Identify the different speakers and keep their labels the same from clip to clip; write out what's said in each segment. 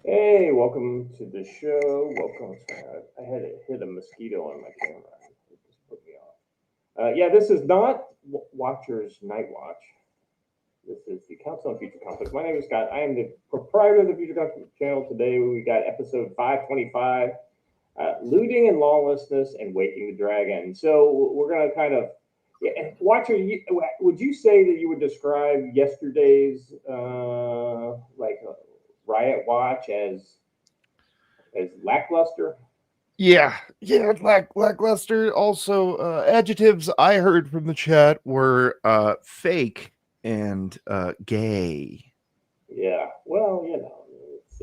Speaker 1: Hey, welcome to the show. Welcome. I had to hit a mosquito on my camera. It just put me off. Yeah, this is not Watcher's Night Watch. This is the Council on Future Conflict. My name is Scott. I am the proprietor of the Future Conflict channel. Today we got episode 525, Looting and Lawlessness and Waking the Dragon. So we're going to kind of, Watcher, would you say that you would describe yesterday's Riot Watch as lackluster?
Speaker 2: Yeah, lackluster. Also, adjectives I heard from the chat were fake and gay.
Speaker 1: Yeah, well, it's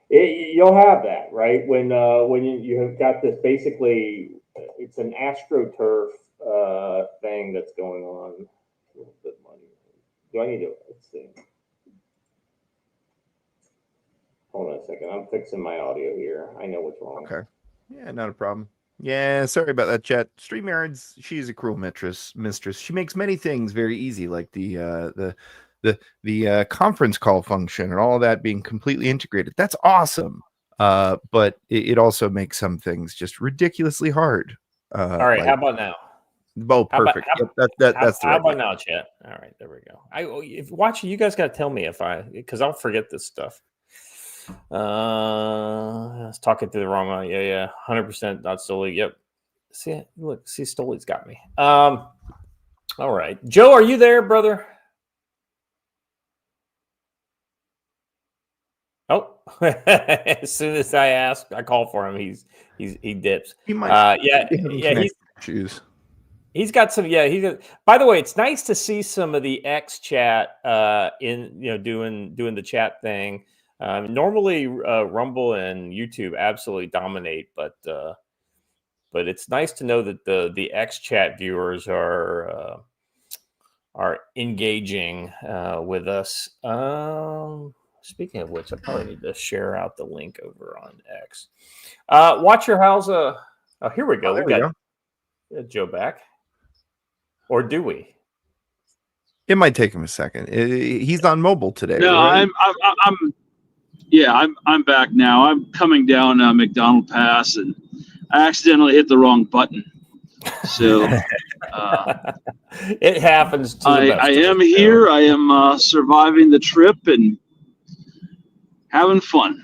Speaker 1: you'll have that, right? When you have got this, basically, it's an AstroTurf thing that's going on. A little bit of money. Do I need to? Let's see. Hold on a second. I'm fixing my audio here. I know what's wrong.
Speaker 2: Okay. Yeah, not a problem. Yeah, sorry about that, chat. StreamYards, she's a cruel mistress. She makes many things very easy, like the conference call function and all of that being completely integrated. That's awesome. But it also makes some things just ridiculously hard.
Speaker 3: All right, how about now?
Speaker 2: Oh, perfect. That's
Speaker 3: how about now, chat? All right, there we go. If watching, you guys got to tell me because I'll forget this stuff. I was talking to the wrong one. Yeah, 100% not Stoli. Yep. See, Stoli's got me. All right, Joe, are you there, brother? Oh, as soon as I call for him, he dips.
Speaker 2: He might.
Speaker 3: He's got some. Yeah, by the way, it's nice to see some of the X chat doing the chat thing. Normally, Rumble and YouTube absolutely dominate, but it's nice to know that the X chat viewers are engaging with us. Speaking of which, I probably need to share out the link over on X. Watcher, how's oh, here we go. We got Joe back, or do we?
Speaker 2: It might take him a second. He's on mobile today.
Speaker 4: No,
Speaker 2: right?
Speaker 4: I'm back now. I'm coming down McDonald Pass, and I accidentally hit the wrong button. So
Speaker 3: it happens to
Speaker 4: I am here. I am surviving the trip and having fun.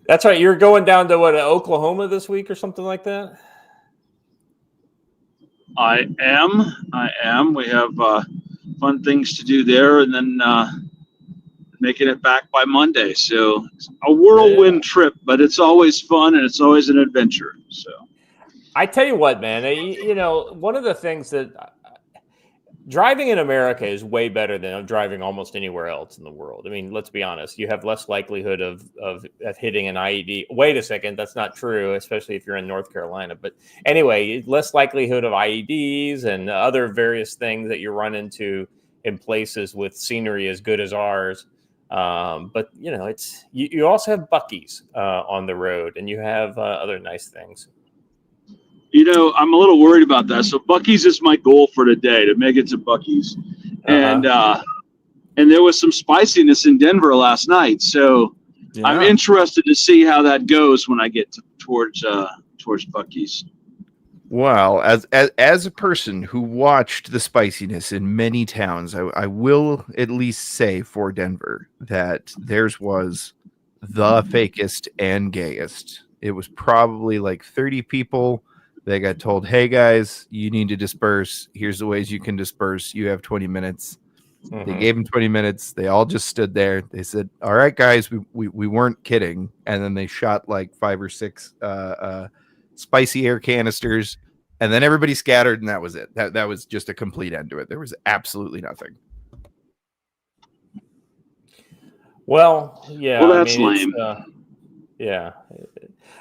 Speaker 3: That's right. You're going down to Oklahoma this week or something like that?
Speaker 4: I am. We have fun things to do there, and then making it back by Monday. So it's a whirlwind trip, but it's always fun and it's always an adventure. So
Speaker 3: I tell you what, man, one of the things that driving in America is way better than driving almost anywhere else in the world. I mean, let's be honest. You have less likelihood of hitting an IED. Wait a second, that's not true, especially if you're in North Carolina. But anyway, less likelihood of IEDs and other various things that you run into in places with scenery as good as ours. But it's you also have Buc-ee's on the road, and you have other nice things.
Speaker 4: I'm a little worried about that. So Buc-ee's is my goal for today, to make it to Buc-ee's. And there was some spiciness in Denver last night. So I'm interested to see how that goes when I get towards Buc-ee's.
Speaker 2: Well, as a person who watched the spiciness in many towns, I will at least say for Denver that theirs was the fakest and gayest. It was probably like 30 people. They got told, hey, guys, you need to disperse. Here's the ways you can disperse. You have 20 minutes. Mm-hmm. They gave them 20 minutes. They all just stood there. They said, all right, guys, we weren't kidding. And then they shot like 5 or 6 spicy air canisters. And then everybody scattered, and that was it. That was just a complete end to it. There was absolutely nothing.
Speaker 3: Well, yeah.
Speaker 4: Well, that's lame.
Speaker 3: Yeah.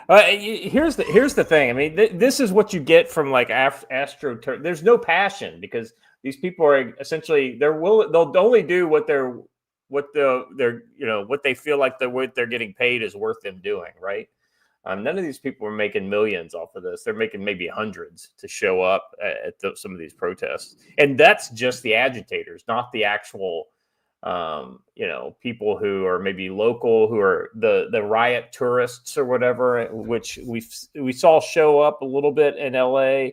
Speaker 3: Here's the thing. I mean, this is what you get from like AstroTurf. There's no passion because these people are essentially they'll only do what they feel like what they're getting paid is worth them doing, right? None of these people are making millions off of this. They're making maybe hundreds to show up at some of these protests, and that's just the agitators, not the actual people who are maybe local, who are the riot tourists or whatever, which we saw show up a little bit in LA,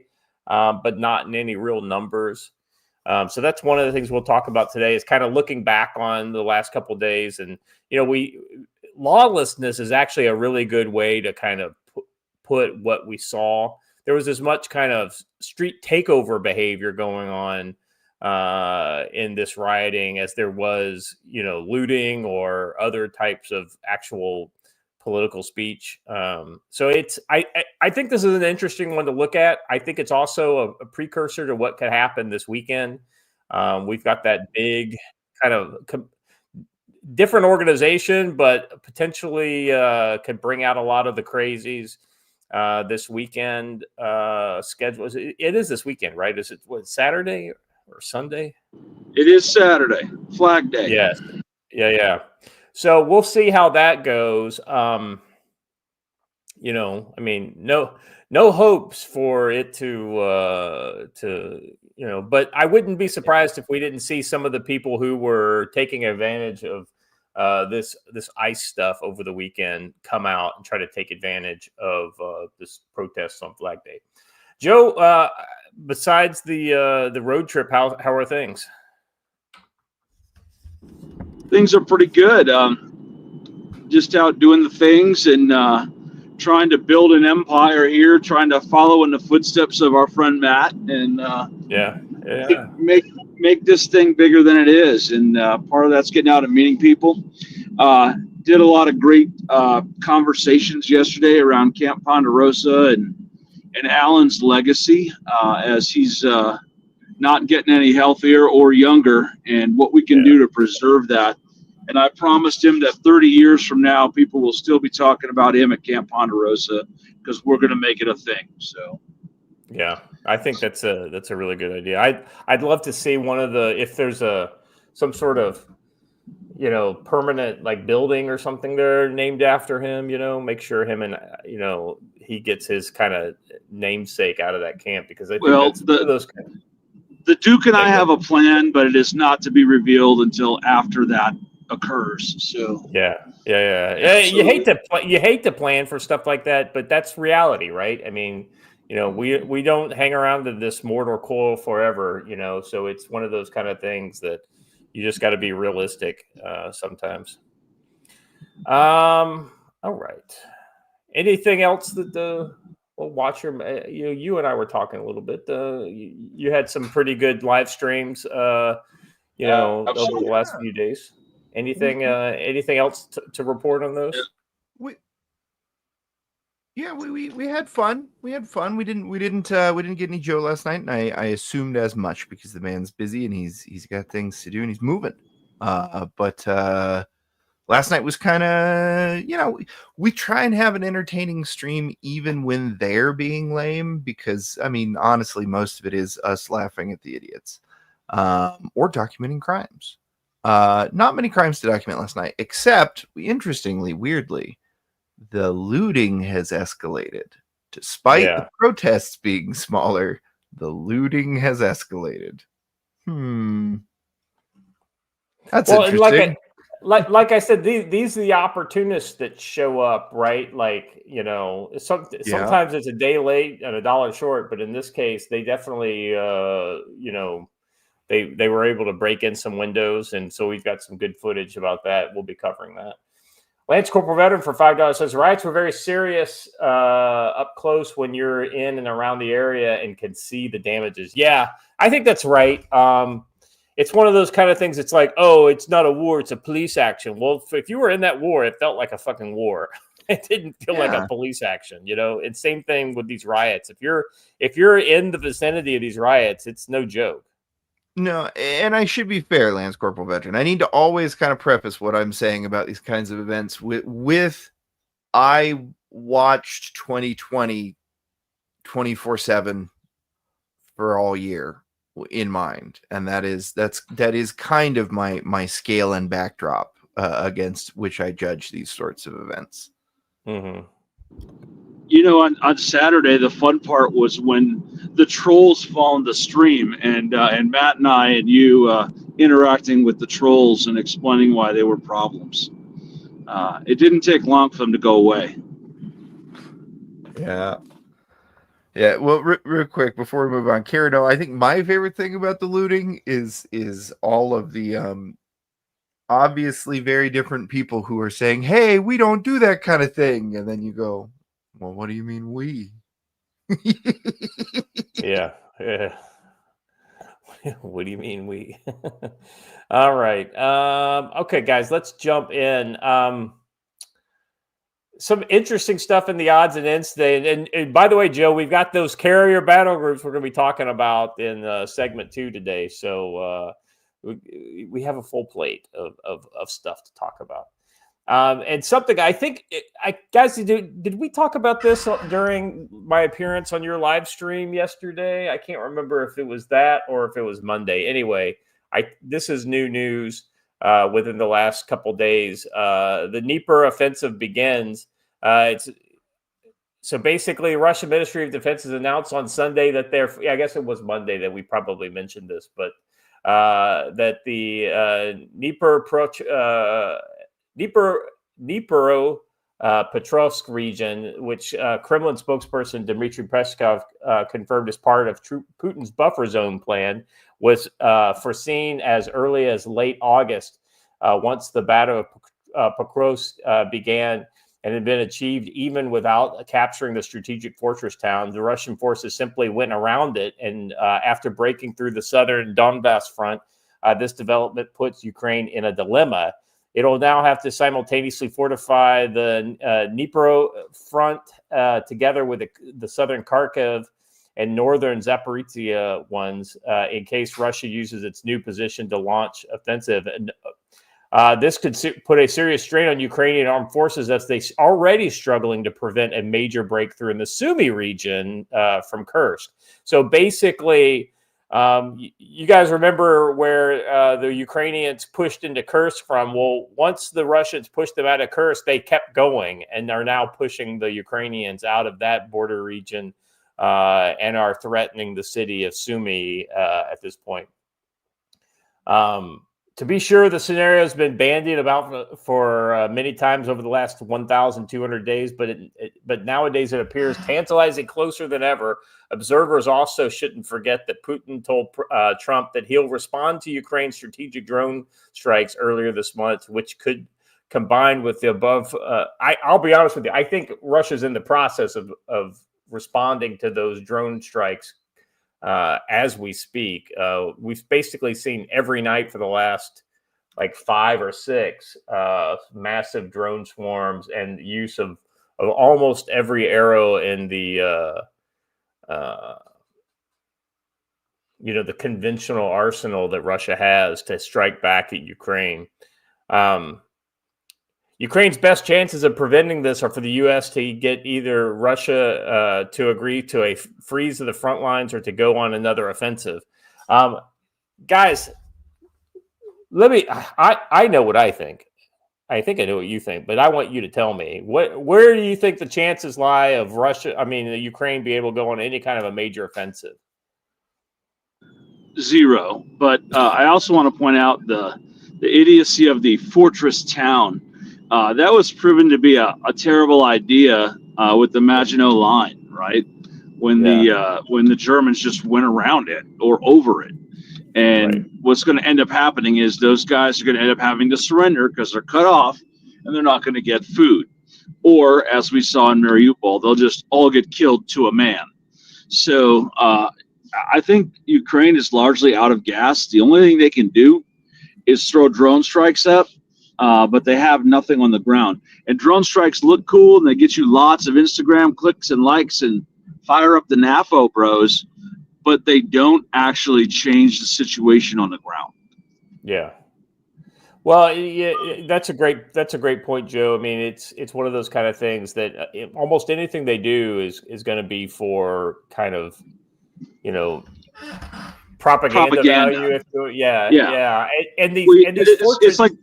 Speaker 3: but not in any real numbers. So that's one of the things we'll talk about today is kind of looking back on the last couple of days. And, lawlessness is actually a really good way to kind of put what we saw. There was as much kind of street takeover behavior going on in this rioting as there was, looting or other types of actual political speech. So I think this is an interesting one to look at. I think it's also a precursor to what could happen this weekend. We've got that big kind of different organization, but potentially could bring out a lot of the crazies this weekend. Schedule it is this weekend, right? Is it Saturday or Sunday?
Speaker 4: It is Saturday, Flag Day.
Speaker 3: Yes. Yeah. So we'll see how that goes. I mean, no hopes for it to but I wouldn't be surprised if we didn't see some of the people who were taking advantage of this ICE stuff over the weekend come out and try to take advantage of this protest on Flag Day. Joe, besides the road trip, how are things?
Speaker 4: Things are pretty good. Just out doing the things and trying to build an empire here, trying to follow in the footsteps of our friend Matt and make this thing bigger than it is. And part of that's getting out and meeting people. Did a lot of great conversations yesterday around Camp Ponderosa and Alan's legacy as he's not getting any healthier or younger, and what we can do to preserve that. And I promised him that 30 years from now, people will still be talking about him at Camp Ponderosa because we're going to make it a thing. So,
Speaker 3: yeah, I think that's a really good idea. I'd love to see if there's some sort of permanent like building or something there named after him. Make sure him and he gets his kind of namesake out of that camp, because I think
Speaker 4: the Duke and I have a plan, but it is not to be revealed until after that occurs. So
Speaker 3: yeah. You hate to plan for stuff like that, but that's reality, right? I mean, we don't hang around in this mortal coil forever, so it's one of those kind of things that you just got to be realistic sometimes. All right. Anything else that watcher, you and I were talking a little bit. You had some pretty good live streams, over the last few days. Anything else to report on those?
Speaker 2: Yeah, we had fun. We had fun. We didn't get any Joe last night, and I assumed as much because the man's busy and he's got things to do and he's moving. But last night was kind of, we try and have an entertaining stream even when they're being lame, because I mean, honestly, most of it is us laughing at the idiots, or documenting crimes. Not many crimes to document last night, except, interestingly, weirdly, the looting has escalated. Despite the
Speaker 3: Yeah.
Speaker 2: protests being smaller, the looting has escalated. That's
Speaker 3: Well, and
Speaker 2: interesting.
Speaker 3: like I said, these are the opportunists that show up, right? Like,
Speaker 2: Yeah.
Speaker 3: sometimes it's a day late and a dollar short, but in this case, they definitely, they were able to break in some windows, and so we've got some good footage about that. We'll be covering that. Lance Corporal Veteran for $5 says riots were very serious up close when you're in and around the area and can see the damages. Yeah, I think that's right. It's one of those kind of things. It's like, oh, it's not a war; it's a police action. Well, if you were in that war, it felt like a fucking war. It didn't feel like a police action, And same thing with these riots. If you're in the vicinity of these riots, it's no joke.
Speaker 2: No, and I should be fair, Lance Corporal Veteran. I need to always kind of preface what I'm saying about these kinds of events with I watched 2020 24/7 for all year in mind, and that is kind of my scale and backdrop against which I judge these sorts of events.
Speaker 3: Mm-hmm.
Speaker 4: On Saturday, the fun part was when the trolls found the stream, and Matt and I and you interacting with the trolls and explaining why they were problems. It didn't take long for them to go away.
Speaker 2: Yeah. Yeah. Well, real quick before we move on, Karen, I think my favorite thing about the looting is all of the obviously very different people who are saying, "Hey, we don't do that kind of thing," and then you go, "Well, what do you mean we?"
Speaker 3: Yeah. What do you mean we? All right. Okay, guys, let's jump in. Some interesting stuff in the odds and ends today. And by the way, Joe, we've got those carrier battle groups we're going to be talking about in segment 2 today. So we have a full plate of stuff to talk about. And something I think, guys, did we talk about this during my appearance on your live stream yesterday? I can't remember if it was that or if it was Monday. Anyway, this is new news within the last couple days. The Dnieper offensive begins. So basically, Russian Ministry of Defense has announced on Sunday that I guess it was Monday that we probably mentioned this, but that the Dnipropetrovsk region, which Kremlin spokesperson Dmitry Peskov confirmed as part of Putin's buffer zone plan, was foreseen as early as late August, once the Battle of Pokrovsk began and had been achieved even without capturing the strategic fortress town. The Russian forces simply went around it, and after breaking through the southern Donbass front, this development puts Ukraine in a dilemma. It'll now have to simultaneously fortify the Dnipro front together with the southern Kharkiv and northern Zaporizhia ones in case Russia uses its new position to launch offensive. And this could put a serious strain on Ukrainian armed forces as they already struggling to prevent a major breakthrough in the Sumy region from Kursk. So basically, you guys remember where the Ukrainians pushed into Kursk from? Well, once the Russians pushed them out of Kursk, they kept going and are now pushing the Ukrainians out of that border region and are threatening the city of Sumy at this point. To be sure, the scenario has been bandied about for many times over the last 1,200 days, but nowadays it appears tantalizing closer than ever. Observers also shouldn't forget that Putin told Trump that he'll respond to Ukraine's strategic drone strikes earlier this month, which could combine with the above. I'll be honest with you. I think Russia's in the process of responding to those drone strikes as we speak. We've basically seen every night for the last like 5 or 6 massive drone swarms and use of of almost every arrow in the the conventional arsenal that Russia has to strike back at Ukraine. Ukraine's best chances of preventing this are for the U.S. to get either Russia to agree to a freeze of the front lines or to go on another offensive. Guys, I know what I think. I think I know what you think, but I want you to tell me where do you think the chances lie of the Ukraine be able to go on any kind of a major offensive?
Speaker 4: 0. But I also want to point out the idiocy of the fortress town. That was proven to be a terrible idea with the Maginot Line, right? When the Germans just went around it or over it. And what's going to end up happening is those guys are going to end up having to surrender because they're cut off and they're not going to get food. Or, as we saw in Mariupol, they'll just all get killed to a man. So I think Ukraine is largely out of gas. The only thing they can do is throw drone strikes up, but they have nothing on the ground. And drone strikes look cool, and they get you lots of Instagram clicks and likes and fire up the NAFO bros, but they don't actually change the situation on the ground.
Speaker 3: Yeah. Well, yeah, that's a great point, Joe. I mean, it's one of those kind of things that almost anything they do is going to be for kind of, propaganda value. Yeah. And these
Speaker 4: it's like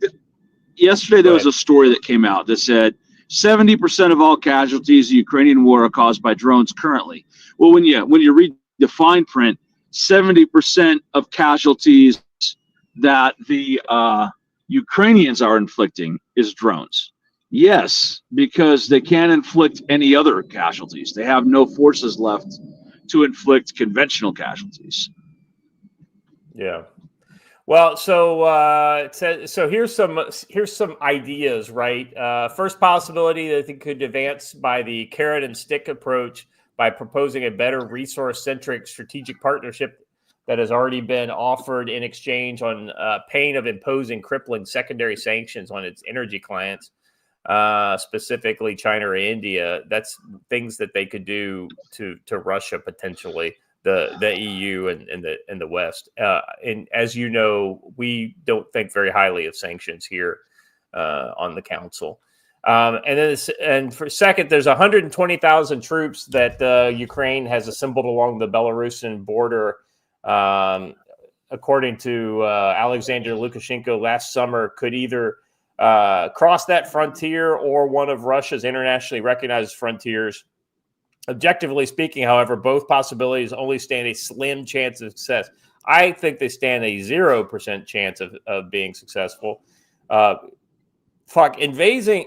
Speaker 4: yesterday there was a story that came out that said 70% of all casualties in the Ukrainian war are caused by drones currently. Well, when you read the fine print, 70% of casualties that the Ukrainians are inflicting is drones. Yes, because they can't inflict any other casualties. They have no forces left to inflict conventional casualties.
Speaker 3: Yeah. Well, so here's some ideas, right? First possibility that they could advance by the carrot and stick approach by proposing a better resource-centric strategic partnership that has already been offered in exchange on pain of imposing crippling secondary sanctions on its energy clients, specifically China or India. That's things that they could do to Russia potentially, the EU and the West. And as you know, we don't think very highly of sanctions here on the council. And for second, there's 120,000 troops that Ukraine has assembled along the Belarusian border. According to Alexander Lukashenko last summer, could either cross that frontier or one of Russia's internationally recognized frontiers. Objectively speaking, however, both possibilities only stand a slim chance of success. I think they stand a 0% chance of being successful. Invading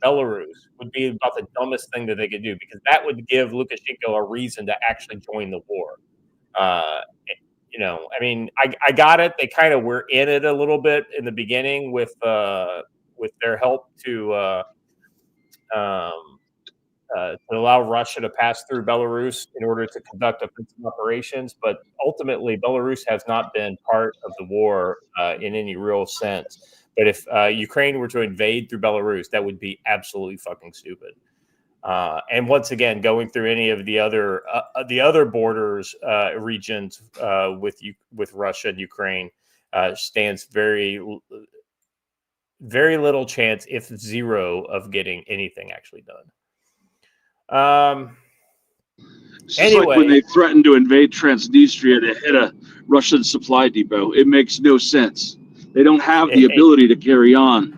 Speaker 3: Belarus would be about the dumbest thing that they could do, because that would give Lukashenko a reason to actually join the war. I mean, I got it. They kind of were in it a little bit in the beginning with their help to allow Russia to pass through Belarus in order to conduct offensive operations. But ultimately, Belarus has not been part of the war in any real sense. But if Ukraine were to invade through Belarus, that would be absolutely fucking stupid. And once again, going through any of the other borders regions with Russia and Ukraine stands very, very little chance, if 0, of getting anything actually done.
Speaker 4: It's just like when they threatened to invade Transnistria to hit a Russian supply depot. It makes no sense. They don't have the ability to carry on.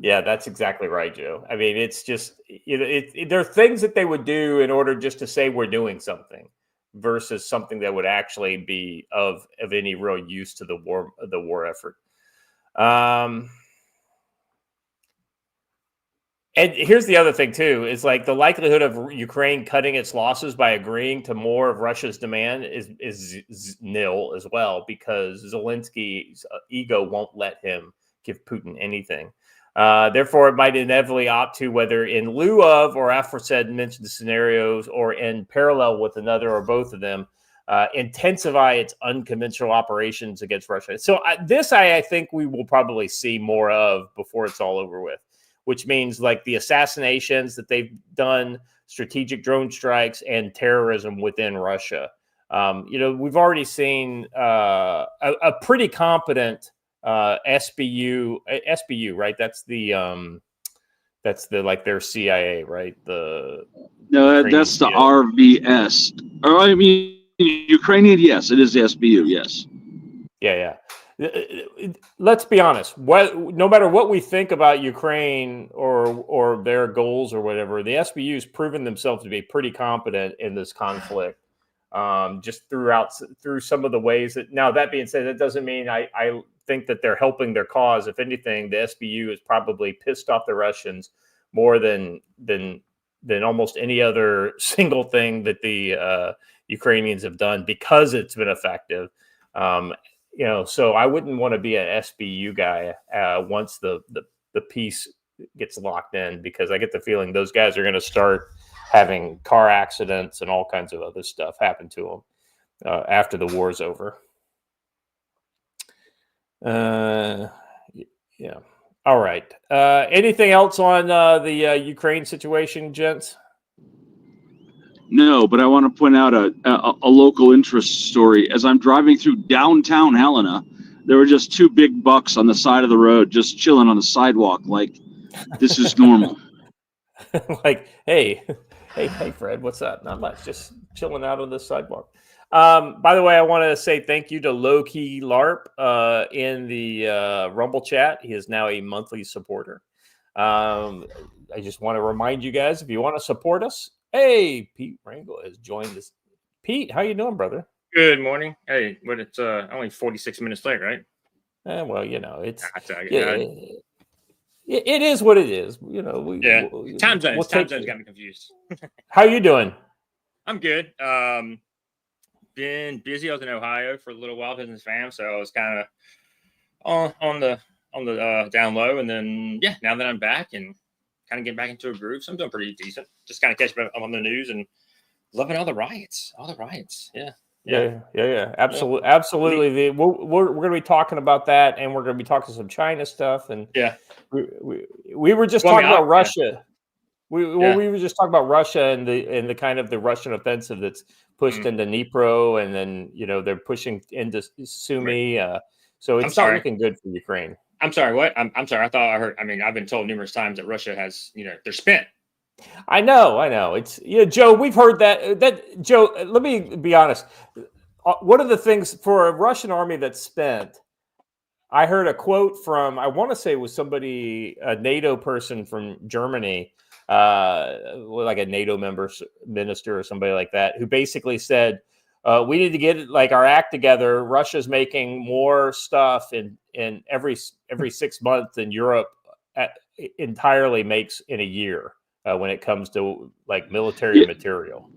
Speaker 3: Yeah, that's exactly right, Joe. I mean, it's just, there are things that they would do in order just to say we're doing something versus something that would actually be of any real use to the war effort. And here's the other thing too, is like the likelihood of Ukraine cutting its losses by agreeing to more of Russia's demand is nil as well, because Zelensky's ego won't let him give Putin anything. Therefore, it might inevitably opt to, whether in lieu of or aforesaid mentioned scenarios or in parallel with another or both of them, intensify its unconventional operations against Russia. So I think we will probably see more of before it's all over with. which means like the assassinations that they've done, strategic drone strikes, and terrorism within Russia. We've already seen a pretty competent SBU, right? That's the like their CIA, right?
Speaker 4: No, that's the RVS. Or I mean, Ukrainian. Yes, it is the SBU. Yes.
Speaker 3: Yeah. Let's be honest. No matter what we think about Ukraine or their goals or whatever, the SBU's proven themselves to be pretty competent in this conflict. Just through some of the ways that. Now, that being said, that doesn't mean I think that they're helping their cause. If anything, the SBU is probably pissed off the Russians more than almost any other single thing that the Ukrainians have done, because it's been effective. So I wouldn't want to be an SBU guy once the peace gets locked in, because I get the feeling those guys are going to start having car accidents and all kinds of other stuff happen to them after the war's over. Yeah. All right. Anything else on the Ukraine situation, gents?
Speaker 4: No, but I want to point out a local interest story. As I'm driving through downtown Helena, there were just two big bucks on the side of the road, just chilling on the sidewalk, like this is normal.
Speaker 3: Like, hey, Fred, what's up? Not much, just chilling out on the sidewalk. By the way, I want to say thank you to Low Key LARP in the Rumble chat. He is now a monthly supporter. I just want to remind you guys, if you want to support us, hey, Pete Rangel has joined us. Pete, how you doing, brother?
Speaker 5: Good morning. Hey, but it's only 46 minutes late, right?
Speaker 3: Well, it's it is what it is.
Speaker 5: Time zones got me confused.
Speaker 3: How you doing?
Speaker 5: I'm good. Been busy. I was in Ohio for a little while visiting fam, so I was kind of on the down low, and then now that I'm back and kind of getting back into a groove, so I'm doing pretty decent. Just kind of catching up on the news and loving all the riots. Yeah.
Speaker 3: Absolutely. We're going to be talking about that, and we're going to be talking some China stuff, and we were just talking about Russia. We were just talking about Russia and the kind of the Russian offensive that's pushed into Dnipro, and then they're pushing into Sumy. So it's not looking good for Ukraine.
Speaker 5: I'm sorry. What? I'm sorry. I thought I heard. I mean, I've been told numerous times that Russia has, they're spent.
Speaker 3: I know. It's Joe. We've heard that. Joe, let me be honest. One of the things for a Russian army that's spent, I heard a quote from, I want to say it was somebody, a NATO person from Germany, like a NATO minister or somebody like that, who basically said, we need to get like our act together. Russia's making more stuff in every 6 months than Europe entirely makes in a year when it comes to like military material.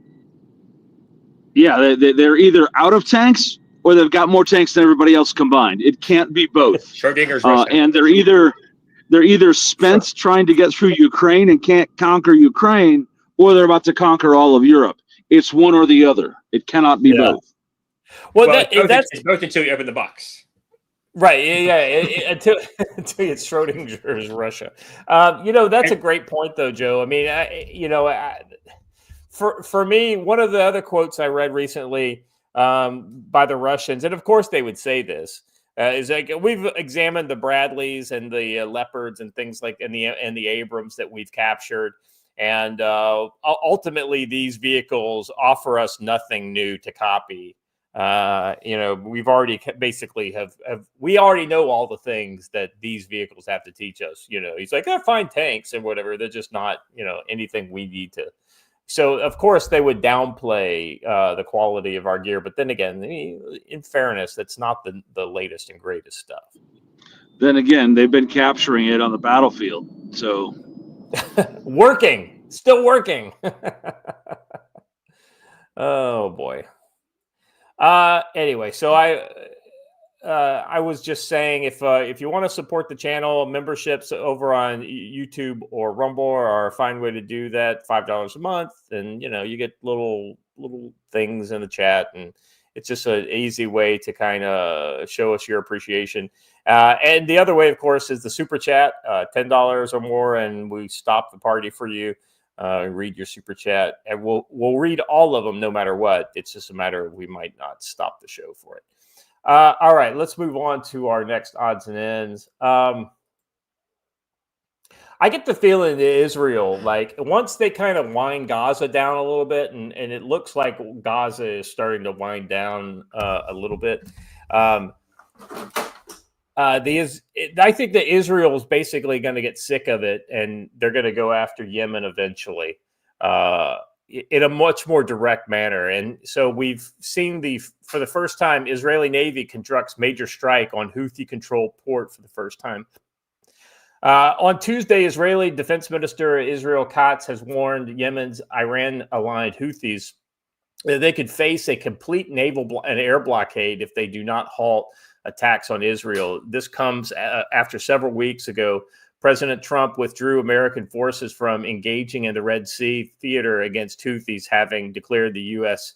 Speaker 4: Yeah, they're either out of tanks or they've got more tanks than everybody else combined. It can't be both.
Speaker 5: Schrodinger's
Speaker 4: and they're either spent trying to get through Ukraine and can't conquer Ukraine, or they're about to conquer all of Europe. It's one or the other. It cannot be both.
Speaker 3: Well,
Speaker 5: it's both until you open the box.
Speaker 3: Right. Yeah. Until it's Schrodinger's Russia. That's a great point, though, Joe. I mean, for me, one of the other quotes I read recently by the Russians, and of course they would say this, is like, we've examined the Bradleys and the Leopards and things like, and the Abrams that we've captured, and ultimately these vehicles offer us nothing new to copy. We've already basically we already know all the things that these vehicles have to teach us. He's like, they're fine tanks and whatever. They're just not, anything we need to. So of course they would downplay the quality of our gear, but then again, in fairness, that's not the latest and greatest stuff.
Speaker 4: Then again, they've been capturing it on the battlefield, so
Speaker 3: still working. Oh boy. Anyway, so I was just saying, if you want to support the channel, memberships over on YouTube or Rumble are a fine way to do that. $5 a month, and you get little things in the chat, and it's just an easy way to kind of show us your appreciation. And the other way, of course, is the super chat, $10 or more, and we stop the party for you. Read your super chat, and we'll read all of them no matter what. It's just a matter of we might not stop the show for it. All right, let's move on to our next odds and ends. I get the feeling that Israel, like once they kind of wind Gaza down a little bit, and it looks like Gaza is starting to wind down a little bit. I think that Israel is basically going to get sick of it, and they're going to go after Yemen eventually in a much more direct manner. And so we've seen for the first time, Israeli Navy conducts major strike on Houthi-controlled port for the first time. On Tuesday, Israeli Defense Minister Israel Katz has warned Yemen's Iran-aligned Houthis that they could face a complete naval and air blockade if they do not halt attacks on Israel. This comes after several weeks ago, President Trump withdrew American forces from engaging in the Red Sea theater against Houthis, having declared the U.S.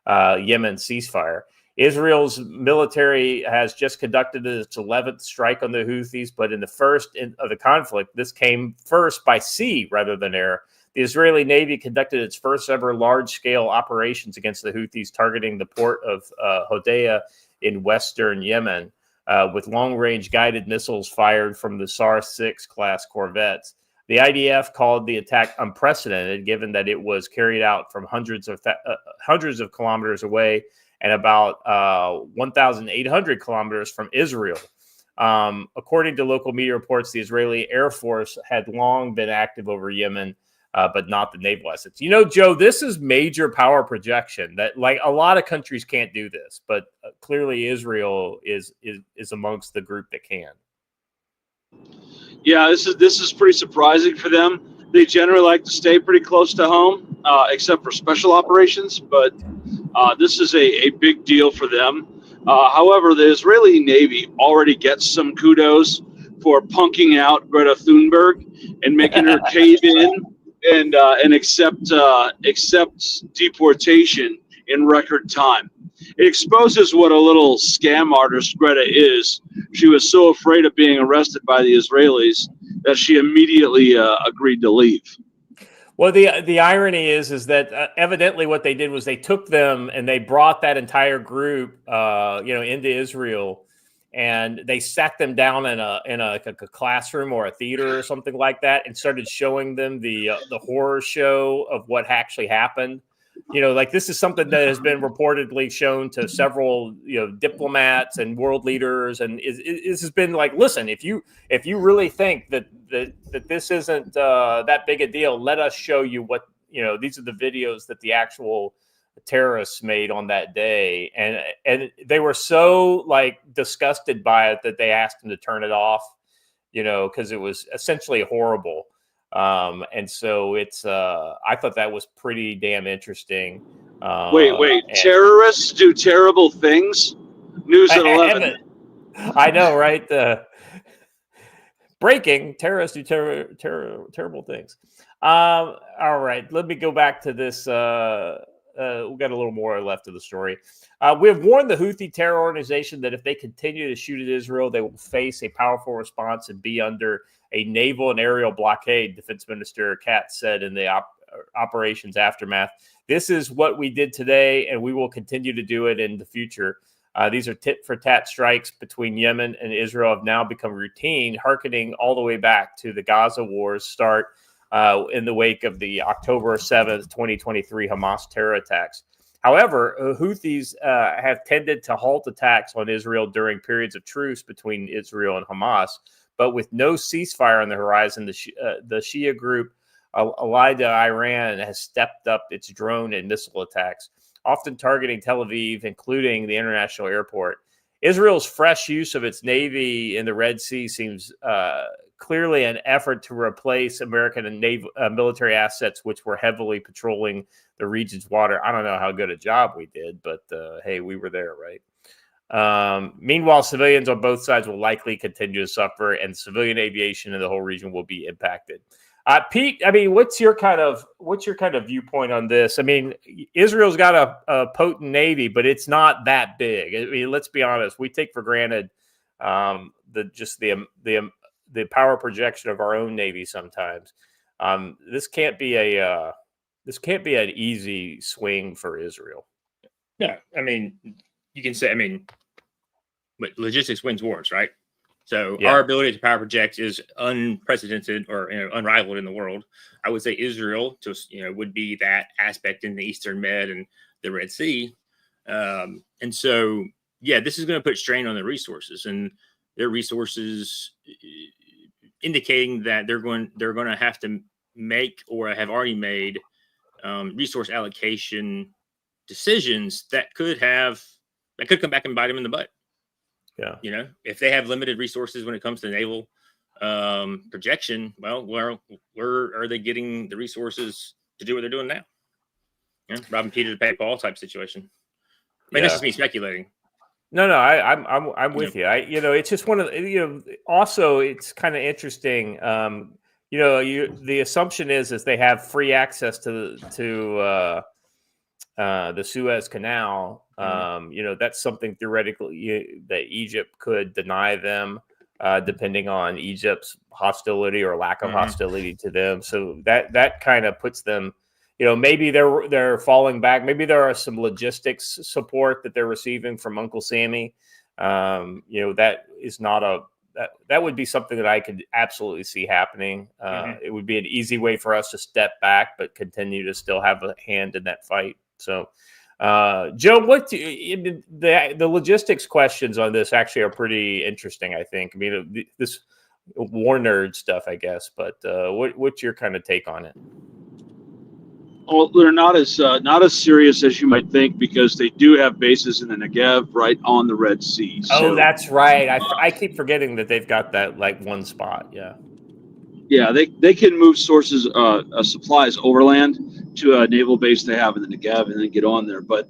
Speaker 3: Yemen ceasefire. Israel's military has just conducted its 11th strike on the Houthis, but in the first of the conflict, this came first by sea rather than air. The Israeli Navy conducted its first ever large-scale operations against the Houthis, targeting the port of Hodeidah in western Yemen, with long-range guided missiles fired from the SAR-6 class corvettes. The IDF called the attack unprecedented, given that it was carried out from hundreds of kilometers away and about 1,800 kilometers from Israel. According to local media reports, the Israeli Air Force had long been active over Yemen, but not the naval assets. You know, Joe, this is major power projection that, like, a lot of countries can't do this, but clearly Israel is amongst the group that can.
Speaker 4: Yeah, this is pretty surprising for them. They generally like to stay pretty close to home, except for special operations, but this is a big deal for them. However, the Israeli Navy already gets some kudos for punking out Greta Thunberg and making her cave in and accept deportation in record time. It exposes what a little scam artist Greta is. She was so afraid of being arrested by the Israelis that she immediately agreed to leave.
Speaker 3: Well, the irony is that evidently what they did was they took them and they brought that entire group, into Israel, and they sat them down in a classroom or a theater or something like that, and started showing them the horror show of what actually happened. You know, like this is something that has been reportedly shown to several, diplomats and world leaders, and this has been like, listen, if you really think that this isn't that big a deal, let us show you what, these are the videos that the actual terrorists made on that day, and they were so like disgusted by it that they asked them to turn it off, because it was essentially horrible. And so it's I thought that was pretty damn interesting.
Speaker 4: Wait, terrorists do terrible things? News at 11.
Speaker 3: I know, right? Breaking, terrorists do terrible things. All right, let me go back to this. We've got a little more left of the story. We have warned the Houthi terror organization that if they continue to shoot at Israel, they will face a powerful response and be under a naval and aerial blockade, Defense Minister Katz said in the operation's aftermath. This is what we did today, and we will continue to do it in the future. These are tit-for-tat strikes between Yemen and Israel have now become routine, hearkening all the way back to the Gaza war's start in the wake of the October 7th, 2023 Hamas terror attacks. However, Houthis have tended to halt attacks on Israel during periods of truce between Israel and Hamas, but with no ceasefire on the horizon, the Shia group allied to Iran has stepped up its drone and missile attacks, often targeting Tel Aviv, including the international airport. Israel's fresh use of its navy in the Red Sea seems clearly an effort to replace American and military assets, which were heavily patrolling the region's water. I don't know how good a job we did, but hey, we were there, right? Meanwhile, civilians on both sides will likely continue to suffer, and civilian aviation in the whole region will be impacted. Pete, I mean, what's your kind of viewpoint on this? I mean, Israel's got a potent navy, but it's not that big. I mean, let's be honest. We take for granted the power projection of our own navy sometimes. This can't be an easy swing for Israel.
Speaker 5: Yeah, I mean, you can say, but logistics wins wars, right? So our ability to power project is unprecedented or unrivaled in the world. I would say Israel would be that aspect in the Eastern Med and the Red Sea. And so, this is going to put strain on their resources, and their resources indicating that they're going to have to make or have already made resource allocation decisions that could come back and bite them in the butt. Yeah. If they have limited resources when it comes to naval projection, well, where are they getting the resources to do what they're doing now? Robbing Peter to pay Paul type situation. That's just me speculating.
Speaker 3: No, I'm with you. It's just one of also it's kind of interesting. The assumption is they have free access to the Suez Canal. That's something theoretically that Egypt could deny them, depending on Egypt's hostility or lack of hostility to them. So that kind of puts them, maybe they're falling back. Maybe there are some logistics support that they're receiving from Uncle Sammy. That is not that would be something that I could absolutely see happening. It would be an easy way for us to step back, but continue to still have a hand in that fight. So, Joe, the logistics questions on this actually are pretty interesting, I think. I mean, this war nerd stuff, I guess, but what's your kind of take on it?
Speaker 4: Well, they're not as serious as you might think, because they do have bases in the Negev right on the Red Sea.
Speaker 3: So, that's right. I keep forgetting that they've got that like one spot.
Speaker 4: Yeah, they can move sources, supplies overland to a naval base they have in the Negev and then get on there. But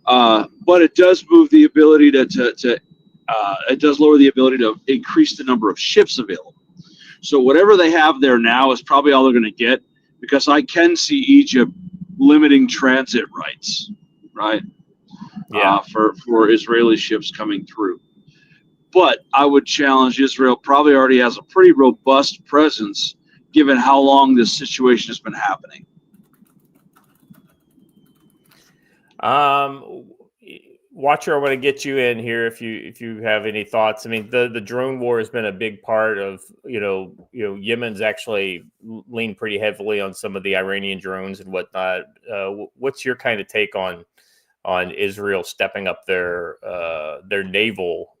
Speaker 4: it does move the ability it does lower the ability to increase the number of ships available. So whatever they have there now is probably all they're going to get, because I can see Egypt limiting transit rights, right? For Israeli ships coming through. But I would challenge Israel probably already has a pretty robust presence, given how long this situation has been happening.
Speaker 3: Watcher, I want to get you in here if you have any thoughts. I mean, the drone war has been a big part of Yemen's actually leaned pretty heavily on some of the Iranian drones and whatnot. What's your kind of take on Israel stepping up their naval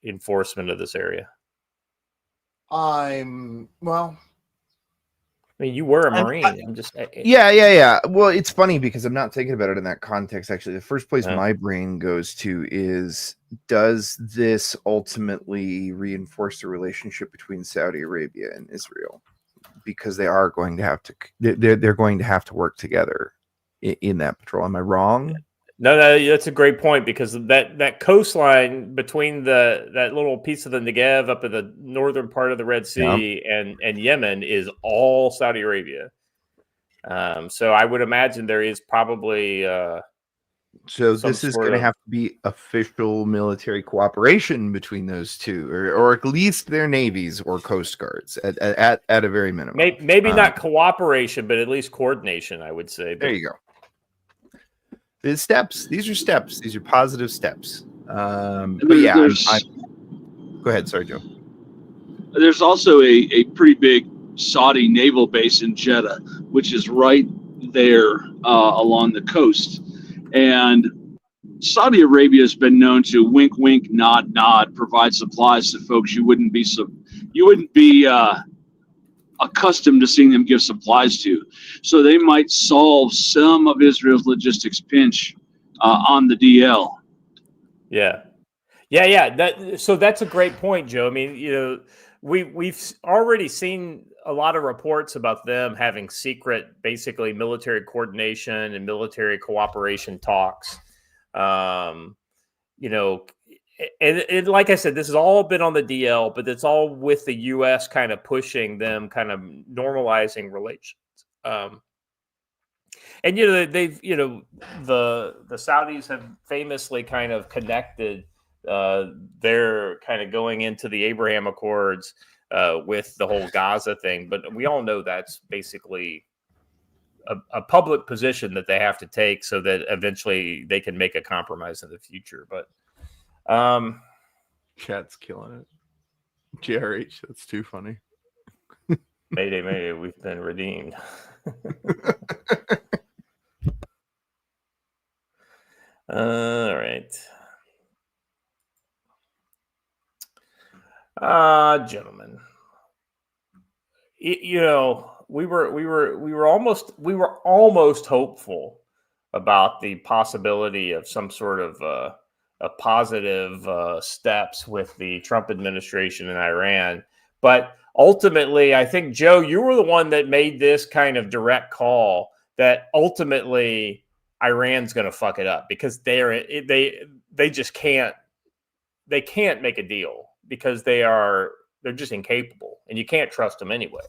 Speaker 3: enforcement of this area?
Speaker 2: Well,
Speaker 3: I mean, you were a Marine.
Speaker 2: Yeah. Well, it's funny because I'm not thinking about it in that context. Actually, the first place my brain goes to is, does this ultimately reinforce the relationship between Saudi Arabia and Israel? Because they are going to have to, they're going to have to work together in that patrol. Am I wrong?
Speaker 3: No, that's a great point, because that coastline between that little piece of the Negev up in the northern part of the Red Sea and Yemen is all Saudi Arabia. So I would imagine there is probably
Speaker 2: so this is going to have to be official military cooperation between those two, or at least their navies or coast guards at a very minimum.
Speaker 3: Maybe not cooperation, but at least coordination, I would say.
Speaker 2: There you go. These are steps. These are positive steps. But yeah, go ahead. Sorry, Joe.
Speaker 4: There's also a pretty big Saudi naval base in Jeddah, which is right there along the coast. And Saudi Arabia has been known to wink, wink, nod, nod, provide supplies to folks you wouldn't be accustomed to seeing them give supplies to. So they might solve some of Israel's logistics pinch on the DL.
Speaker 3: Yeah. So that's a great point, Joe. I mean, we've already seen a lot of reports about them having secret, basically military coordination and military cooperation talks. And and like I said, this has all been on the DL, but it's all with the U.S. kind of pushing them, kind of normalizing relations. And they've the Saudis have famously kind of connected their kind of going into the Abraham Accords with the whole Gaza thing, but we all know that's basically a public position that they have to take so that eventually they can make a compromise in the future. But
Speaker 2: Chat's killing it. JRH, that's too funny.
Speaker 3: Mayday, we've been redeemed. All right. Gentlemen, we were almost hopeful about the possibility of some sort of a positive steps with the Trump administration in Iran. But ultimately, I think, Joe, you were the one that made this kind of direct call that ultimately Iran's going to fuck it up because they just can't make a deal because they're just incapable, and you can't trust them anyway.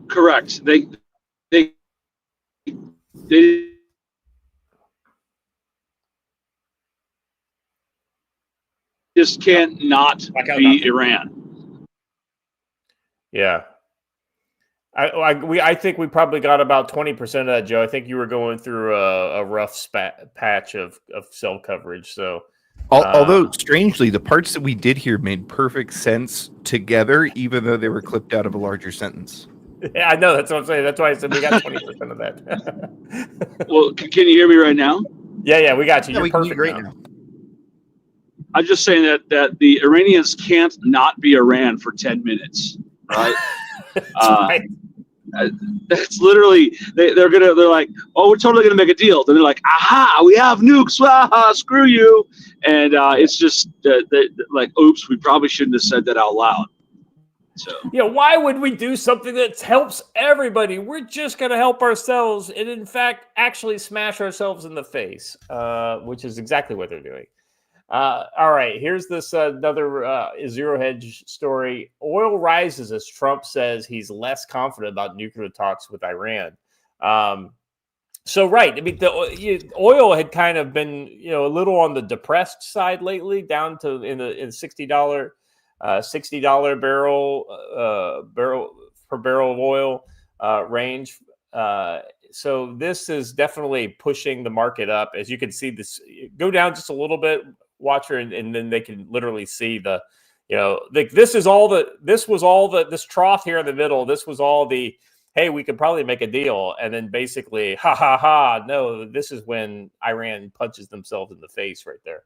Speaker 4: Correct. They just can't not be Iran.
Speaker 3: Yeah. I think we probably got about 20% of that, Joe. I think you were going through a rough patch of cell coverage. So,
Speaker 2: although strangely, the parts that we did hear made perfect sense together, even though they were clipped out of a larger sentence.
Speaker 3: Yeah, I know. That's what I'm saying. That's why I said we got 20% of that.
Speaker 4: Well, can you hear me right now?
Speaker 3: Yeah, we got you. You're
Speaker 2: we can
Speaker 3: perfect
Speaker 2: hear you
Speaker 3: now.
Speaker 2: great now.
Speaker 4: I'm just saying that the Iranians can't not be Iran for 10 minutes, right?
Speaker 3: Right.
Speaker 4: That's literally they're like, oh, we're totally gonna make a deal. Then they're like, aha, we have nukes. Waha, screw you. And it's just like, oops, we probably shouldn't have said that out loud. So
Speaker 3: why would we do something that helps everybody? We're just going to help ourselves and, in fact, actually smash ourselves in the face, which is exactly what they're doing. All right, here's this another zero hedge story. Oil rises as Trump says he's less confident about nuclear talks with Iran. So, right, I mean, the oil had kind of been, a little on the depressed side lately, down to in $60 barrel per barrel of oil range. So this is definitely pushing the market up. As you can see, this go down just a little bit, watcher, and then they can literally see the, this was all this trough here in the middle. This was all the, hey, we could probably make a deal. And then basically, no, this is when Iran punches themselves in the face right there.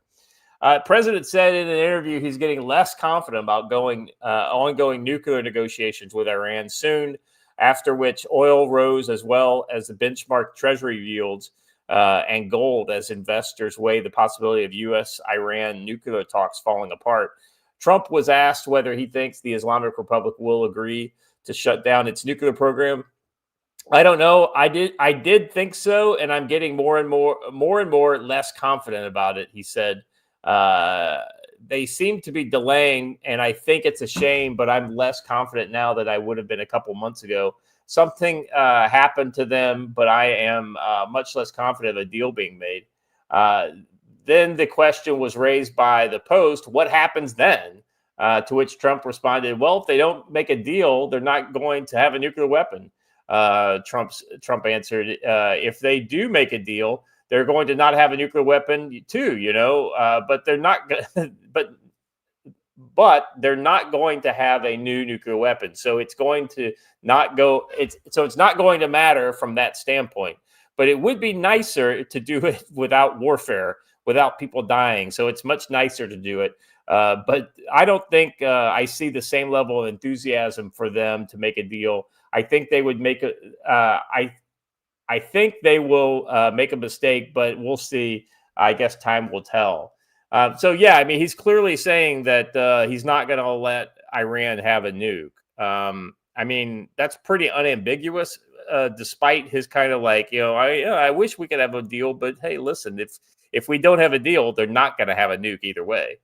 Speaker 3: President said in an interview he's getting less confident about ongoing nuclear negotiations with Iran soon, after which oil rose as well as the benchmark treasury yields and gold as investors weigh the possibility of U.S.-Iran nuclear talks falling apart. Trump was asked whether he thinks the Islamic Republic will agree to shut down its nuclear program. I don't know. I did think so, and I'm getting more and more less confident about it, he said. They seem to be delaying, and I think it's a shame, but I'm less confident now than I would have been a couple months ago. Something happened to them, but I am much less confident of a deal being made. Then the question was raised by the Post, what happens then? To which Trump responded, well, if they don't make a deal, they're not going to have a nuclear weapon. Trump answered, if they do make a deal, they're going to not have a nuclear weapon too, but they're not. But they're not going to have a new nuclear weapon, so it's going to not go. It's not going to matter from that standpoint. But it would be nicer to do it without warfare, without people dying. So it's much nicer to do it. But I don't think I see the same level of enthusiasm for them to make a deal. I think they would make a. I think they will make a mistake, but we'll see. I guess time will tell. So, yeah, I mean, he's clearly saying that he's not going to let Iran have a nuke. I mean, that's pretty unambiguous, despite his kind of like, I wish we could have a deal. But, hey, listen, if we don't have a deal, they're not going to have a nuke either way.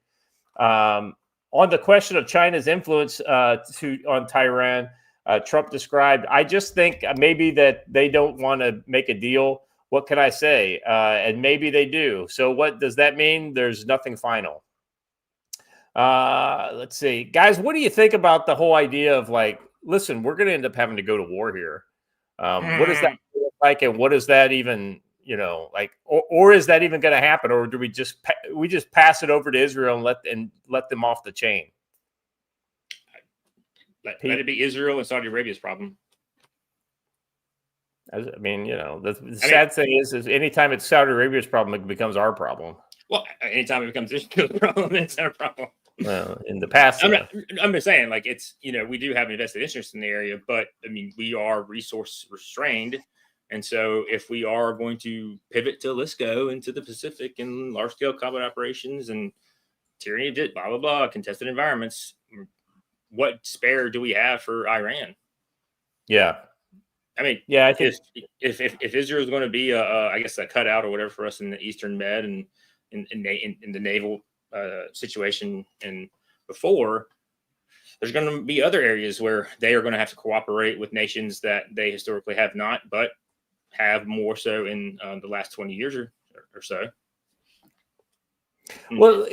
Speaker 3: On the question of China's influence on Tehran, Trump described, I just think maybe that they don't want to make a deal. What can I say? And maybe they do. So what does that mean? There's nothing final. Let's see. Guys, what do you think about the whole idea of like, listen, we're going to end up having to go to war here. What does that look like? And what does that even, like, or is that even going to happen? Or do we just pass it over to Israel and let them off the chain?
Speaker 5: Let it be Israel and Saudi Arabia's problem.
Speaker 3: I mean, the sad thing is anytime it's Saudi Arabia's problem, it becomes our problem.
Speaker 5: Well, anytime it becomes Israel's problem, it's our problem.
Speaker 3: Well, in the past,
Speaker 5: I'm just saying, like, it's, we do have invested interest in the area, but I mean, we are resource restrained. And so if we are going to pivot to LSCO into the Pacific and large scale combat operations and tyranny of blah, blah, blah, contested environments, what spare do we have for Iran?
Speaker 3: Yeah.
Speaker 5: I mean,
Speaker 3: yeah, I think
Speaker 5: if Israel is going to be I guess a cutout or whatever for us in the Eastern Med and in the naval situation and before, there's going to be other areas where they are going to have to cooperate with nations that they historically have not, but have more so in the last 20 years or so.
Speaker 3: Well,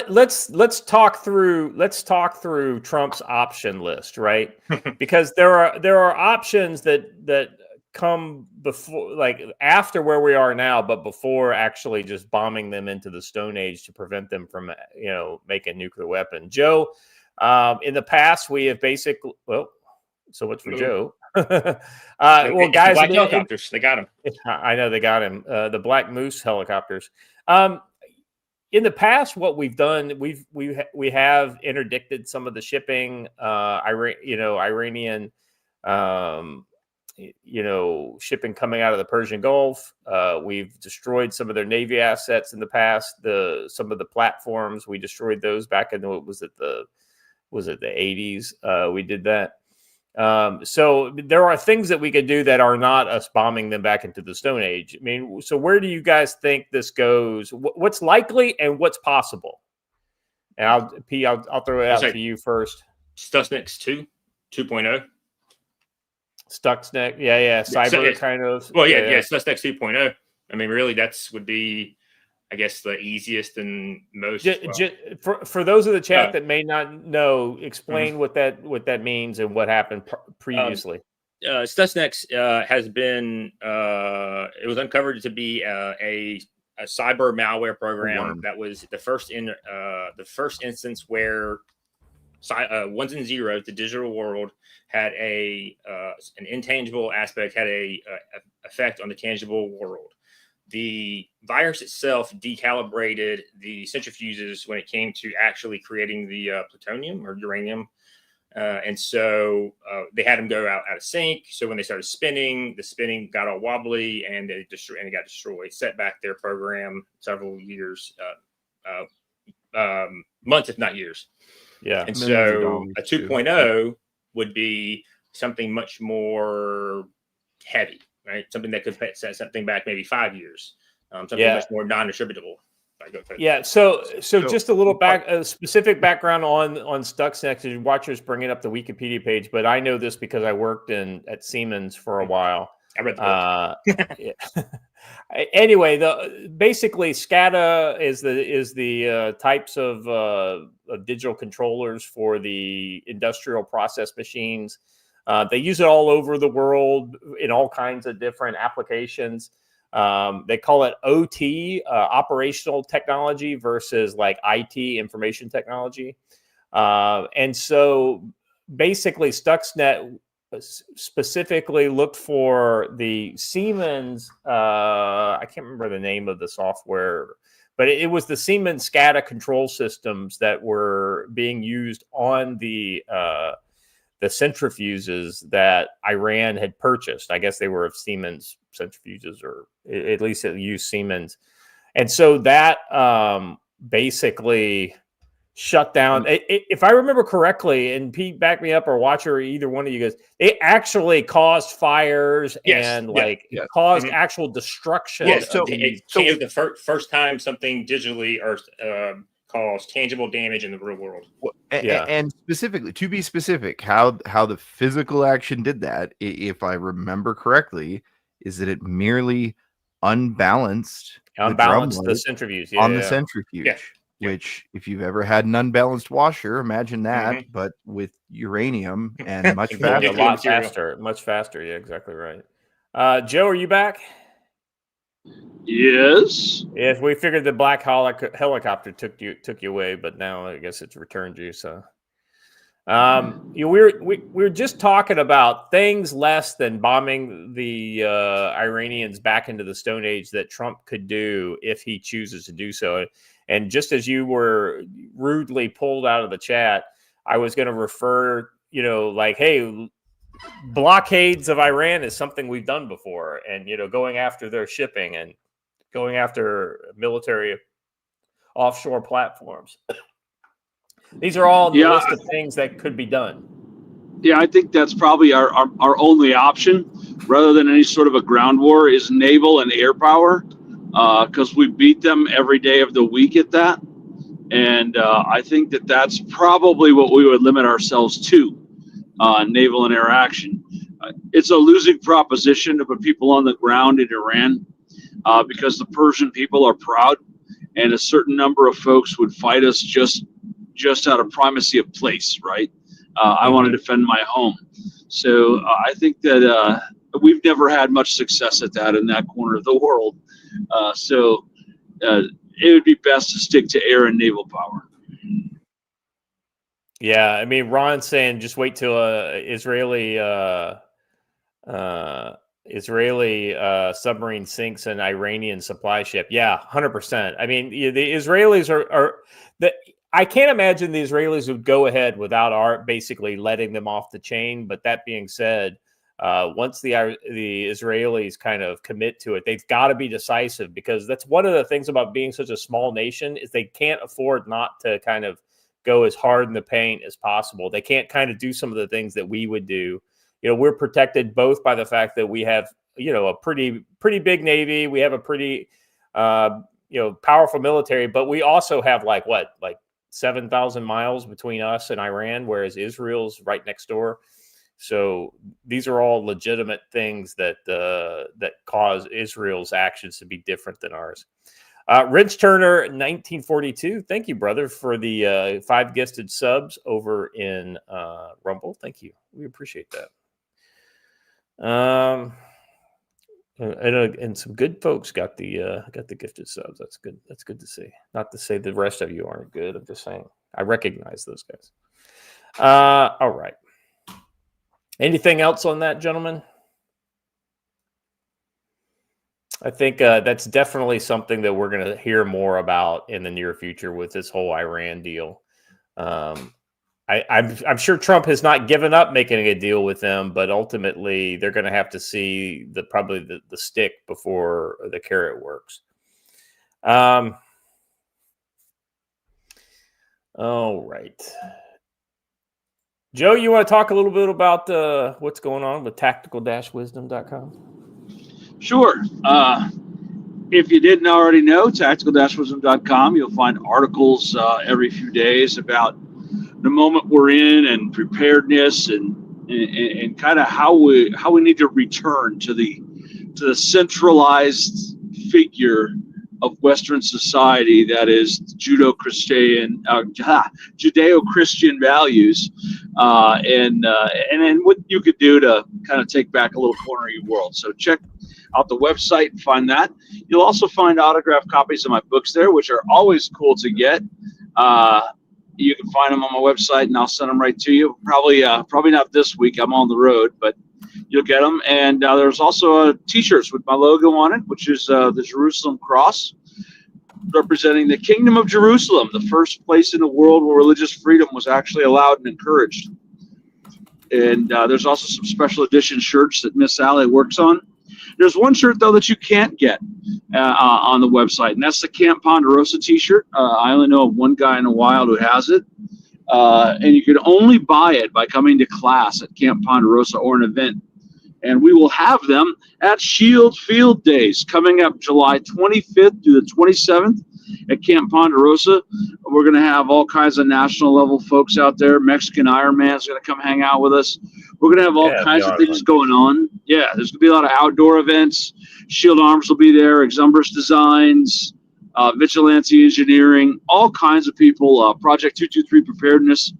Speaker 3: let's talk through Trump's option list, right? Because there are options that come before, like after where we are now, but before actually just bombing them into the Stone Age to prevent them from making a nuclear weapon. Joe, in the past we have basically so what's for Joe? Well, guys,
Speaker 5: Black helicopters, they got him.
Speaker 3: I know they got him. The Black Moose helicopters. In the past, what we've done, we have interdicted some of the shipping, Iranian, shipping coming out of the Persian Gulf. We've destroyed some of their Navy assets in the past. Some of the platforms, we destroyed those back in the 80s. We did that. So there are things that we could do that are not us bombing them back into the Stone Age. I mean, so where do you guys think this goes? What's likely and what's possible? And I'll throw it out to you first.
Speaker 5: Stuxnet 2.0.
Speaker 3: Stuxnet, yeah, cyber kind of.
Speaker 5: Well, yeah, Stuxnet 2.0. I mean, really, would be, I guess, the easiest and most.
Speaker 3: For those of the chat that may not know, explain what that means and what happened previously.
Speaker 5: Stuxnet has been it was uncovered to be a cyber malware program that was the first instance where ones and zeros, the digital world, had an intangible aspect, had a effect on the tangible world. The virus itself decalibrated the centrifuges when it came to actually creating the plutonium or uranium. And so they had them go out of sync. So when they started spinning, the spinning got all wobbly and it got destroyed, set back their program several years, months, if not years.
Speaker 3: Yeah.
Speaker 5: And so a 2.0 would be something much more heavy, right? Something that could set something back maybe 5 years, something much more non-attributable.
Speaker 3: Yeah. So just a little specific background on Stuxnet. Watchers bringing up the Wikipedia page, but I know this because I worked at Siemens for a while.
Speaker 5: I read the book.
Speaker 3: Anyway, basically SCADA is the types of digital controllers for the industrial process machines. They use it all over the world in all kinds of different applications. They call it OT, operational technology, versus like IT, information technology. And so basically Stuxnet specifically looked for the Siemens, I can't remember the name of the software, but it was the Siemens SCADA control systems that were being used on the centrifuges that Iran had purchased. I guess they were of Siemens centrifuges, or at least it used Siemens. And so that basically shut down. If I remember correctly, and Pete, back me up, or Watcher, or either one of you guys, it actually caused fires and caused actual destruction.
Speaker 5: Yes,
Speaker 3: of
Speaker 5: it was the first time something digitally or caused tangible damage in the real world.
Speaker 2: And specifically, to be specific, how the physical action did that, if I remember correctly, is that it merely unbalanced
Speaker 3: the centrifuge
Speaker 2: on the centrifuge. Yeah. Which, if you've ever had an unbalanced washer, imagine that, but with uranium and much faster.
Speaker 3: A lot faster, much faster. Yeah, exactly right. Joe, are you back?
Speaker 4: Yes.
Speaker 3: Yes, we figured the black helicopter took you away, but now I guess it's returned you. So, we were just talking about things less than bombing the Iranians back into the Stone Age that Trump could do if he chooses to do so. And just as you were rudely pulled out of the chat, I was going to refer, like, hey, blockades of Iran is something we've done before, and going after their shipping and going after military offshore platforms. These are all the list of things that could be done.
Speaker 4: Yeah, I think that's probably our only option, rather than any sort of a ground war, is naval and air power, because we beat them every day of the week at that. And I think that's probably what we would limit ourselves to, naval and air action. It's a losing proposition to put people on the ground in Iran, because the Persian people are proud, and a certain number of folks would fight us just out of primacy of place, right? I want to defend my home. So I think that we've never had much success at that in that corner of the world. So it would be best to stick to air and naval power.
Speaker 3: Yeah, I mean, Ron's saying just wait till Israeli submarine sinks an Iranian supply ship. Yeah, 100%. I mean, the Israelis are I can't imagine the Israelis would go ahead without basically letting them off the chain. But that being said, once the Israelis kind of commit to it, they've got to be decisive, because that's one of the things about being such a small nation is they can't afford not to kind of go as hard in the paint as possible. They can't kind of do some of the things that we would do. We're protected both by the fact that we have, a pretty big Navy. We have a pretty, powerful military, but we also have like 7,000 miles between us and Iran, whereas Israel's right next door. So these are all legitimate things that cause Israel's actions to be different than ours. Rich Turner, 1942. Thank you, brother, for the 5 gifted subs over in Rumble. Thank you. We appreciate that. And some good folks got the gifted subs. That's good. That's good to see. Not to say the rest of you aren't good. I'm just saying I recognize those guys. All right. Anything else on that, gentlemen? I think that's definitely something that we're going to hear more about in the near future with this whole Iran deal. I'm sure Trump has not given up making a deal with them, but ultimately they're going to have to see probably the stick before the carrot works. All right. Joe, you want to talk a little bit about what's going on with tactical-wisdom.com?
Speaker 4: Sure. If you didn't already know, tactical-wisdom.com, you'll find articles every few days about the moment we're in and preparedness and kind of how we need to return to the centralized figure of Western society that is Judeo-Christian values, and what you could do to kind of take back a little corner of your world. So check out the website and find that. You'll also find autographed copies of my books there, which are always cool to get. You can find them on my website, and I'll send them right to you. Probably not this week. I'm on the road, but you'll get them. And there's also T-shirts with my logo on it, which is the Jerusalem cross, representing the Kingdom of Jerusalem, the first place in the world where religious freedom was actually allowed and encouraged. And there's also some special edition shirts that Miss Allie works on. There's one shirt, though, that you can't get on the website, and that's the Camp Ponderosa t-shirt. I only know of one guy in the wild who has it. And you can only buy it by coming to class at Camp Ponderosa or an event. And we will have them at Shield Field Days coming up July 25th through the 27th at Camp Ponderosa. We're going to have all kinds of national level folks out there. Mexican Iron Man is going to come hang out with us. We're going to have all kinds of things going on. Yeah, there's going to be a lot of outdoor events. Shield Arms will be there, Exumbris Designs, Vigilante Engineering, all kinds of people, Project 223 Preparedness.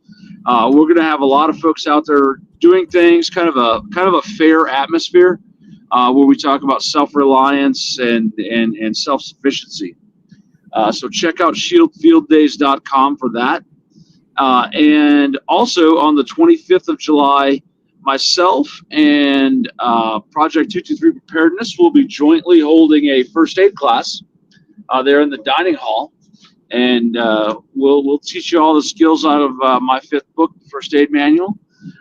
Speaker 4: We're going to have a lot of folks out there doing things, kind of a fair atmosphere, where we talk about self-reliance and self-sufficiency. So check out shieldfielddays.com for that. And also on the 25th of July, myself and Project 223 Preparedness will be jointly holding a first aid class there in the dining hall. And we'll teach you all the skills out of my 5th book, First Aid Manual,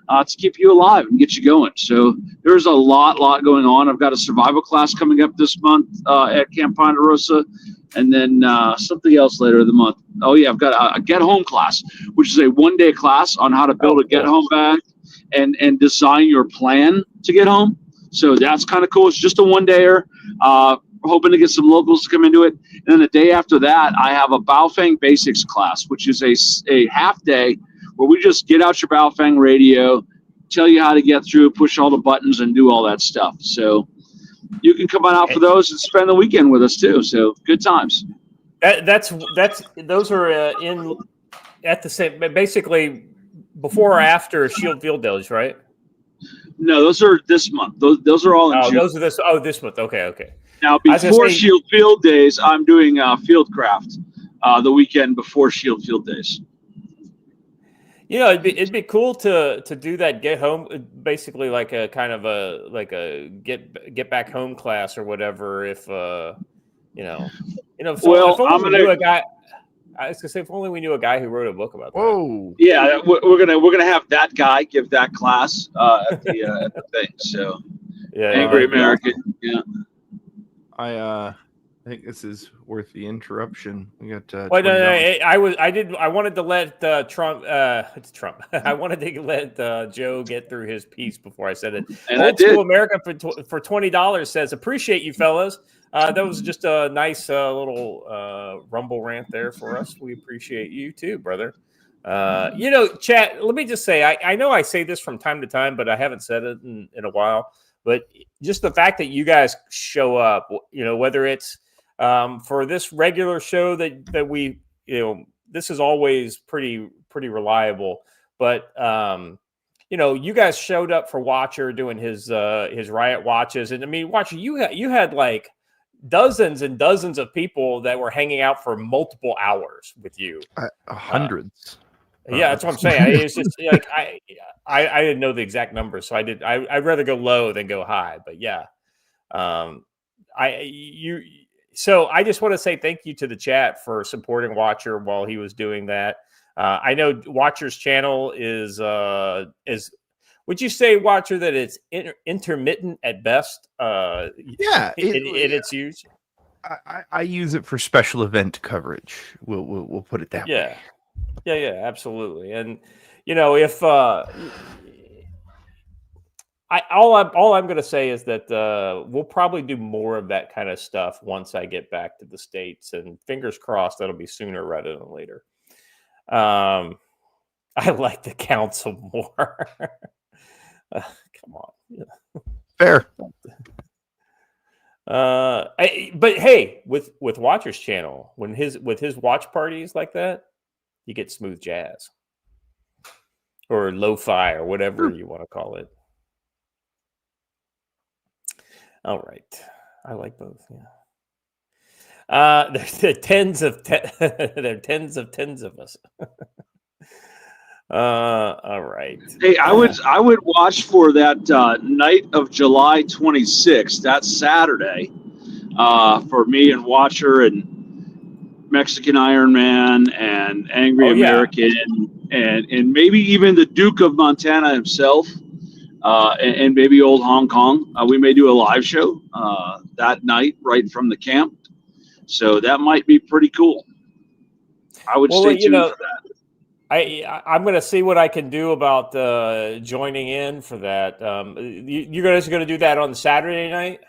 Speaker 4: to keep you alive and get you going. So there's a lot going on. I've got a survival class coming up this month at Camp Ponderosa, and then something else later in the month. Oh yeah, I've got a Get Home class, which is a 1-day class on how to build a Get Home bag and design your plan to get home. So that's kind of cool. It's just a 1-dayer. Hoping to get some locals to come into it. And then the day after that, I have a Baofeng Basics class, which is a half day where we just get out your Baofeng radio, tell you how to get through, push all the buttons, and do all that stuff. So you can come on out for those and spend the weekend with us too. So good times.
Speaker 3: Those are in at the same, basically before or after Shield Field Days, right?
Speaker 4: No, those are this month. Those are all in June.
Speaker 3: Those are this month. Okay.
Speaker 4: Now, before Shield Field Days, I'm doing Fieldcraft the weekend before Shield Field Days.
Speaker 3: You know, it'd be cool to do that Get Home, basically like a kind of a get back home class or whatever. If if only we knew a guy. I was gonna say, if only we knew a guy who wrote a book about that.
Speaker 2: Whoa!
Speaker 4: Yeah, we're gonna have that guy give that class at the thing. So
Speaker 3: yeah,
Speaker 4: Angry American. Yeah.
Speaker 2: I think this is worth the interruption. We got.
Speaker 3: I wanted to let Trump. It's Trump. I wanted to let Joe get through his piece before I said it.
Speaker 4: And
Speaker 3: Old School America for $20 says, appreciate you fellas. That was just a nice little rumble rant there for us. We appreciate you too, brother. Chat. Let me just say, I know I say this from time to time, but I haven't said it in a while. But just the fact that you guys show up, whether it's for this regular show that we, this is always pretty reliable. But you guys showed up for Watcher doing his riot watches, and I mean, Watcher, you had like dozens and dozens of people that were hanging out for multiple hours with you.
Speaker 2: Hundreds.
Speaker 3: Yeah, that's what I'm saying. It's just like I didn't know the exact numbers, so I'd rather go low than go high. But yeah, So I just want to say thank you to the chat for supporting Watcher while he was doing that. I know Watcher's channel is. Would you say, Watcher, that it's intermittent at best?
Speaker 2: Yeah,
Speaker 3: it's used.
Speaker 2: I use it for special event coverage. We'll put it that way.
Speaker 3: Yeah, absolutely. And if all I'm going to say is that we'll probably do more of that kind of stuff once I get back to the States, and fingers crossed that'll be sooner rather than later. I like the council more. Come on.
Speaker 2: Fair.
Speaker 3: But hey, with Watcher's channel, with his watch parties like that, you get smooth jazz or lo-fi or whatever you want to call it. All right, I like both. Yeah. There are tens of us. All right.
Speaker 4: Hey, I would watch for that night of July 26th. That's Saturday. For me and Watcher and Mexican Iron Man and Angry American and maybe even the Duke of Montana himself. and maybe old Hong Kong. We may do a live show that night right from the camp. So that might be pretty cool. I would stay tuned for that.
Speaker 3: I'm going to see what I can do about joining in for that. You guys are going to do that on Saturday night?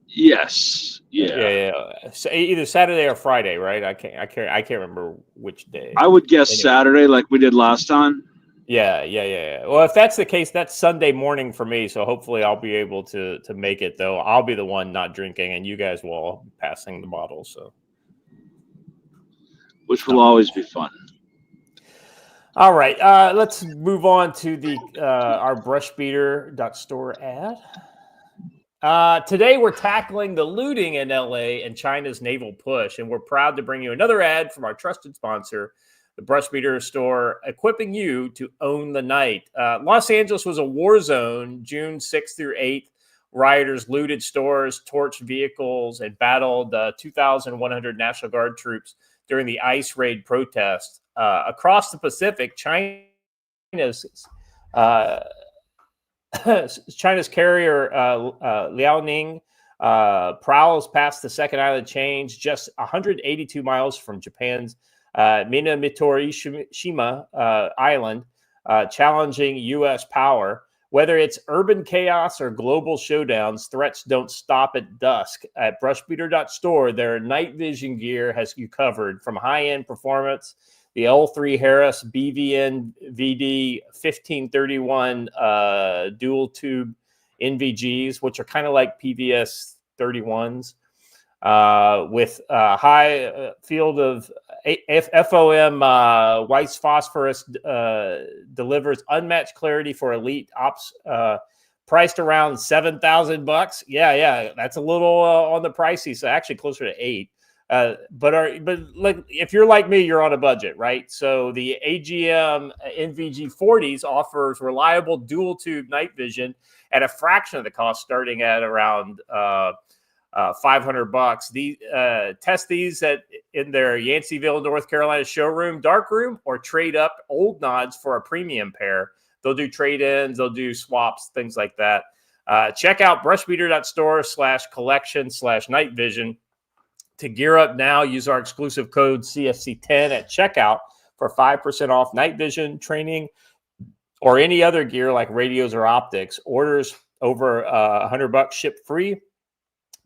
Speaker 4: Yes. Yeah.
Speaker 3: So either Saturday or Friday, right? I can't remember which day.
Speaker 4: I would guess Saturday, like we did last time.
Speaker 3: Yeah. Well, if that's the case, that's Sunday morning for me. So hopefully I'll be able to make it, though. I'll be the one not drinking, and you guys will all be passing the bottle. So,
Speaker 4: which will always be fun.
Speaker 3: All right, let's move on to the our brushbeater.store ad. Today we're tackling the looting in LA and China's naval push, and we're proud to bring you another ad from our trusted sponsor, the Brushbeater Store, equipping you to own the night. Los Angeles was a war zone June 6th through 8th. Rioters looted stores, torched vehicles, and battled 2,100 National Guard troops during the ICE raid protest. Across the Pacific, China's carrier Liaoning prowls past the second island chain, just 182 miles from Japan's Minatorishima Island, challenging U.S. power. Whether it's urban chaos or global showdowns, threats don't stop at dusk. At brushbeater.store, their night vision gear has you covered, from high-end performance, the L3 Harris BVN VD 1531 dual tube NVGs, which are kind of like PVS 31s, with high field of FOM white phosphorus, delivers unmatched clarity for elite ops, priced around $7,000. Yeah, that's a little on the pricey, so actually closer to $8,000. But like, if you're like me, you're on a budget, right? So the AGM NVG 40s offers reliable dual tube night vision at a fraction of the cost, starting at around $500. Test these in their Yanceyville, North Carolina showroom, darkroom, or trade up old nods for a premium pair. They'll do trade-ins, they'll do swaps, things like that. Check out brushbeater.store/collection/night vision. To gear up now, use our exclusive code CFC10 at checkout for 5% off night vision, training, or any other gear like radios or optics. Orders over $100 ship free.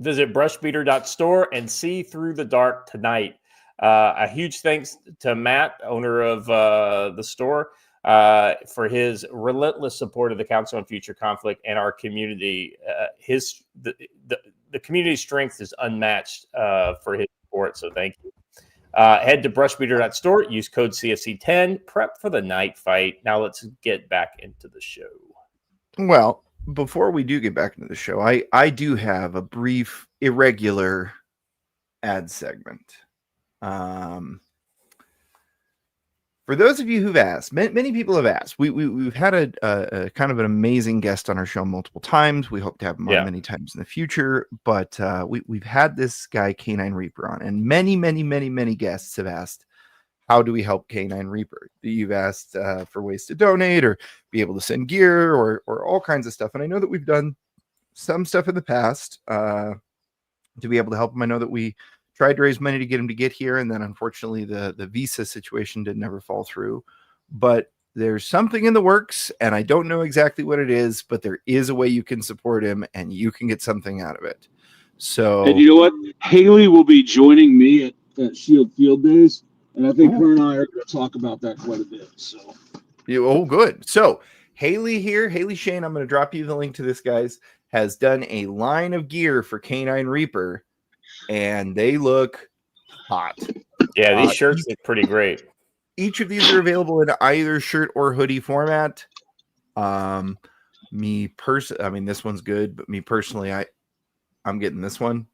Speaker 3: Visit brushbeater.store and see through the dark tonight. A huge thanks to Matt, owner of the store, for his relentless support of the Council on Future Conflict and our community. The community strength is unmatched for his support, so thank you. Head to brushbeater.store, use code CFC10, prep for the night fight. Now let's get back into the show.
Speaker 2: Well, before we do get back into the show, I do have a brief, irregular ad segment. For those of you who've asked, many people have asked. We've had a kind of an amazing guest on our show multiple times. We hope to have him on many times in the future. But we've had this guy, Canine Reaper, on, and many guests have asked, how do we help Canine Reaper? You've asked for ways to donate or be able to send gear or all kinds of stuff. And I know that we've done some stuff in the past to be able to help him. I know that we tried to raise money to get him to get here, and then unfortunately the visa situation did never fall through. But there's something in the works, and I don't know exactly what it is, but there is a way you can support him, and you can get something out of it. So,
Speaker 4: and you know what? Haley will be joining me at Shield Field Days, and I think her and I are going to talk about that quite a bit. So,
Speaker 2: good. So Haley here, Haley Shane, I'm going to drop you the link to this, guys, has done a line of gear for Canine Reaper, and they look hot.
Speaker 3: Yeah, these shirts look pretty great.
Speaker 2: Each of these are available in either shirt or hoodie format. I mean, this one's good, but me personally, I'm getting this one.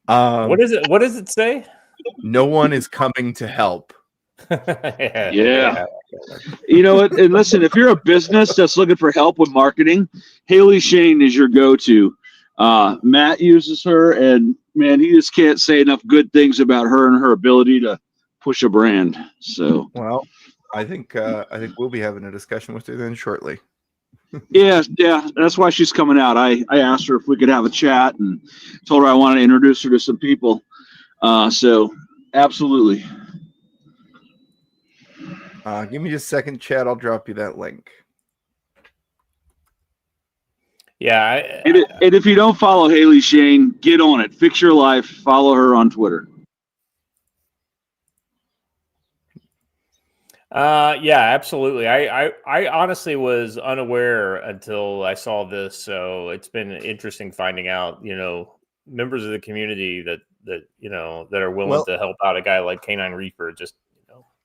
Speaker 3: What does it say?
Speaker 2: No one is coming to help.
Speaker 4: Yeah. You know what? And listen, if you're a business that's looking for help with marketing, Haley Shane is your go-to. Matt uses her, and man, he just can't say enough good things about her and her ability to push a brand. So,
Speaker 2: well, I think we'll be having a discussion with her then shortly.
Speaker 4: Yeah. That's why she's coming out. I asked her if we could have a chat and told her I wanted to introduce her to some people. So absolutely.
Speaker 2: Give me just a second, Chad. I'll drop you that link.
Speaker 3: Yeah.
Speaker 4: And if you don't follow Haley Shane, get on it. Fix your life. Follow her on Twitter.
Speaker 3: Yeah, absolutely. I honestly was unaware until I saw this, so it's been interesting finding out, members of the community that are willing to help out a guy like Canine Reaper. Just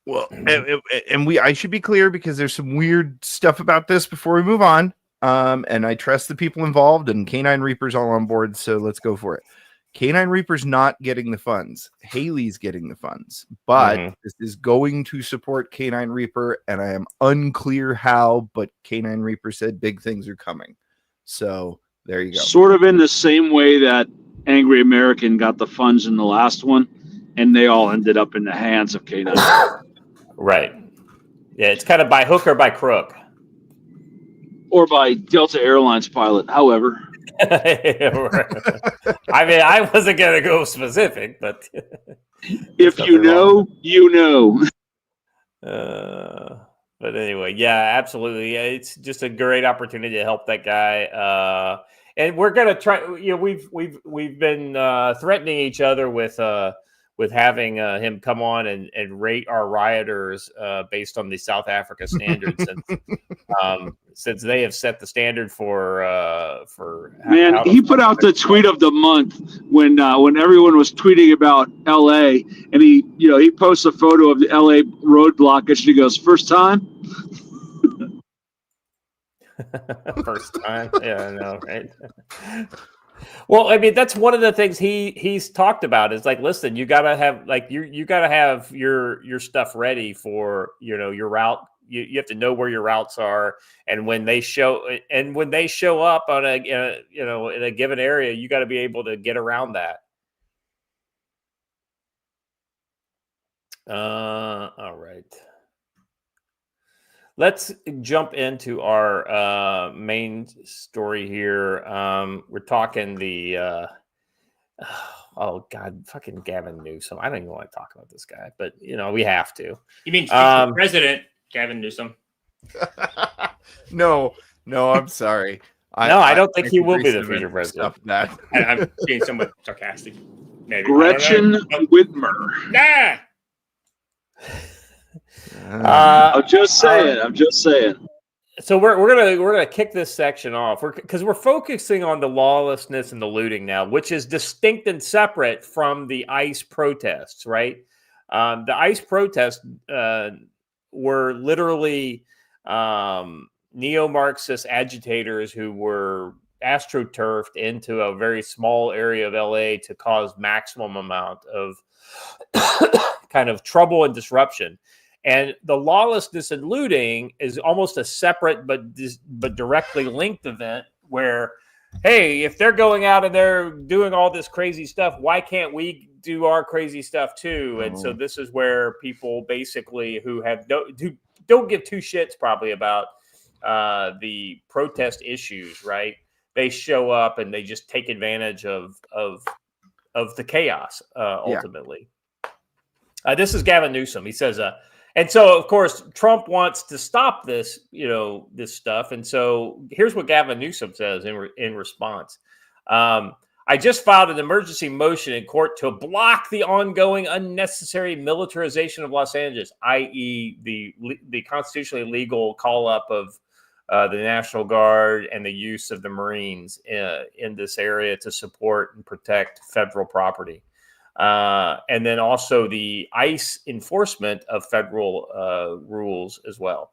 Speaker 2: well, and I should be clear because there's some weird stuff about this before we move on. And I trust the people involved, and Canine Reaper's all on board, so let's go for it. Canine Reaper's not getting the funds. Haley's getting the funds, but this is going to support Canine Reaper, and I am unclear how, but Canine Reaper said big things are coming. So there you go.
Speaker 4: Sort of in the same way that Angry American got the funds in the last one, and they all ended up in the hands of Canine.
Speaker 3: Right. Yeah, it's kind of by hook or by crook.
Speaker 4: Or by Delta Airlines pilot, however.
Speaker 3: I mean, I wasn't going to go specific, but
Speaker 4: if you know, you know.
Speaker 3: But anyway, yeah, absolutely. Yeah, it's just a great opportunity to help that guy. And we're going to try. We've been threatening each other with having him come on and rate our rioters based on the South Africa standards, since they have set the standard for.
Speaker 4: Man, he put out the tweet of the month when everyone was tweeting about L.A. and he posts a photo of the L.A. roadblock and he goes, "First time."
Speaker 3: First time, yeah, I know, right? Well, I mean, that's one of the things he's talked about is like, listen, you gotta have you gotta have your stuff ready for your route. You have to know where your routes are, and when they show up on in a given area, you got to be able to get around that. All right. Let's jump into our main story here. We're talking the oh God, fucking Gavin Newsom. I don't even want to talk about this guy, but we have to.
Speaker 5: You mean future President Gavin Newsom?
Speaker 2: No, I'm sorry.
Speaker 3: I don't think he will be the future president.
Speaker 5: I'm being somewhat sarcastic. Maybe.
Speaker 4: Gretchen Whitmer.
Speaker 5: Nah.
Speaker 4: I'm just saying.
Speaker 3: So we're gonna kick this section off because we're focusing on the lawlessness and the looting now, which is distinct and separate from the ICE protests, right? The ICE protests were literally neo-Marxist agitators who were astroturfed into a very small area of LA to cause maximum amount of kind of trouble and disruption. And the lawlessness and looting is almost a separate but directly linked event where, hey, if they're going out and they're doing all this crazy stuff, why can't we do our crazy stuff too? And so this is where people basically who don't give two shits probably about the protest issues, right? They show up and they just take advantage of the chaos ultimately. Yeah. This is Gavin Newsom. He says, and so of course Trump wants to stop this, this stuff. And so here's what Gavin Newsom says in response. I just filed an emergency motion in court to block the ongoing unnecessary militarization of Los Angeles, i.e. the constitutionally legal call up of the National Guard and the use of the Marines in this area to support and protect federal property. And then also the ICE enforcement of federal rules as well.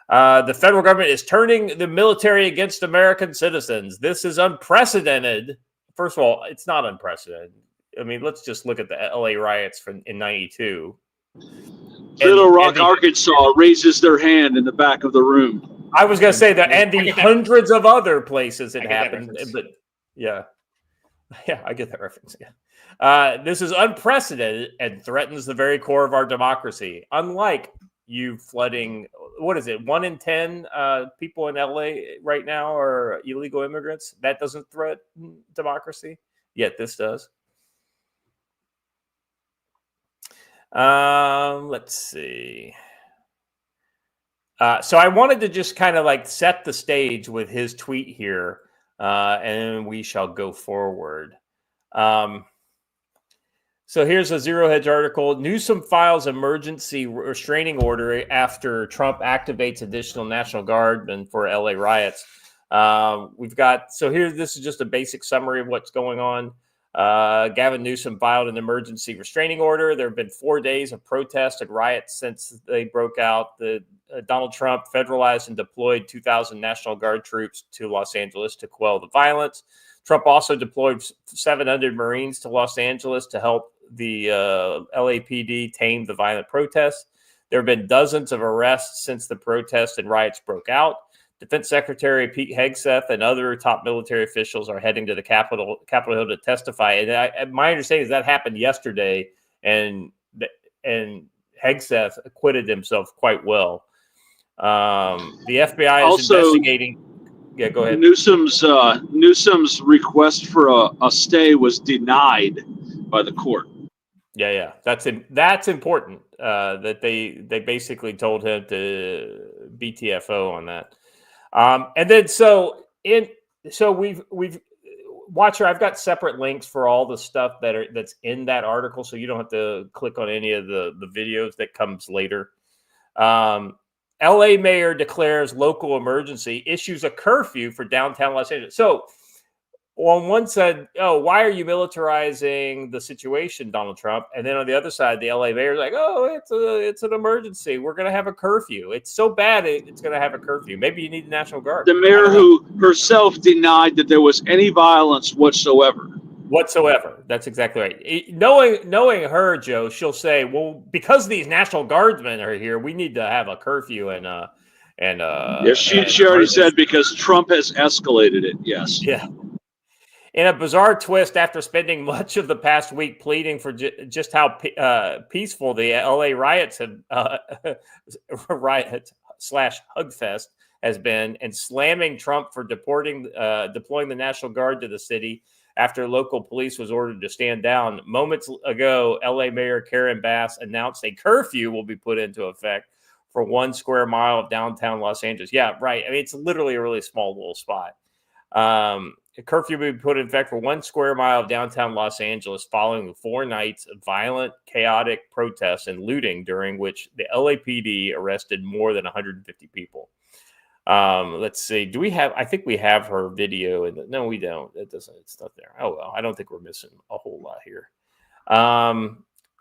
Speaker 3: The federal government is turning the military against American citizens. This is unprecedented. First of all, it's not unprecedented. I mean, let's just look at the LA riots in '92.
Speaker 4: Little Rock, Arkansas raises their hand in the back of the room.
Speaker 3: I was going to say that, and the hundreds of other places it happened. But yeah, I get that reference. Yeah. This is unprecedented and threatens the very core of our democracy. Unlike you flooding. What is it? 1 in 10 people in LA right now are illegal immigrants. That doesn't threaten democracy, yet this does. Let's see. So I wanted to just kind of like set the stage with his tweet here, and we shall go forward. So here's a Zero Hedge article. Newsom files emergency restraining order after Trump activates additional National Guardmen for LA riots. We've got, so here, this is just a basic summary of what's going on. Gavin Newsom filed an emergency restraining order. There have been 4 days of protest and riots since they broke out. Donald Trump federalized and deployed 2,000 National Guard troops to Los Angeles to quell the violence. Trump also deployed 700 Marines to Los Angeles to help the LAPD tame the violent protests. There have been dozens of arrests since the protests and riots broke out. Defense Secretary Pete Hegseth and other top military officials are heading to the Capitol Hill to testify. And my understanding is that happened yesterday, and Hegseth acquitted himself quite well. The FBI is
Speaker 4: Also,
Speaker 3: investigating. Yeah, go ahead.
Speaker 4: Newsom's request for a stay was denied by the court.
Speaker 3: Yeah, that's important. That they basically told him to BTFO on that. And then so we've Watcher, I've got separate links for all the stuff that's in that article, so you don't have to click on any of the videos that comes later. LA mayor declares local emergency, issues a curfew for downtown Los Angeles. So on one side, oh, why are you militarizing the situation, Donald Trump? And then on the other side, the LA mayor's like, oh, it's an emergency. We're going to have a curfew. It's so bad it's going to have a curfew. Maybe you need the National Guard.
Speaker 4: The mayor who herself denied that there was any violence whatsoever.
Speaker 3: That's exactly right. Knowing her, Joe, she'll say, well, because these National Guardsmen are here, we need to have a curfew
Speaker 4: yes, she already said because Trump has escalated it. Yes.
Speaker 3: Yeah. In a bizarre twist, after spending much of the past week pleading for just how peaceful the LA riots have riot/hugfest has been, and slamming Trump for deploying the National Guard to the city after local police was ordered to stand down. Moments ago, LA Mayor Karen Bass announced a curfew will be put into effect for 1 square mile of downtown Los Angeles. Yeah, right. I mean, it's literally a really small little spot. A curfew will be put in effect for 1 square mile of downtown Los Angeles following 4 nights of violent, chaotic protests and looting, during which the LAPD arrested more than 150 people. Let's see. I think we have her video. No, we don't. It's not there. Oh, well, I don't think we're missing a whole lot here.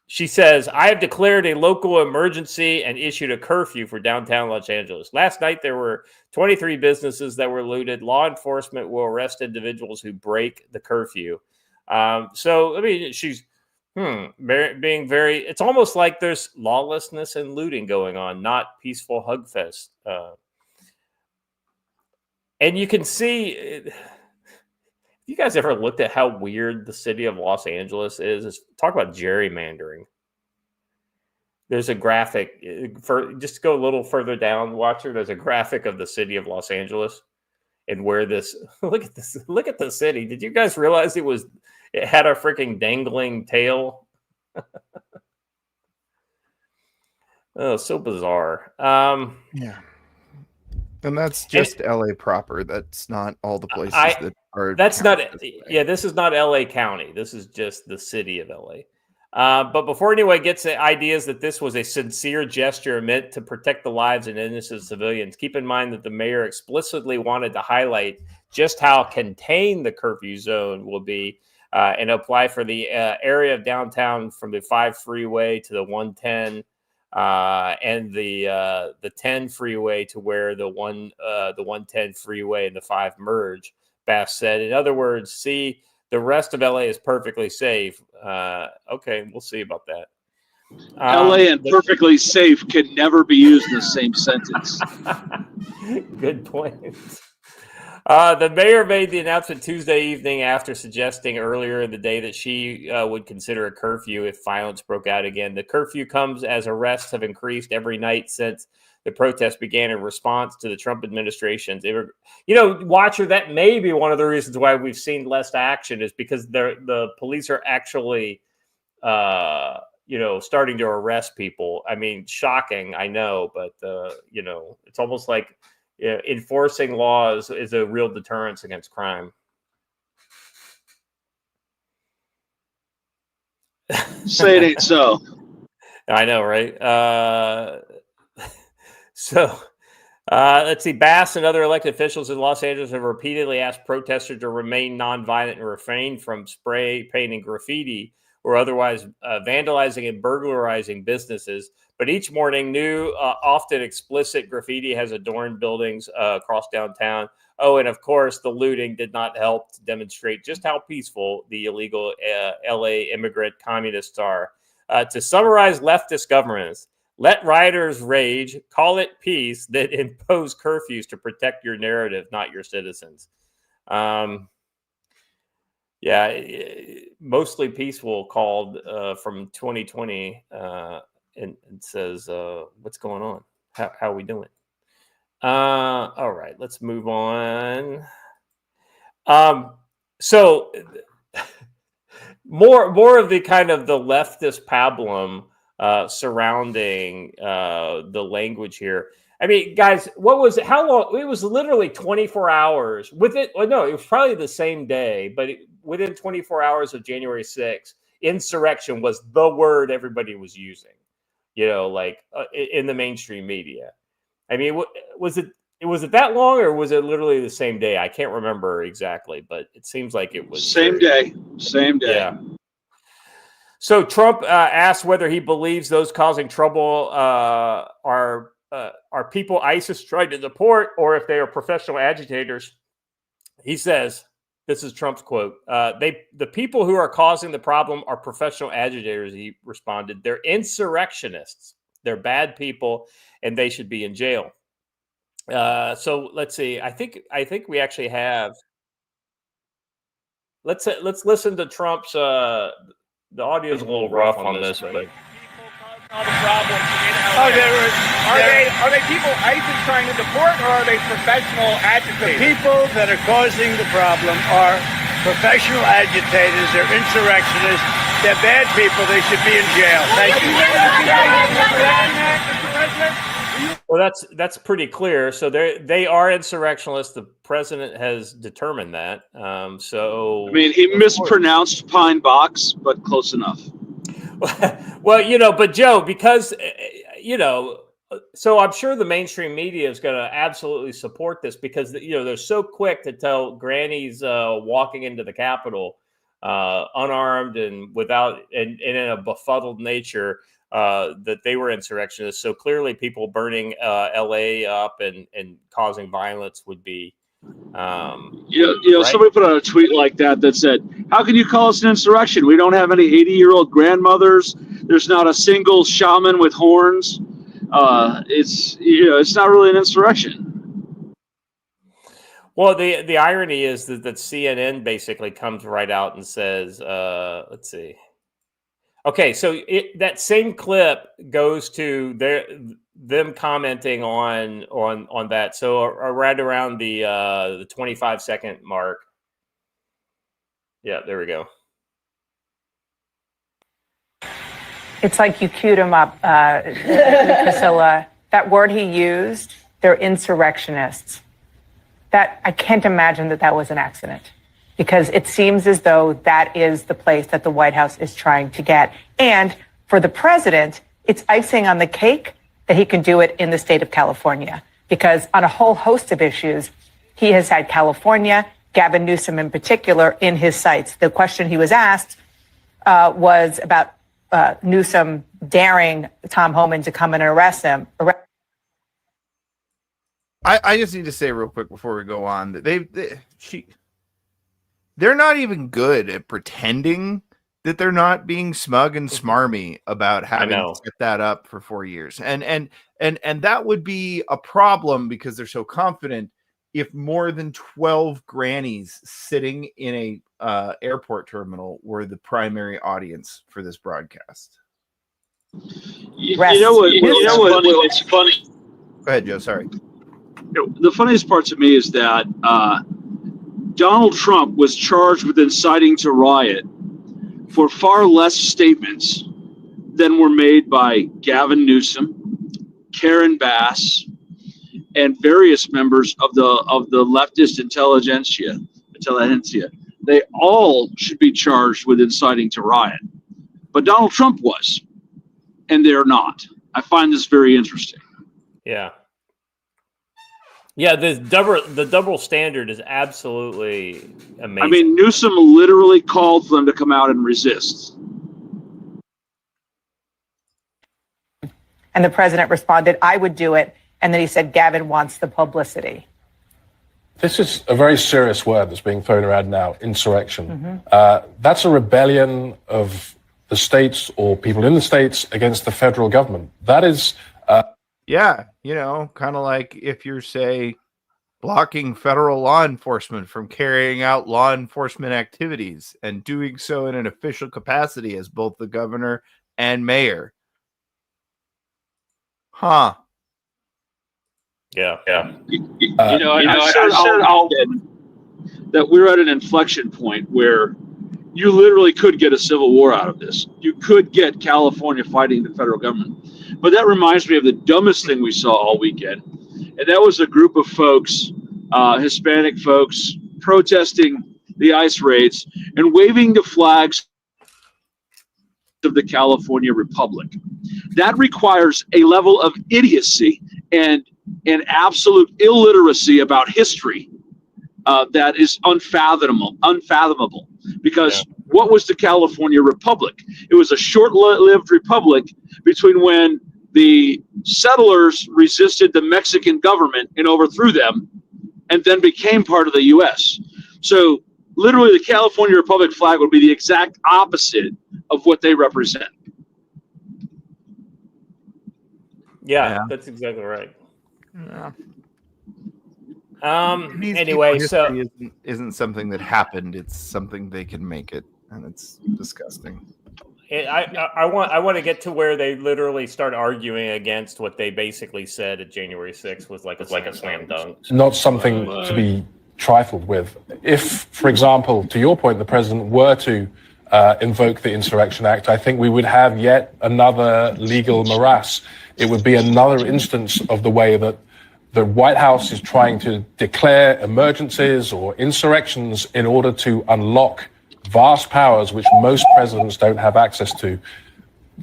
Speaker 3: She says, I have declared a local emergency and issued a curfew for downtown Los Angeles. Last night, there were 23 businesses that were looted. Law enforcement will arrest individuals who break the curfew. So, I mean, she's being very, it's almost like there's lawlessness and looting going on, not peaceful hugfest. And you can see, you guys ever looked at how weird the city of Los Angeles is? Talk about gerrymandering. There's a graphic just go a little further down, Watcher. There's a graphic of the city of Los Angeles and where this, look at the city. Did you guys realize it had a freaking dangling tail? Oh, so bizarre.
Speaker 2: Yeah. And that's just LA proper. That's not all the places that are.
Speaker 3: That's not it. Yeah, this is not LA County. This is just the city of LA. But before anyone gets the ideas that this was a sincere gesture meant to protect the lives of innocent civilians, keep in mind that the mayor explicitly wanted to highlight just how contained the curfew zone will be and apply for the area of downtown from the 5 freeway to the 110. And the 10 freeway to where the 110 freeway and the 5 merge, Bass said. In other words, see, the rest of LA is perfectly safe. Okay, we'll see about that.
Speaker 4: LA and perfectly safe can never be used in the same sentence.
Speaker 3: Good point. The mayor made the announcement Tuesday evening after suggesting earlier in the day that she would consider a curfew if violence broke out again. The curfew comes as arrests have increased every night since the protest began in response to the Trump administration's. Watcher, that may be one of the reasons why we've seen less action is because the police are actually, starting to arrest people. I mean, shocking, I know, but it's almost like enforcing laws is a real deterrence against crime.
Speaker 4: Say it ain't so.
Speaker 3: I know, right? Let's see. Bass and other elected officials in Los Angeles have repeatedly asked protesters to remain nonviolent and refrain from spray painting graffiti or otherwise vandalizing and burglarizing businesses. But each morning, new, often explicit graffiti has adorned buildings across downtown. Oh, and of course, the looting did not help to demonstrate just how peaceful the illegal LA immigrant communists are. To summarize leftist governments, let rioters rage, call it peace, then impose curfews to protect your narrative, not your citizens. Mostly peaceful called from 2020 and says, what's going on? How are we doing? All right, let's move on. So more of the kind of the leftist pablum surrounding the language here. I mean, guys, what was it? How long? It was literally 24 hours. It was probably the same day, but within 24 hours of January 6th, insurrection was the word everybody was using, in the mainstream media. I mean, was it that long, or was it literally the same day? I can't remember exactly, but it seems like it was
Speaker 4: Same day.
Speaker 3: Yeah. So Trump asked whether he believes those causing trouble are people ISIS tried to deport, or if they are professional agitators. He says, this is Trump's quote, the people who are causing the problem are professional agitators, he responded. They're insurrectionists. They're bad people, and they should be in jail. So let's see. I think we actually have. Let's listen to Trump's. The audio is a little rough on this, but.
Speaker 6: All the problems. Are they people ISIS trying to deport, or are they professional agitators?
Speaker 7: The people that are causing the problem are professional agitators. They're insurrectionists. They're bad people. They should be in jail. Thank you.
Speaker 3: Well, that's pretty clear. So they are insurrectionists. The president has determined that. So
Speaker 4: I mean, he mispronounced Pine Box, but close enough.
Speaker 3: Well, but Joe, because so I'm sure the mainstream media is going to absolutely support this because they're so quick to tell grannies walking into the Capitol unarmed and without and in a befuddled nature that they were insurrectionists. So clearly, people burning LA up and causing violence would be. Right?
Speaker 4: Somebody put out a tweet like that said, how can you call us an insurrection? We don't have any 80-year-old grandmothers. There's not a single shaman with horns. It's not really an insurrection.
Speaker 3: Well, the irony is that CNN basically comes right out and says, let's see. Okay, so that same clip goes to them commenting on that. So right around the 25-second mark. Yeah, there we go.
Speaker 8: It's like you queued him up, Priscilla. That word he used, they're insurrectionists. That I can't imagine that was an accident, because it seems as though that is the place that the White House is trying to get. And for the president, it's icing on the cake that he can do it in the state of California, because on a whole host of issues, he has had California, Gavin Newsom in particular, in his sights. The question he was asked was about Newsom daring Tom Homan to come and arrest him.
Speaker 2: I just need to say real quick before we go on that they're not even good at pretending that they're not being smug and smarmy about having set that up for 4 years. And that would be a problem because they're so confident if more than 12 grannies sitting in a airport terminal were the primary audience for this broadcast.
Speaker 4: You know what's funny?
Speaker 2: Go ahead, Joe. Sorry.
Speaker 4: The funniest part to me is that Donald Trump was charged with inciting to riot for far less statements than were made by Gavin Newsom, Karen Bass, and various members of the leftist intelligentsia. They all should be charged with inciting to riot, but Donald Trump was, and they're not. I find this very interesting.
Speaker 3: Yeah. Yeah, the double standard is absolutely amazing.
Speaker 4: I mean, Newsom literally called for them to come out and resist.
Speaker 8: And the president responded, I would do it. And then he said, Gavin wants the publicity.
Speaker 9: This is a very serious word that's being thrown around now, insurrection. That's a rebellion of the states or people in the states against the federal government. That is...
Speaker 2: Yeah, kind of like if you're, say, blocking federal law enforcement from carrying out law enforcement activities and doing so in an official capacity as both the governor and mayor. Huh.
Speaker 3: Yeah.
Speaker 4: I said that we're at an inflection point where you literally could get a civil war out of this. You could get California fighting the federal government. But that reminds me of the dumbest thing we saw all weekend. And that was a group of folks, Hispanic folks, protesting the ICE raids and waving the flags of the California Republic. That requires a level of idiocy and absolute illiteracy about history that is unfathomable. Because what was the California Republic? It was a short-lived republic between when the settlers resisted the Mexican government and overthrew them, and then became part of the U.S. So literally the California Republic flag would be the exact opposite of what they represent.
Speaker 3: Yeah. That's exactly right.
Speaker 2: Yeah.
Speaker 3: Anyway, so
Speaker 2: isn't something that happened. It's something they can make it, and it's disgusting.
Speaker 3: I want to get to where they literally start arguing against what they basically said at January 6th was like a slam dunk.
Speaker 9: Not something to be trifled with. If, for example, to your point, the president were to invoke the Insurrection Act, I think we would have yet another legal morass. It would be another instance of the way that the White House is trying to declare emergencies or insurrections in order to unlock vast powers which most presidents don't have access to.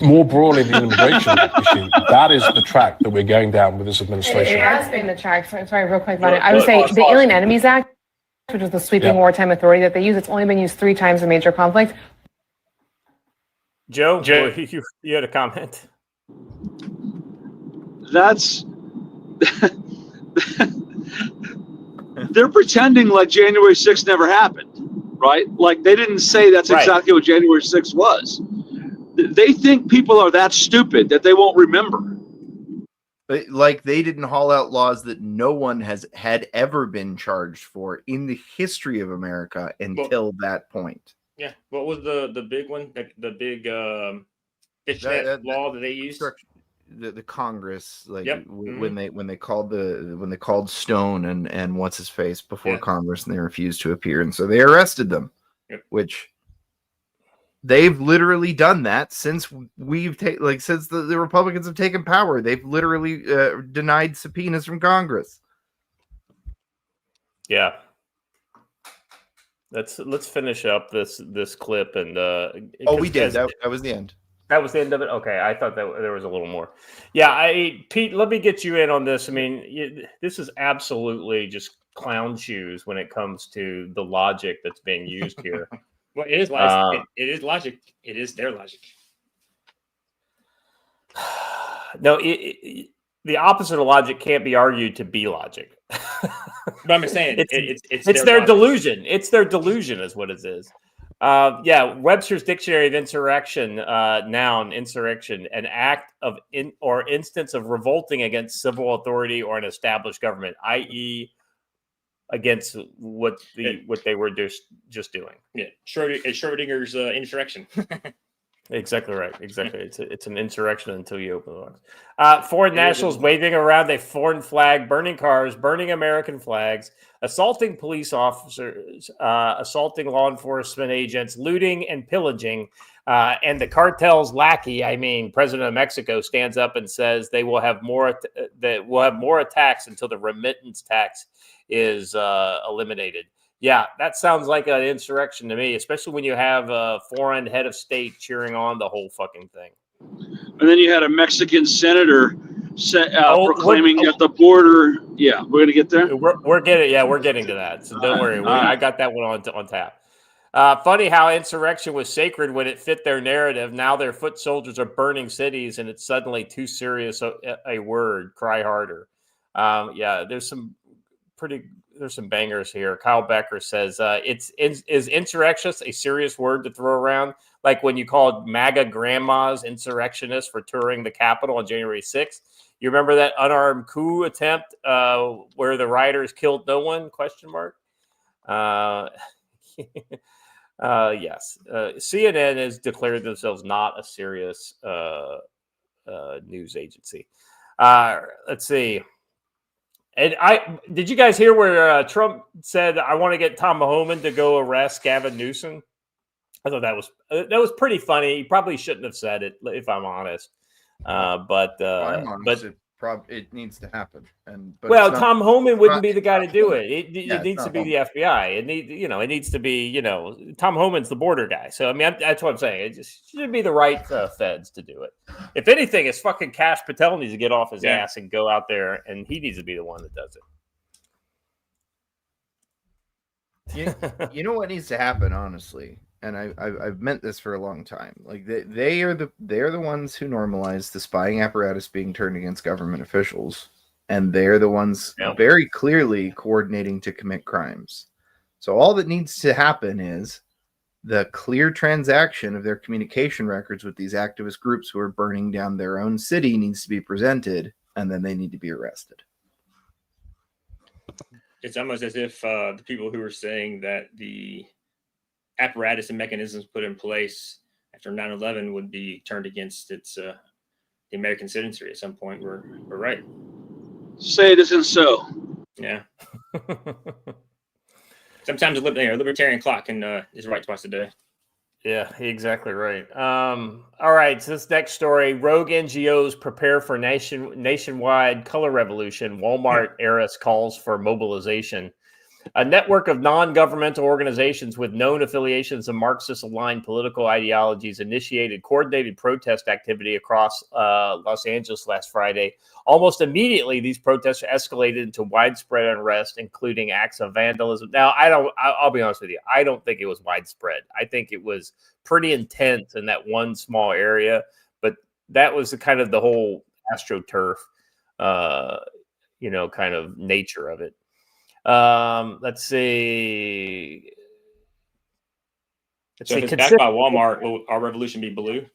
Speaker 9: More broadly, the immigration issue, that is the track that we're going down with this administration.
Speaker 10: It has been the track. Sorry, real quick about it. I would say the Alien Enemies Act, which is the sweeping wartime authority that they use, it's only been used 3 times in major conflict.
Speaker 3: Joe, you had a comment.
Speaker 4: That's they're pretending like January 6th never happened, right? Like they didn't say that's exactly what January 6th was. They think people are that stupid that they won't remember.
Speaker 2: Like they didn't haul out laws that no one had ever been charged for in the history of America until that point.
Speaker 5: Yeah. What was the big one? The big fishnet law that they used?
Speaker 2: The Congress, like when they called Stone and what's his face before Congress, and they refused to appear, and so they arrested them. Which they've literally done that since since the Republicans have taken power. They've literally denied subpoenas from Congress.
Speaker 3: Yeah. Let's finish up this clip and
Speaker 2: we did that was the end.
Speaker 3: That was the end of it. Okay, I thought that there was a little more. Yeah, Pete, let me get you in on this. I mean, this is absolutely just clown shoes when it comes to the logic that's being used here.
Speaker 5: Well, it is logic. It is logic. It is their logic.
Speaker 3: No, the opposite of logic can't be argued to be logic.
Speaker 5: But I'm saying
Speaker 3: it's their delusion. It's their delusion, is what it is. Webster's Dictionary of Insurrection, noun, insurrection, an act of or instance of revolting against civil authority or an established government, i.e., against what they were just doing.
Speaker 5: Yeah, Schrodinger's insurrection.
Speaker 3: Exactly right. Exactly. It's an insurrection until you open the box. Foreign nationals waving around a foreign flag, burning cars, burning American flags, assaulting police officers, assaulting law enforcement agents, looting and pillaging. And the cartel's lackey, President of Mexico, stands up and says they will have more attacks until the remittance tax is eliminated. Yeah, that sounds like an insurrection to me, especially when you have a foreign head of state cheering on the whole fucking thing.
Speaker 4: And then you had a Mexican senator proclaiming at the border. Yeah, we're going to get there.
Speaker 3: We're getting to that. So don't worry. I got that one on tap. Funny how insurrection was sacred when it fit their narrative. Now their foot soldiers are burning cities, and it's suddenly too serious a word. Cry harder. There's some bangers here. Kyle Becker says, is insurrectionist a serious word to throw around? Like when you called MAGA grandmas insurrectionists for touring the Capitol on January 6th. You remember that unarmed coup attempt where the rioters killed no one? ? Yes. CNN has declared themselves not a serious news agency. Let's see. And did you guys hear where Trump said, "I want to get Tom Homan to go arrest Gavin Newsom"? I thought that was pretty funny. He probably shouldn't have said it, if I'm honest.
Speaker 2: It needs to happen.
Speaker 3: Tom Homan wouldn't be the guy to do it. It needs to be the FBI. It needs to be, Tom Homan's the border guy. So that's what I'm saying. It just should be the right feds to do it. If anything, it's fucking Kash Patel needs to get off his ass and go out there, and he needs to be the one that does
Speaker 2: it. You know what needs to happen, honestly. And I've meant this for a long time. Like they are the ones who normalize the spying apparatus being turned against government officials, and they're the ones very clearly coordinating to commit crimes. So all that needs to happen is the clear transaction of their communication records with these activist groups who are burning down their own city needs to be presented, and then they need to be arrested.
Speaker 5: It's almost as if the people who are saying that the apparatus and mechanisms put in place after 9/11 would be turned against the American citizenry at some point. We're right.
Speaker 4: Say it isn't so.
Speaker 5: Yeah. Sometimes a libertarian clock is right twice a day.
Speaker 3: Yeah, exactly right. All right, so this next story: rogue NGOs prepare for nationwide color revolution. Walmart heiress calls for mobilization. A network of non-governmental organizations with known affiliations of Marxist-aligned political ideologies initiated coordinated protest activity across Los Angeles last Friday. Almost immediately, these protests escalated into widespread unrest, including acts of vandalism. Now, I'll be honest with you. I don't think it was widespread. I think it was pretty intense in that one small area, but that was kind of the whole AstroTurf, kind of nature of it. Let's see.
Speaker 5: So if it's backed by Walmart, will our revolution be blue?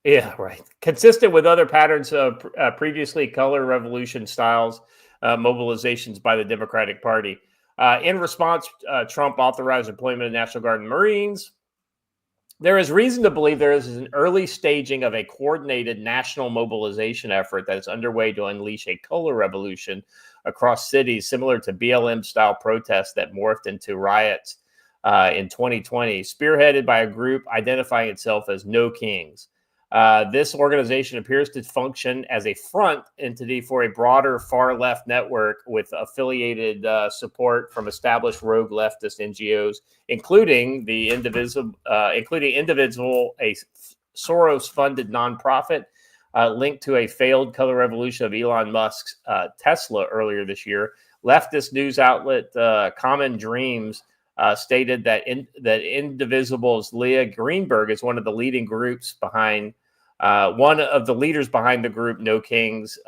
Speaker 3: Yeah, right. Consistent with other patterns of previously color revolution styles, mobilizations by the Democratic Party. In response, Trump authorized deployment of National Guard and Marines. There is reason to believe there is an early staging of a coordinated national mobilization effort that is underway to unleash a color revolution across cities, similar to BLM-style protests that morphed into riots in 2020, spearheaded by a group identifying itself as No Kings. This organization appears to function as a front entity for a broader far-left network with affiliated support from established rogue leftist NGOs, including Indivisible, a Soros-funded nonprofit linked to a failed color revolution of Elon Musk's Tesla earlier this year. Leftist news outlet Common Dreams stated that Indivisible's Leah Greenberg is one of the leading groups behind one of the leaders behind the group No Kings.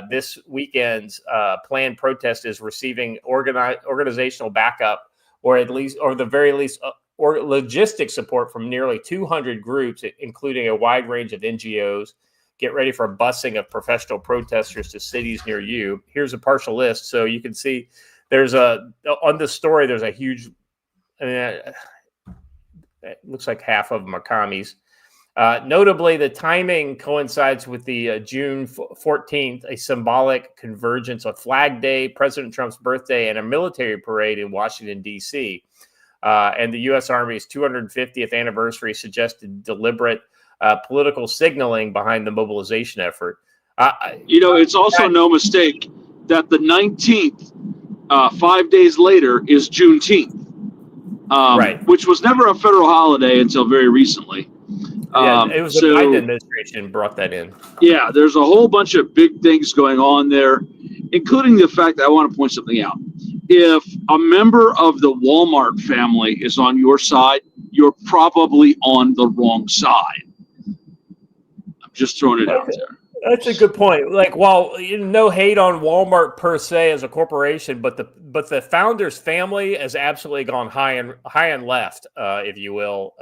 Speaker 3: This weekend's planned protest is receiving organizational backup, or the very least, or logistic support from nearly 200 groups, including a wide range of NGOs. Get ready for a busing of professional protesters to cities near you. Here's a partial list. So you can see there's on this story, there's a huge, I mean, it looks like half of them are commies. Notably, the timing coincides with the June 14th, a symbolic convergence of Flag Day, President Trump's birthday, and a military parade in Washington, D.C. And the U.S. Army's 250th anniversary suggested deliberate political signaling behind the mobilization effort.
Speaker 4: It's also no mistake that the 19th, 5 days later, is Juneteenth, right? Which was never a federal holiday until very recently.
Speaker 3: Yeah, it was the Biden administration brought that in.
Speaker 4: Yeah, there's a whole bunch of big things going on there, including the fact that I want to point something out. If a member of the Walmart family is on your side, you're probably on the wrong side. I'm just throwing it out there.
Speaker 3: That's a good point. Like, well, no hate on Walmart per se as a corporation, but the founder's family has absolutely gone high and left, if you will,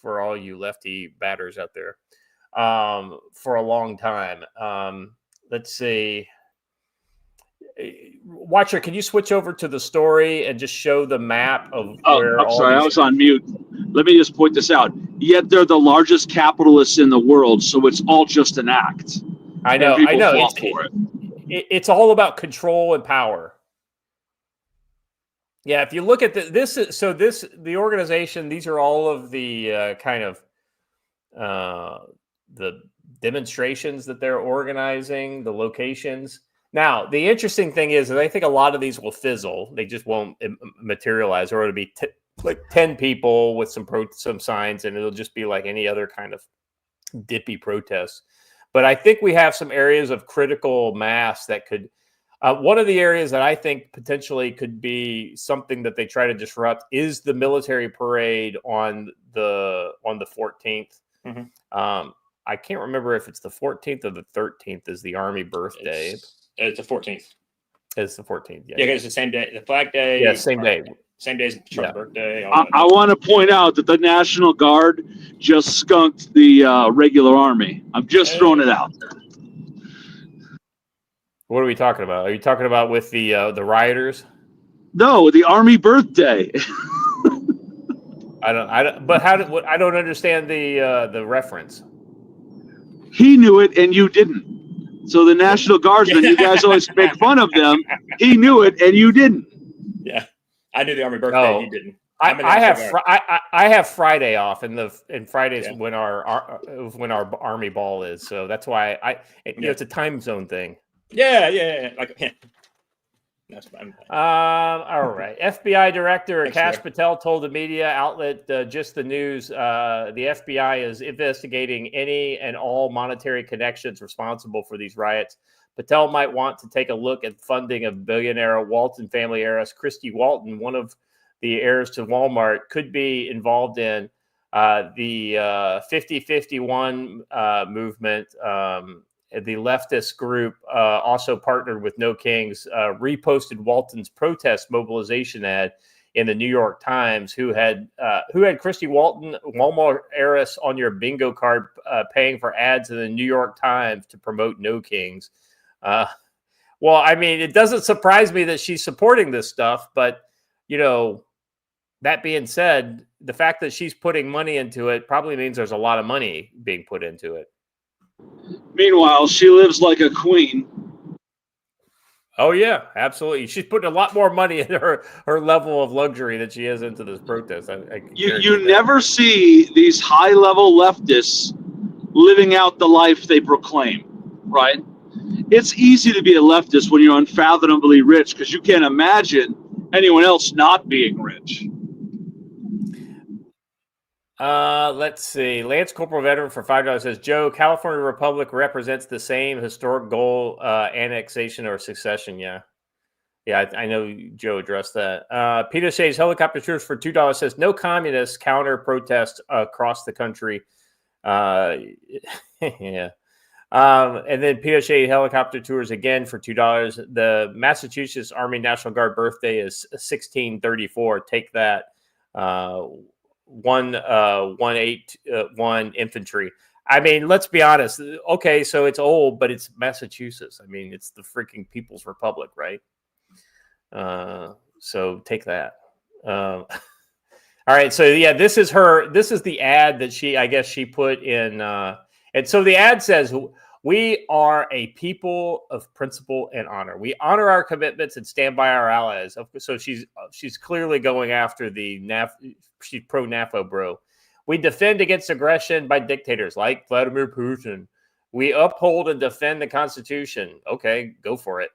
Speaker 3: for all you lefty batters out there, for a long time. Let's see. Watcher, can you switch over to the story and just show the map of where
Speaker 4: I'm sorry, I was on mute. Let me just point this out. Yet they're the largest capitalists in the world, so it's all just an act.
Speaker 3: I know. It's all about control and power. Yeah, if you look at the organization, these are all of the kind of the demonstrations that they're organizing, the locations. Now, the interesting thing is that I think a lot of these will fizzle. They just won't materialize, or it'll be like 10 people with some signs, and it'll just be like any other kind of dippy protest. But I think we have some areas of critical mass that could. One of the areas that I think potentially could be something that they try to disrupt is the military parade on the 14th. Mm-hmm. I can't remember if it's the 14th or the 13th is the Army birthday.
Speaker 5: It's the 14th.
Speaker 3: It's the 14th. Yeah,
Speaker 5: because it's the same day. The Flag Day.
Speaker 3: Yeah, same day.
Speaker 5: Same day as Trump's birthday.
Speaker 4: I want to point out that the National Guard just skunked the regular Army. I'm just throwing it out there.
Speaker 3: What are we talking about? Are you talking about with the rioters?
Speaker 4: No, the Army birthday.
Speaker 3: I don't understand the reference.
Speaker 4: He knew it and you didn't. So the National Guardsmen, you guys always make fun of them. He knew it and you didn't.
Speaker 5: Yeah, I knew the Army birthday. He didn't.
Speaker 3: I have Friday off, and Friday's when our Army ball is. So that's why it's a time zone thing.
Speaker 5: Yeah. That's fine.
Speaker 3: All right. FBI Director Kash Patel told the media outlet Just the News the FBI is investigating any and all monetary connections responsible for these riots. Patel might want to take a look at funding of billionaire Walton family heiress Christy Walton, one of the heirs to Walmart, could be involved in the 50-51 movement. The leftist group also partnered with No Kings, reposted Walton's protest mobilization ad in the New York Times, who had Christy Walton, Walmart heiress, on your bingo card, paying for ads in the New York Times to promote No Kings. Well, I mean, it doesn't surprise me that she's supporting this stuff, but that being said, the fact that she's putting money into it probably means there's a lot of money being put into it.
Speaker 4: Meanwhile, she lives like a queen.
Speaker 3: Oh, yeah, absolutely. She's putting a lot more money in her level of luxury that she has into this protest.
Speaker 4: You never see these high-level leftists living out the life they proclaim, right? It's easy to be a leftist when you're unfathomably rich because you can't imagine anyone else not being rich.
Speaker 3: Let's see. Lance Corporal Veteran for $5 says, Joe, California Republic represents the same historic goal, annexation or succession. Yeah, I know Joe addressed that. Peter Shays Helicopter Tours for $2 says, no communists counter protests across the country. Yeah. And then Peter Shea Helicopter Tours again for $2. The Massachusetts Army National Guard birthday is 1634. Take that. 181 infantry. I mean, let's be honest. Okay, so it's old, but it's Massachusetts. I mean, it's the freaking People's Republic, right? So take that. All right. So yeah, this is the ad that she put in. And so the ad says, "We are a people of principle and honor. We honor our commitments and stand by our allies." So she's clearly going after she's pro NAFO bro. "We defend against aggression by dictators like Vladimir Putin. We uphold and defend the Constitution." Okay, go for it.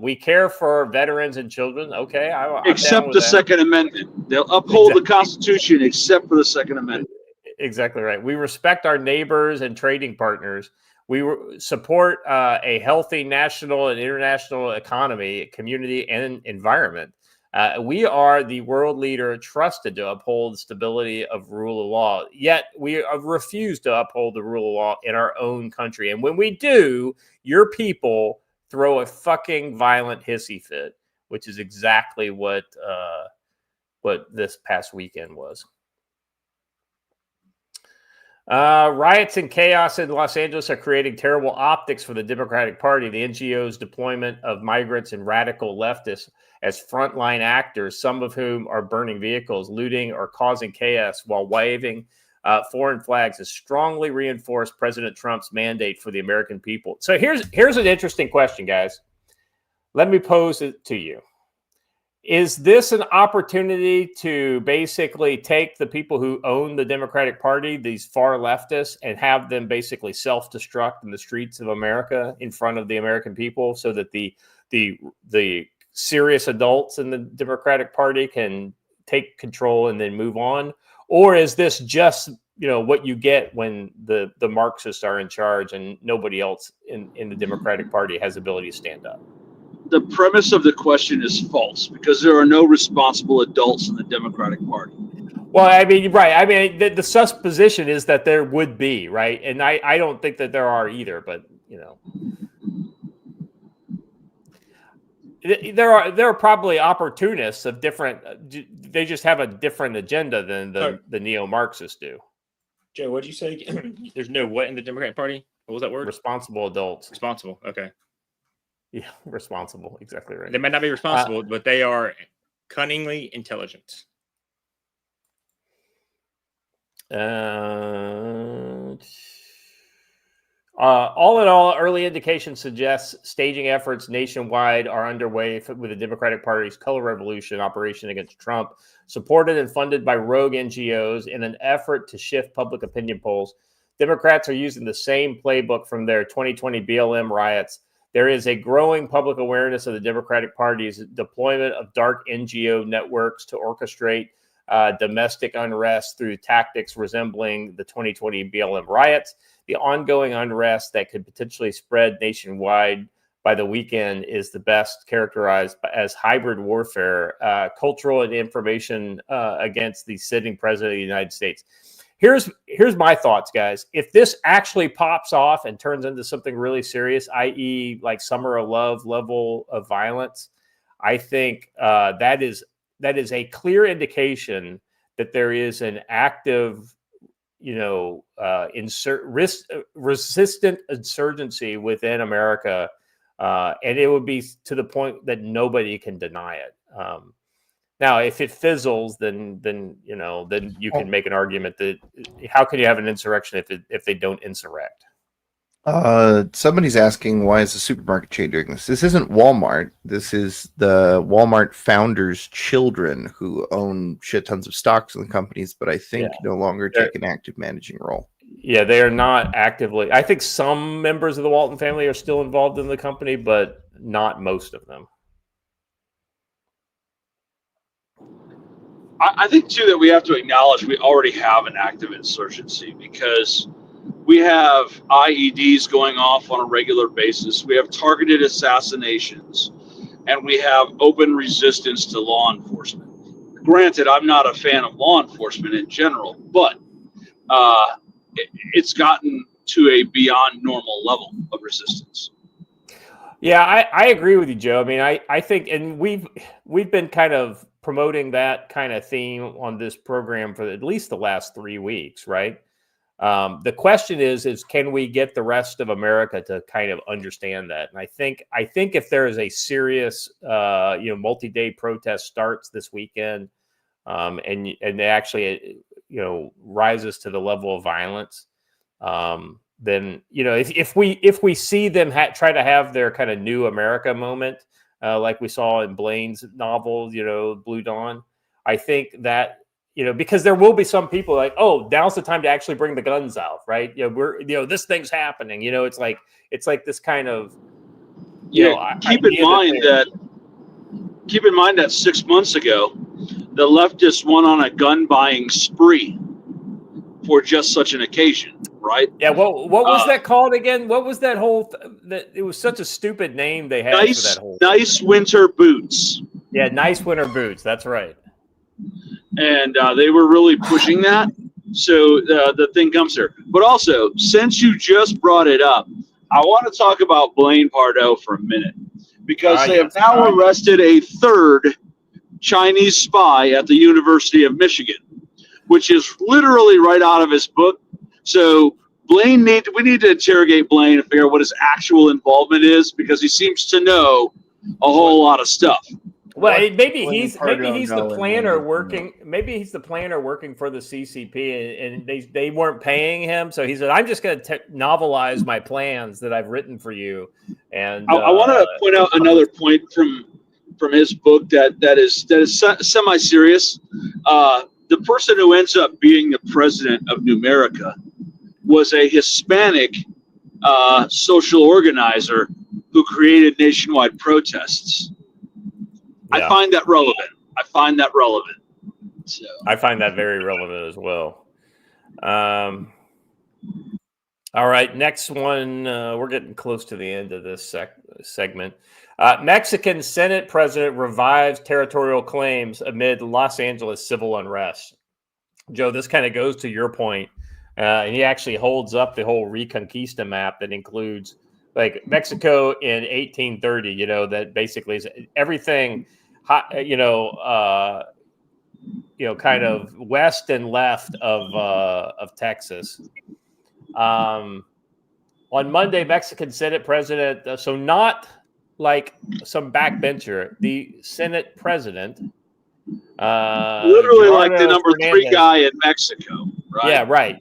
Speaker 3: "We care for veterans and children." Okay, I'm
Speaker 4: except the Second Amendment. They'll uphold the Constitution except for the Second Amendment.
Speaker 3: Exactly right. "We respect our neighbors and trading partners. We support a healthy national and international economy, community, and environment. We are the world leader trusted to uphold stability of rule of law. Yet we refuse to uphold the rule of law in our own country. And when we do, your people throw a fucking violent hissy fit," which is exactly what this past weekend was. "Riots and chaos in Los Angeles are creating terrible optics for the Democratic Party. The NGO's deployment of migrants and radical leftists as frontline actors, some of whom are burning vehicles, looting, or causing chaos while waving foreign flags, has strongly reinforced President Trump's mandate for the American people." So here's an interesting question, guys. Let me pose it to you. Is this an opportunity to basically take the people who own the Democratic Party, these far leftists, and have them basically self-destruct in the streets of America in front of the American people, so that the serious adults in the Democratic Party can take control and then move on? Or is this just what you get when the Marxists are in charge and nobody else in the Democratic Party has the ability to stand up?
Speaker 4: The premise of the question is false because there are no responsible adults in the Democratic Party.
Speaker 3: Well, I mean, right. I mean, the supposition is that there would be, right? And I don't think that there are either, but there are probably opportunists of different. They just have a different agenda than the neo-Marxists do.
Speaker 5: Joe, what did you say? There's no what in the Democratic Party? What was that word?
Speaker 3: Responsible adults.
Speaker 5: Responsible. Okay.
Speaker 3: Yeah, responsible. Exactly right.
Speaker 5: They might not be responsible, but they are cunningly intelligent.
Speaker 3: All in all, early indications suggest staging efforts nationwide are underway with the Democratic Party's color revolution operation against Trump, supported and funded by rogue NGOs in an effort to shift public opinion polls. Democrats are using the same playbook from their 2020 BLM riots. There is a growing public awareness of the Democratic Party's deployment of dark NGO networks to orchestrate domestic unrest through tactics resembling the 2020 BLM riots. The ongoing unrest that could potentially spread nationwide by the weekend is the best characterized as hybrid warfare, cultural and information against the sitting president of the United States. Here's my thoughts, guys. If this actually pops off and turns into something really serious, i.e., like Summer of Love level of violence, I think that is a clear indication that there is an active, resistant insurgency within America, and it would be to the point that nobody can deny it. Now, if it fizzles, then you can make an argument that how can you have an insurrection if they don't insurrect?
Speaker 2: Somebody's asking, why is the supermarket chain doing this? This isn't Walmart. This is the Walmart founders' children who own shit tons of stocks in the companies, but I think no longer take an active managing role.
Speaker 3: Yeah, they are not actively. I think some members of the Walton family are still involved in the company, but not most of them.
Speaker 4: I think, too, that we have to acknowledge we already have an active insurgency because we have IEDs going off on a regular basis. We have targeted assassinations, and we have open resistance to law enforcement. Granted, I'm not a fan of law enforcement in general, but it's gotten to a beyond normal level of resistance.
Speaker 3: Yeah, I agree with you, Joe. I mean, I think, and we've been kind of promoting that kind of theme on this program for at least the last 3 weeks, right? The question is can we get the rest of America to kind of understand that? And I think if there is a serious, multi-day protest starts this weekend, and it actually, rises to the level of violence, then if we see them try to have their kind of new America moment, like we saw in Blaine's novel, Blue Dawn, I think that. Because there will be some people like, oh, now's the time to actually bring the guns out, right? This thing's happening. It's like this kind of,
Speaker 4: keep in mind that 6 months ago, the leftists went on a gun buying spree for just such an occasion, right?
Speaker 3: Yeah. What was that called again? What was that whole? That it was such a stupid name they had for that whole.
Speaker 4: Nice winter boots.
Speaker 3: Yeah, nice winter boots. That's right.
Speaker 4: And they were really pushing that. So the thing comes here. But also, since you just brought it up, I want to talk about Blaine Pardoe for a minute. Because they have now arrested a third Chinese spy at the University of Michigan, which is literally right out of his book. So we need to interrogate Blaine and figure out what his actual involvement is, because he seems to know a whole lot of stuff.
Speaker 3: Well, maybe he's the planner working. Maybe he's the planner working for the CCP, and they weren't paying him, so he said, "I'm just going to novelize my plans that I've written for you." And
Speaker 4: I want to point out another point from his book that is semi-serious. The person who ends up being the president of New America was a Hispanic social organizer who created nationwide protests. Yeah. I find that relevant. So
Speaker 3: I find that very relevant as well. All right, next one. We're getting close to the end of this segment. Mexican Senate president revives territorial claims amid Los Angeles civil unrest. Joe, this kind of goes to your point. And he actually holds up the whole Reconquista map that includes like Mexico in 1830, that basically is everything, kind of west and left of Texas. On Monday, Mexican Senate president, so not like some backbencher, the Senate president,
Speaker 4: literally like the number 3 guy in Mexico, right?
Speaker 3: Yeah, right.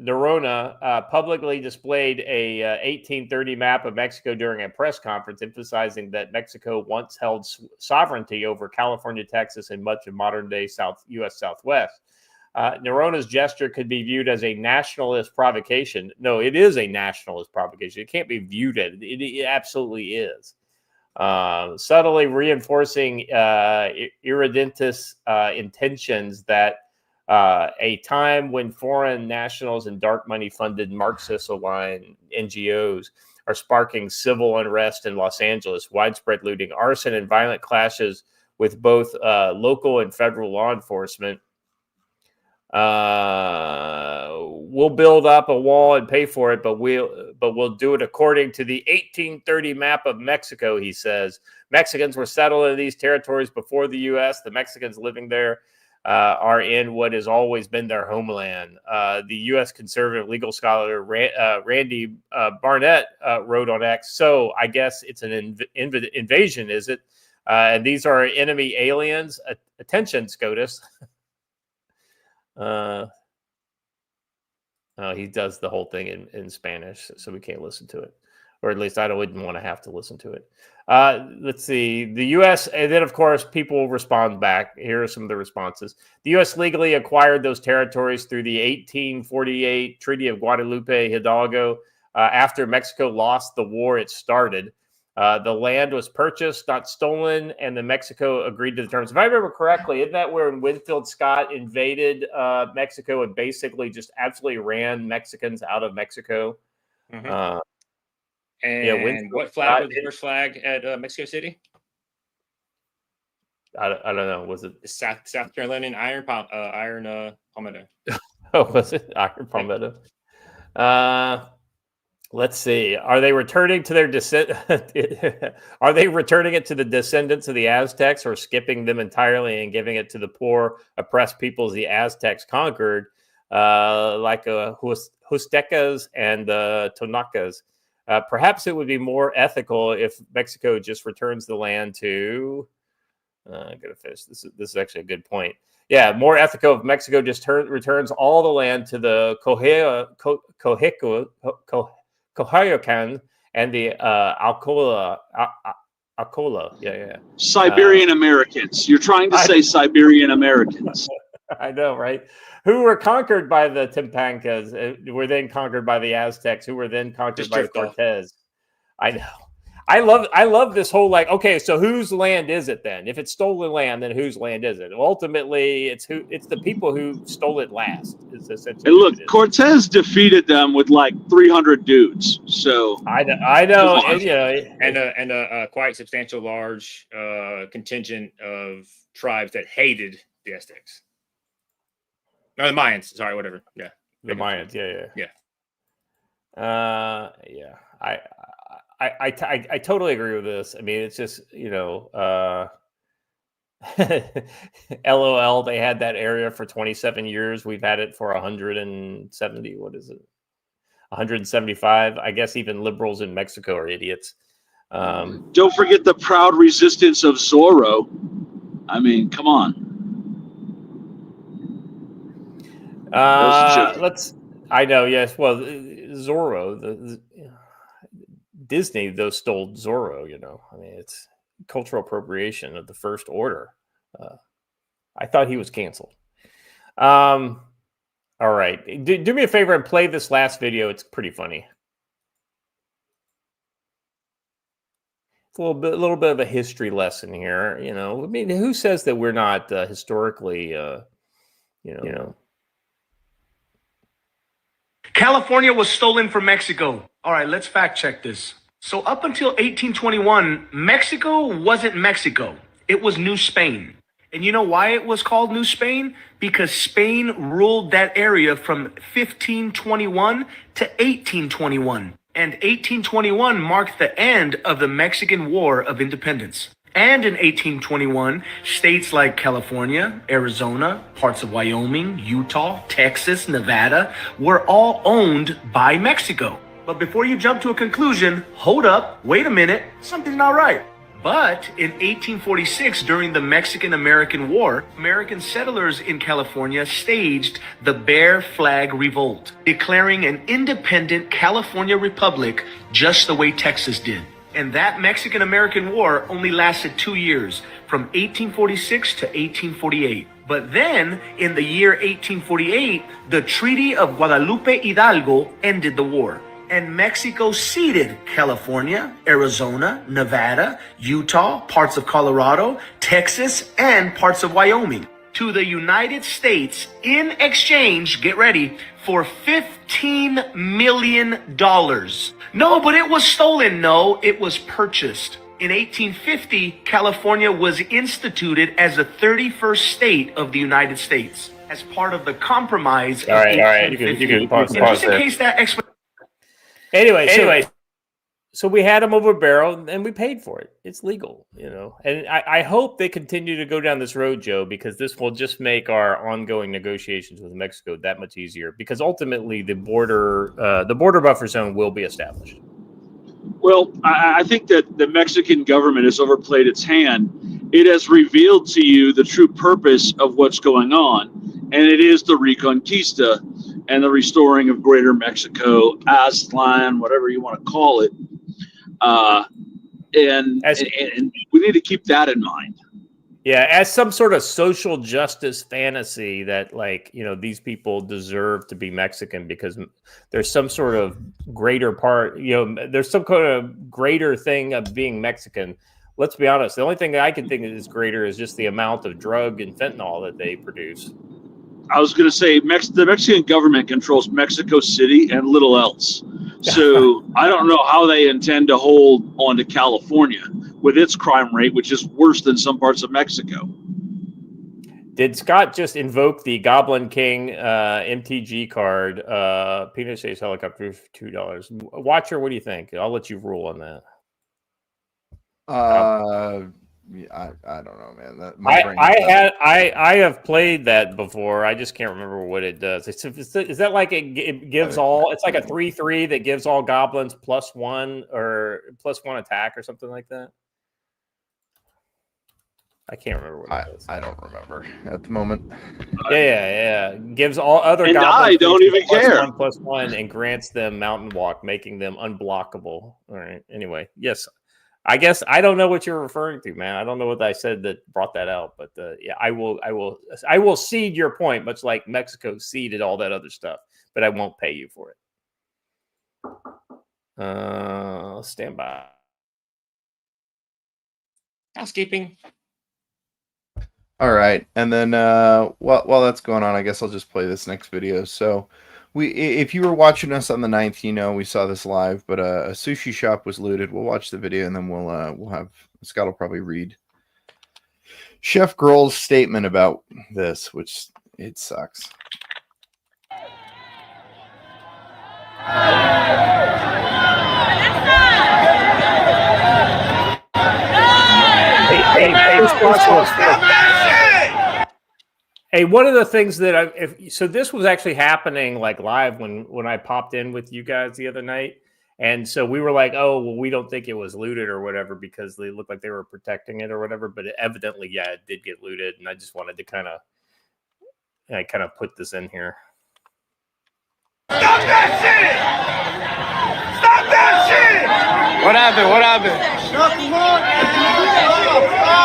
Speaker 3: Noronha publicly displayed a 1830 map of Mexico during a press conference, emphasizing that Mexico once held sovereignty over California, Texas, and much of modern-day U.S. Southwest. Noronha's gesture could be viewed as a nationalist provocation. No, it is a nationalist provocation. It can't be viewed as it absolutely is. Subtly reinforcing irredentist intentions that a time when foreign nationals and dark money funded Marxist-aligned NGOs are sparking civil unrest in Los Angeles, widespread looting, arson, and violent clashes with both local and federal law enforcement. We'll build up a wall and pay for it, but we'll do it according to the 1830 map of Mexico, he says. Mexicans were settled in these territories before the U.S. The Mexicans living there are in what has always been their homeland. The U.S. conservative legal scholar Randy Barnett wrote on X, so I guess it's an invasion, is it? And these are enemy aliens. Attention, SCOTUS. He does the whole thing in Spanish, so we can't listen to it. Or at least I wouldn't want to have to listen to it. Let's see. The U.S., and then, of course, people respond back. Here are some of the responses. The U.S. legally acquired those territories through the 1848 Treaty of Guadalupe Hidalgo. After Mexico lost the war it started, the land was purchased, not stolen, and then Mexico agreed to the terms. If I remember correctly, isn't that where Winfield Scott invaded Mexico and basically just absolutely ran Mexicans out of Mexico?
Speaker 5: Mm-hmm. And what flag was the first flag at Mexico City?
Speaker 3: I don't know. Was it
Speaker 5: South Carolinian iron palmetto?
Speaker 3: Oh, was it iron palmetto? Let's see. Are they returning to their Are they returning it to the descendants of the Aztecs, or skipping them entirely and giving it to the poor, oppressed peoples the Aztecs conquered? like Huastecas and the Tonacas. Perhaps it would be more ethical if Mexico just returns the land to. I'm gonna finish. This is actually a good point. Yeah, more ethical if Mexico just returns all the land to the Coyoacan and the Alcola. Yeah.
Speaker 4: Siberian Americans. You're trying to say Siberian Americans.
Speaker 3: I know, right? Who were conquered by the Timpankas, were then conquered by the Aztecs, who were then conquered by Cortez. I know. I love this whole like, okay, so whose land is it then? If it's stolen land, then whose land is it? Ultimately, it's the people who stole it last. Is essentially.
Speaker 4: And look, Cortez defeated them with like 300 dudes. So
Speaker 3: I know,
Speaker 5: and a quite substantial, large contingent of tribes that hated the Aztecs. No, the Mayans. Sorry, whatever. Yeah,
Speaker 3: the Mayans. Yeah. I totally agree with this. I mean, it's just, LOL, they had that area for 27 years. We've had it for 170. What is it? 175. I guess even liberals in Mexico are idiots.
Speaker 4: Don't forget the proud resistance of Zorro. I mean, come on.
Speaker 3: I know, yes. Well, Zorro, Disney, though, stole Zorro, I mean, it's cultural appropriation of the First Order. I thought he was canceled. All right. Do me a favor and play this last video. It's pretty funny. It's a little bit of a history lesson here. I mean, who says that we're not historically,
Speaker 11: California was stolen from Mexico. All right, let's fact check this. So up until 1821, Mexico wasn't Mexico. It was New Spain. And you know why it was called New Spain? Because Spain ruled that area from 1521 to 1821. And 1821 marked the end of the Mexican War of Independence. And in 1821, states like California, Arizona, parts of Wyoming, Utah, Texas, Nevada were all owned by Mexico. But before you jump to a conclusion, hold up, wait a minute, something's not right. But in 1846, during the Mexican-American War, American settlers in California staged the Bear Flag Revolt, declaring an independent California republic just the way Texas did. And that Mexican-American War only lasted 2 years, from 1846 to 1848. But then, in the year 1848, the Treaty of Guadalupe Hidalgo ended the war. And Mexico ceded California, Arizona, Nevada, Utah, parts of Colorado, Texas, and parts of Wyoming to the United States in exchange, get ready, for $15 million. No, but it was stolen. No, it was purchased. In 1850, California was instituted as the 31st state of the United States as part of the compromise of 1850.
Speaker 3: You can pause
Speaker 11: just in
Speaker 3: there.
Speaker 11: case that explanation.
Speaker 3: Anyway, so we had them over a barrel and we paid for it. It's legal, And I hope they continue to go down this road, Joe, because this will just make our ongoing negotiations with Mexico that much easier. Because ultimately, the border buffer zone will be established.
Speaker 4: Well, I think that the Mexican government has overplayed its hand. It has revealed to you the true purpose of what's going on, and it is the Reconquista and the restoring of Greater Mexico, Aztlan, whatever you want to call it. And we need to keep that in mind.
Speaker 3: Yeah, as some sort of social justice fantasy that, these people deserve to be Mexican because there's some sort of greater part, there's some kind of greater thing of being Mexican. Let's be honest. The only thing that I can think is greater is just the amount of drug and fentanyl that they produce.
Speaker 4: I was going to say the Mexican government controls Mexico City and little else. So I don't know how they intend to hold on to California with its crime rate, which is worse than some parts of Mexico.
Speaker 3: Did Scott just invoke the Goblin King MTG card? Peanut Chase helicopter for $2. Watcher, what do you think? I'll let you rule on that.
Speaker 2: I don't know, man. That
Speaker 3: I have played that before. I just can't remember what it does. Is that like it gives all? It's like a 3/3 that gives all goblins +1 or +1 attack or something like that. I can't remember what it is.
Speaker 2: I don't remember at the moment.
Speaker 3: Yeah. Gives all other
Speaker 4: And
Speaker 3: goblins
Speaker 4: I don't even care.
Speaker 3: +1 and grants them mountain walk, making them unblockable. All right. Anyway, yes. I guess I don't know what you're referring to, man. I don't know what I said that brought that out, but yeah, I will cede your point, much like Mexico ceded all that other stuff, but I won't pay you for it. Stand by.
Speaker 5: Housekeeping.
Speaker 2: All right, and then while that's going on, I guess I'll just play this next video. So, if you were watching us on the 9th, you know we saw this live, but a sushi shop was looted. We'll watch the video, and then we'll have Scott will probably read Chef Grohl's statement about this, which it sucks.
Speaker 3: Hey, one of the things that so this was actually happening like live when I popped in with you guys the other night. And so we were like, oh, well, we don't think it was looted or whatever because they looked like they were protecting it or whatever. But evidently, yeah, it did get looted. And I just wanted to kind of put this in here.
Speaker 6: Stop that shit! Stop that shit!
Speaker 7: What happened? What happened?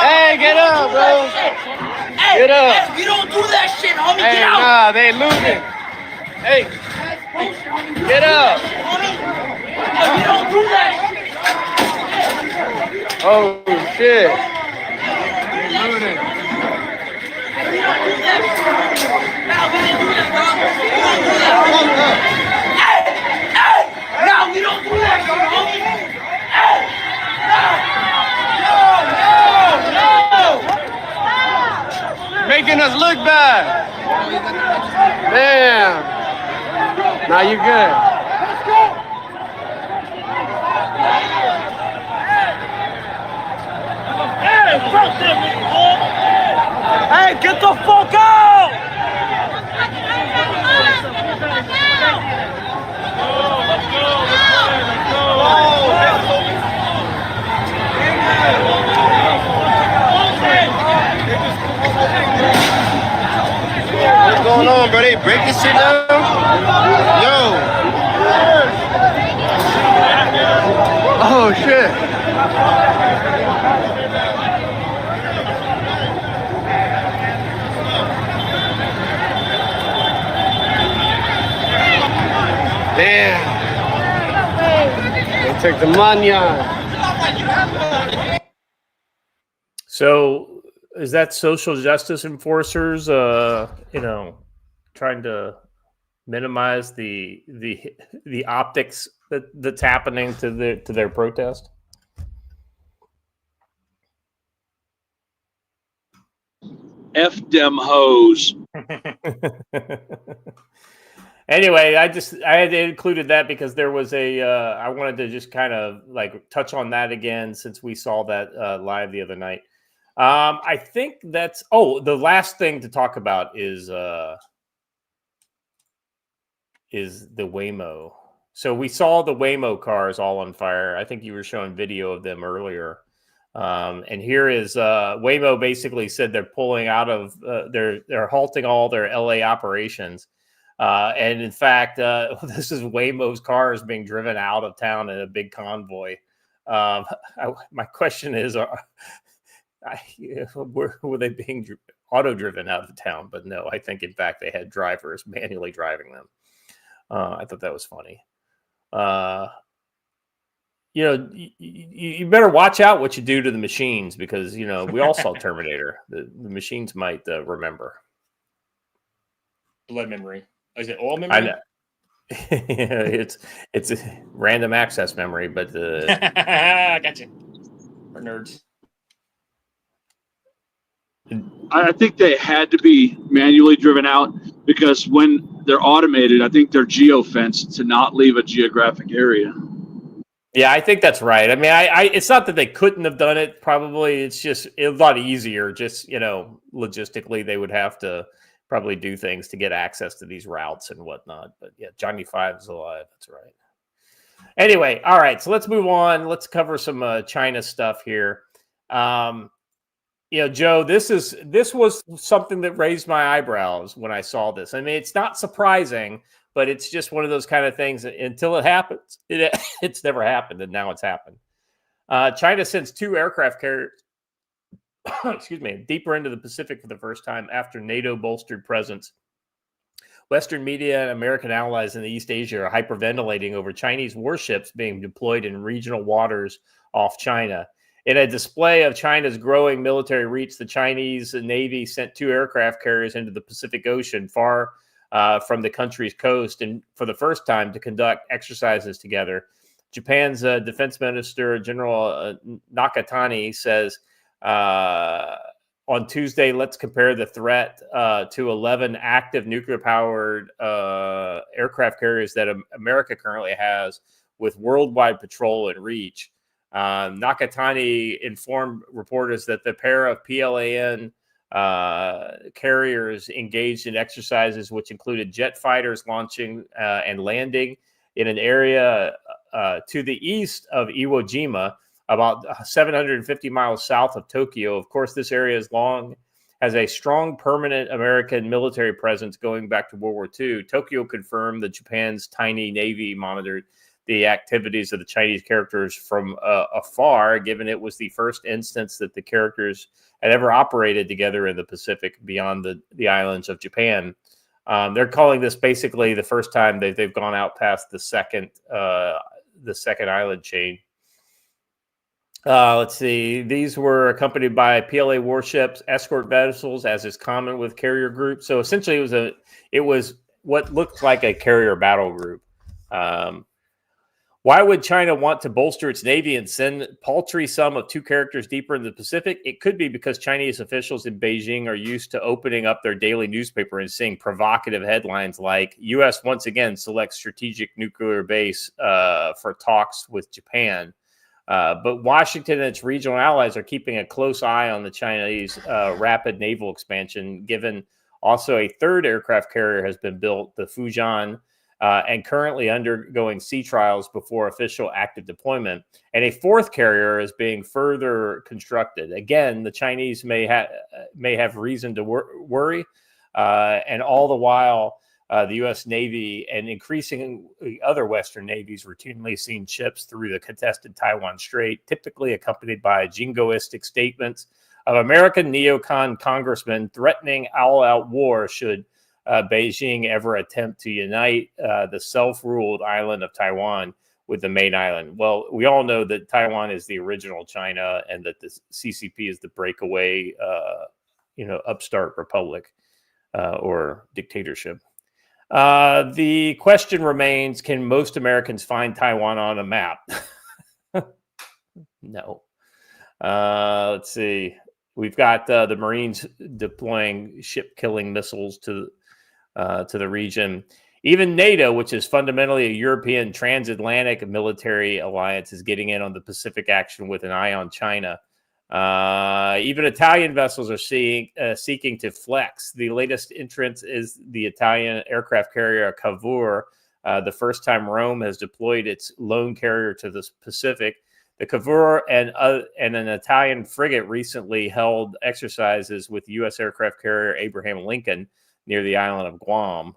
Speaker 7: Hey, get up, bro. Get up.
Speaker 6: Hey, you don't do that shit, homie.
Speaker 7: Hey,
Speaker 6: Get out.
Speaker 7: nah, they losing. Hey, get up.
Speaker 6: Hey, you don't do that shit.
Speaker 7: Oh, shit.
Speaker 6: You don't do that shit. Now we didn't do that, bro. We don't do that. Hey! Now we don't do that shit, homie. Hey!
Speaker 7: No! Making us look bad. Damn. Now you good.
Speaker 6: Hey, fuck them, hey, get the fuck out!
Speaker 7: What's going on, bro? They break this shit down? Yo. Oh, shit. Damn. They took the money on.
Speaker 3: So is that social justice enforcers, trying to minimize the optics that's happening to their protest?
Speaker 4: F dem hoes.
Speaker 3: Anyway, I had included that because there was I wanted to just kind of like touch on that again since we saw that live the other night. I think that's the last thing to talk about is the Waymo. So we saw the Waymo cars all on fire. I think you were showing video of them earlier. And here is Waymo basically said they're pulling out of they're halting all their LA operations. And in fact, this is Waymo's cars being driven out of town in a big convoy. My question is, were they being auto-driven out of town? But no, I think in fact they had drivers manually driving them. I thought that was funny. You better watch out what you do to the machines because we all saw Terminator. The machines might remember.
Speaker 5: Blood memory. Is it all memory?
Speaker 3: I know. it's a random access memory, but
Speaker 5: I gotcha. For nerds.
Speaker 4: I think they had to be manually driven out because when they're automated, I think they're geo-fenced to not leave a geographic area.
Speaker 3: Yeah, I think that's right. I mean, it's not that they couldn't have done it. Probably it's just a lot easier. Just, logistically, they would have to probably do things to get access to these routes and whatnot. But yeah, Johnny Five is alive. That's right. Anyway, all right. So let's move on. Let's cover some China stuff here. Joe, this was something that raised my eyebrows when I saw this. I mean, it's not surprising, but it's just one of those kind of things that until it happens, it's never happened, and now it's happened. China sends 2 aircraft carriers, excuse me, deeper into the Pacific for the first time after NATO bolstered presence. Western media and American allies in the East Asia are hyperventilating over Chinese warships being deployed in regional waters off China. In a display of China's growing military reach, the Chinese Navy sent 2 aircraft carriers into the Pacific Ocean far from the country's coast, and for the first time to conduct exercises together. Japan's Defense Minister General Nakatani says on Tuesday, let's compare the threat to 11 active nuclear-powered aircraft carriers that America currently has with worldwide patrol and reach. Nakatani informed reporters that the pair of PLAN carriers engaged in exercises which included jet fighters launching and landing in an area to the east of Iwo about 750 miles south of Tokyo. Of course, this area has a strong permanent American military presence going back to World War II. Tokyo confirmed that Japan's tiny navy monitored the activities of the Chinese characters from afar, given it was the first instance that the characters had ever operated together in the Pacific beyond the islands of Japan. They're calling this basically the first time they've gone out past the second island chain. Let's see. These were accompanied by PLA warships, escort vessels, as is common with carrier groups. So essentially, it was what looked like a carrier battle group. Why would China want to bolster its navy and send paltry sum of 2 characters deeper in the Pacific? It could be because Chinese officials in Beijing are used to opening up their daily newspaper and seeing provocative headlines like U.S. once again selects strategic nuclear base for talks with Japan. But Washington and its regional allies are keeping a close eye on the Chinese rapid naval expansion, given also a 3rd aircraft carrier has been built, the Fujian, and currently undergoing sea trials before official active deployment. And a 4th carrier is being further constructed. Again, the Chinese may have reason to worry, and all the while, the U.S. Navy and increasingly other Western navies routinely seen ships through the contested Taiwan Strait, typically accompanied by jingoistic statements of American neocon congressmen threatening all-out war should Beijing ever attempt to unite the self-ruled island of Taiwan with the main island. Well, we all know that Taiwan is the original China and that the CCP is the breakaway, upstart republic or dictatorship. The question remains, can most Americans find Taiwan on a map? No. Let's see. We've got the Marines deploying ship-killing missiles to the region. Even NATO, which is fundamentally a European transatlantic military alliance, is getting in on the Pacific action with an eye on China. Even Italian vessels are seeking to flex. The latest entrance is the Italian aircraft carrier Cavour. The first time Rome has deployed its lone carrier to the Pacific. The Cavour and an Italian frigate recently held exercises with U.S. aircraft carrier Abraham Lincoln near the island of Guam.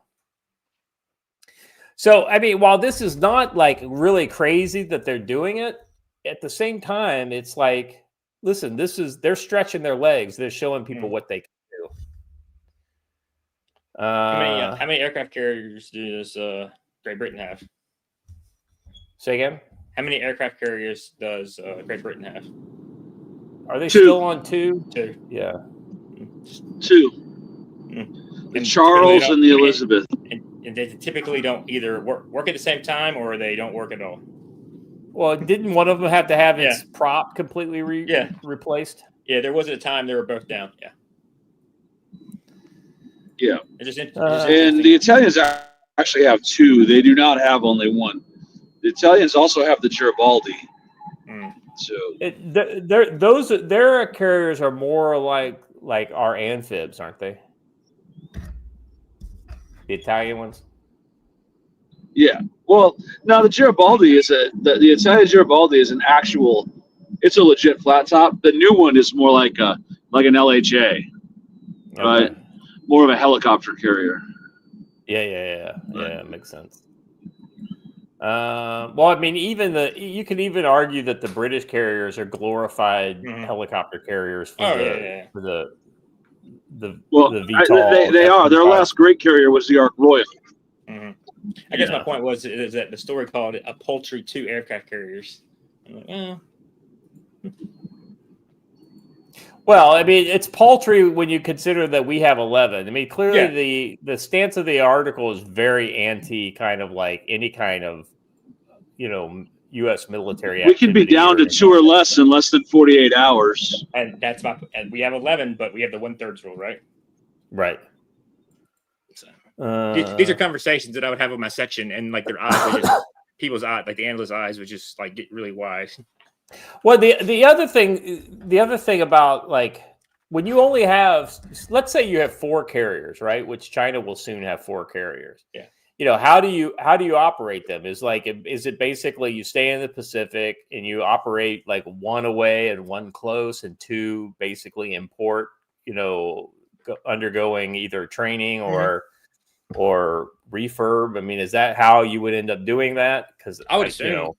Speaker 3: So, I mean, while this is not like really crazy that they're doing it, at the same time, it's like, listen, they're stretching their legs. They're showing people what they can do.
Speaker 5: How many aircraft carriers does Great Britain have?
Speaker 3: Say again?
Speaker 5: How many aircraft carriers does Great Britain have?
Speaker 3: Are they still on 2?
Speaker 5: 2.
Speaker 3: Yeah.
Speaker 4: 2. The Charles and the Elizabeth.
Speaker 5: And they typically don't either work at the same time or they don't work at all.
Speaker 3: Well, didn't one of them have to have its prop completely replaced?
Speaker 5: Yeah, there was a time they were both down. Yeah.
Speaker 4: Yeah.
Speaker 5: It's just
Speaker 4: and the Italians actually have 2. They do not have only 1. The Italians also have the Garibaldi.
Speaker 5: Mm.
Speaker 4: So
Speaker 3: Their carriers are more like our amphibs, aren't they? The Italian ones.
Speaker 4: yeah. Well, now the Garibaldi is the Italian Garibaldi is an actual. It's a legit flat top. The new one is more like an LHA, right?
Speaker 3: Okay.
Speaker 4: More of a helicopter carrier.
Speaker 3: Yeah. Makes sense. Well, I mean, you can even argue that the British carriers are glorified helicopter carriers for the VTOL.
Speaker 4: They are. Their last great carrier was the Ark Royal.
Speaker 5: Mm-hmm. I guess my point is that the story called it a paltry 2 aircraft carriers. I'm like,
Speaker 3: Well, I mean, it's paltry when you consider that we have 11. I mean, clearly the stance of the article is very anti kind of like any kind of, U.S. military.
Speaker 4: We can be down to 2 or less in less than 48 hours.
Speaker 5: And that's and we have 11, but we have the 1/3 rule, right?
Speaker 3: Right.
Speaker 5: So, these are conversations that I would have with my section, and like their eyes, people's eyes, like the analyst's eyes, would just like get really wide.
Speaker 3: Well, the other thing about like when you only have, let's say you have 4 carriers, right? Which China will soon have 4 carriers.
Speaker 5: Yeah.
Speaker 3: How do you operate them? Is it basically you stay in the Pacific and you operate like 1 away and 1 close and 2 basically in port, undergoing either training or refurb? I mean, is that how you would end up doing that? Because
Speaker 5: I would assume,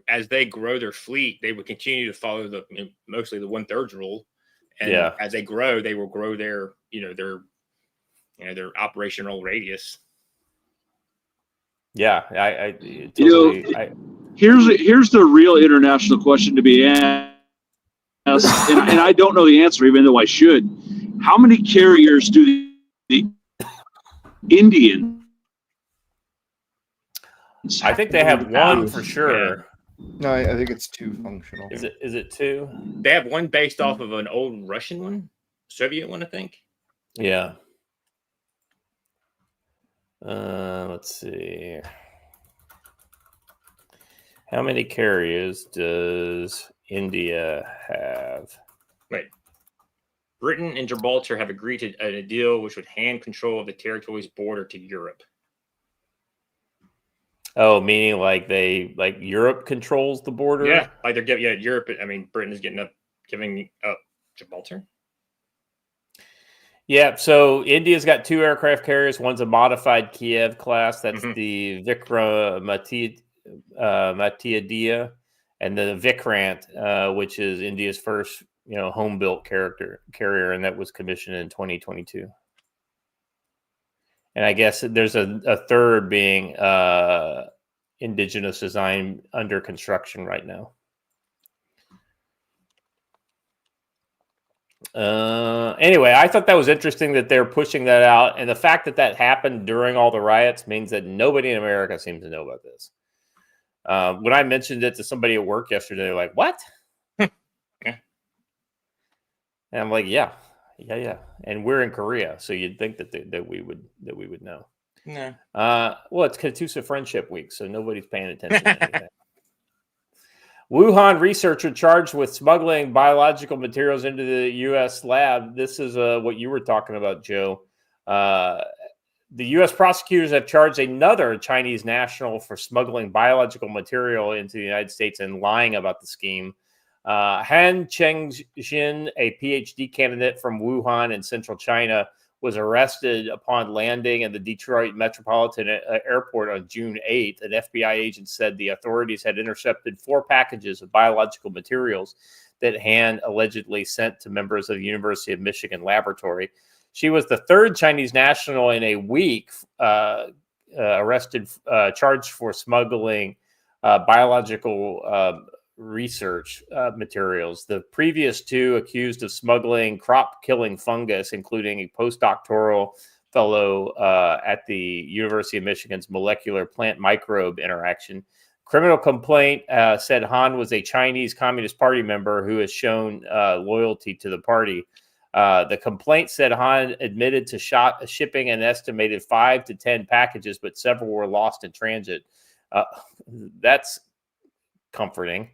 Speaker 5: as they grow their fleet, they would continue to follow mostly the 1/3 rule, and as they grow, they will grow their operational radius.
Speaker 3: Yeah, I totally.
Speaker 4: Here's the real international question to be asked, and I don't know the answer, even though I should. How many carriers do the Indian?
Speaker 3: I think they have 1 for sure.
Speaker 2: Yeah. No, I think it's 2 functional.
Speaker 3: Is it 2?
Speaker 5: They have 1 based off of an old Russian one, Soviet one, I think.
Speaker 3: Yeah. Let's see. How many carriers does India have?
Speaker 5: Wait. Britain and Gibraltar have agreed to a deal which would hand control of the territory's border to Europe.
Speaker 3: Oh, meaning like Europe controls the border?
Speaker 5: Yeah, like they're giving Europe. I mean, Britain is giving up Gibraltar.
Speaker 3: Yeah, so India's got 2 aircraft carriers. One's a modified Kiev class. That's the Vikramaditya, and the Vikrant, which is India's first, home-built carrier, and that was commissioned in 2022. And I guess there's a third being indigenous design under construction right now. Anyway, I thought that was interesting that they're pushing that out, and the fact that happened during all the riots means that nobody in America seems to know about this. When I mentioned it to somebody at work yesterday, they're like, "What?"
Speaker 5: Yeah.
Speaker 3: And I'm like, "Yeah, and we're in Korea, so you'd think that we would know."
Speaker 5: No.
Speaker 3: Well, it's Contusive Friendship Week, so nobody's paying attention to anything. Wuhan researcher charged with smuggling biological materials into the U.S. lab. This is what you were talking about, Joe. The U.S. prosecutors have charged another Chinese national for smuggling biological material into the United States and lying about the scheme. Han Chengjin, a PhD candidate from Wuhan in central China, was arrested upon landing at the Detroit Metropolitan Airport on June 8th. An FBI agent said the authorities had intercepted 4 packages of biological materials that Han allegedly sent to members of the University of Michigan laboratory. She was the 3rd Chinese national in a week arrested, charged for smuggling biological research materials. The previous 2 accused of smuggling crop-killing fungus, including a postdoctoral fellow at the University of Michigan's molecular plant microbe interaction. Criminal complaint said Han was a Chinese Communist Party member who has shown loyalty to the party. The complaint said Han admitted to shipping an estimated 5 to 10 packages, but several were lost in transit. That's comforting.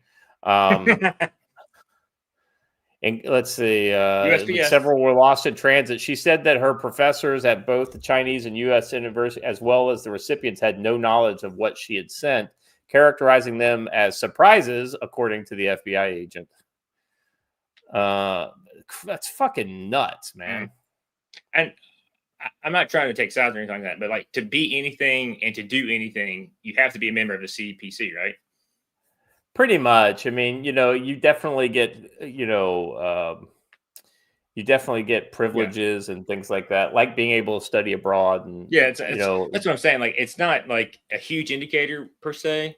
Speaker 3: And let's see,
Speaker 5: USPS.
Speaker 3: several were lost in transit. She said that her professors at both the Chinese and U.S. university, as well as the recipients, had no knowledge of what she had sent, characterizing them as surprises, according to the FBI agent. That's fucking nuts, man.
Speaker 5: And I'm not trying to take sides or anything like that, but like to be anything and to do anything, you have to be a member of the CPC, right?
Speaker 3: Pretty much. I mean, you definitely get, privileges and things like that, like being able to study abroad. And
Speaker 5: that's what I'm saying. Like, it's not like a huge indicator per se.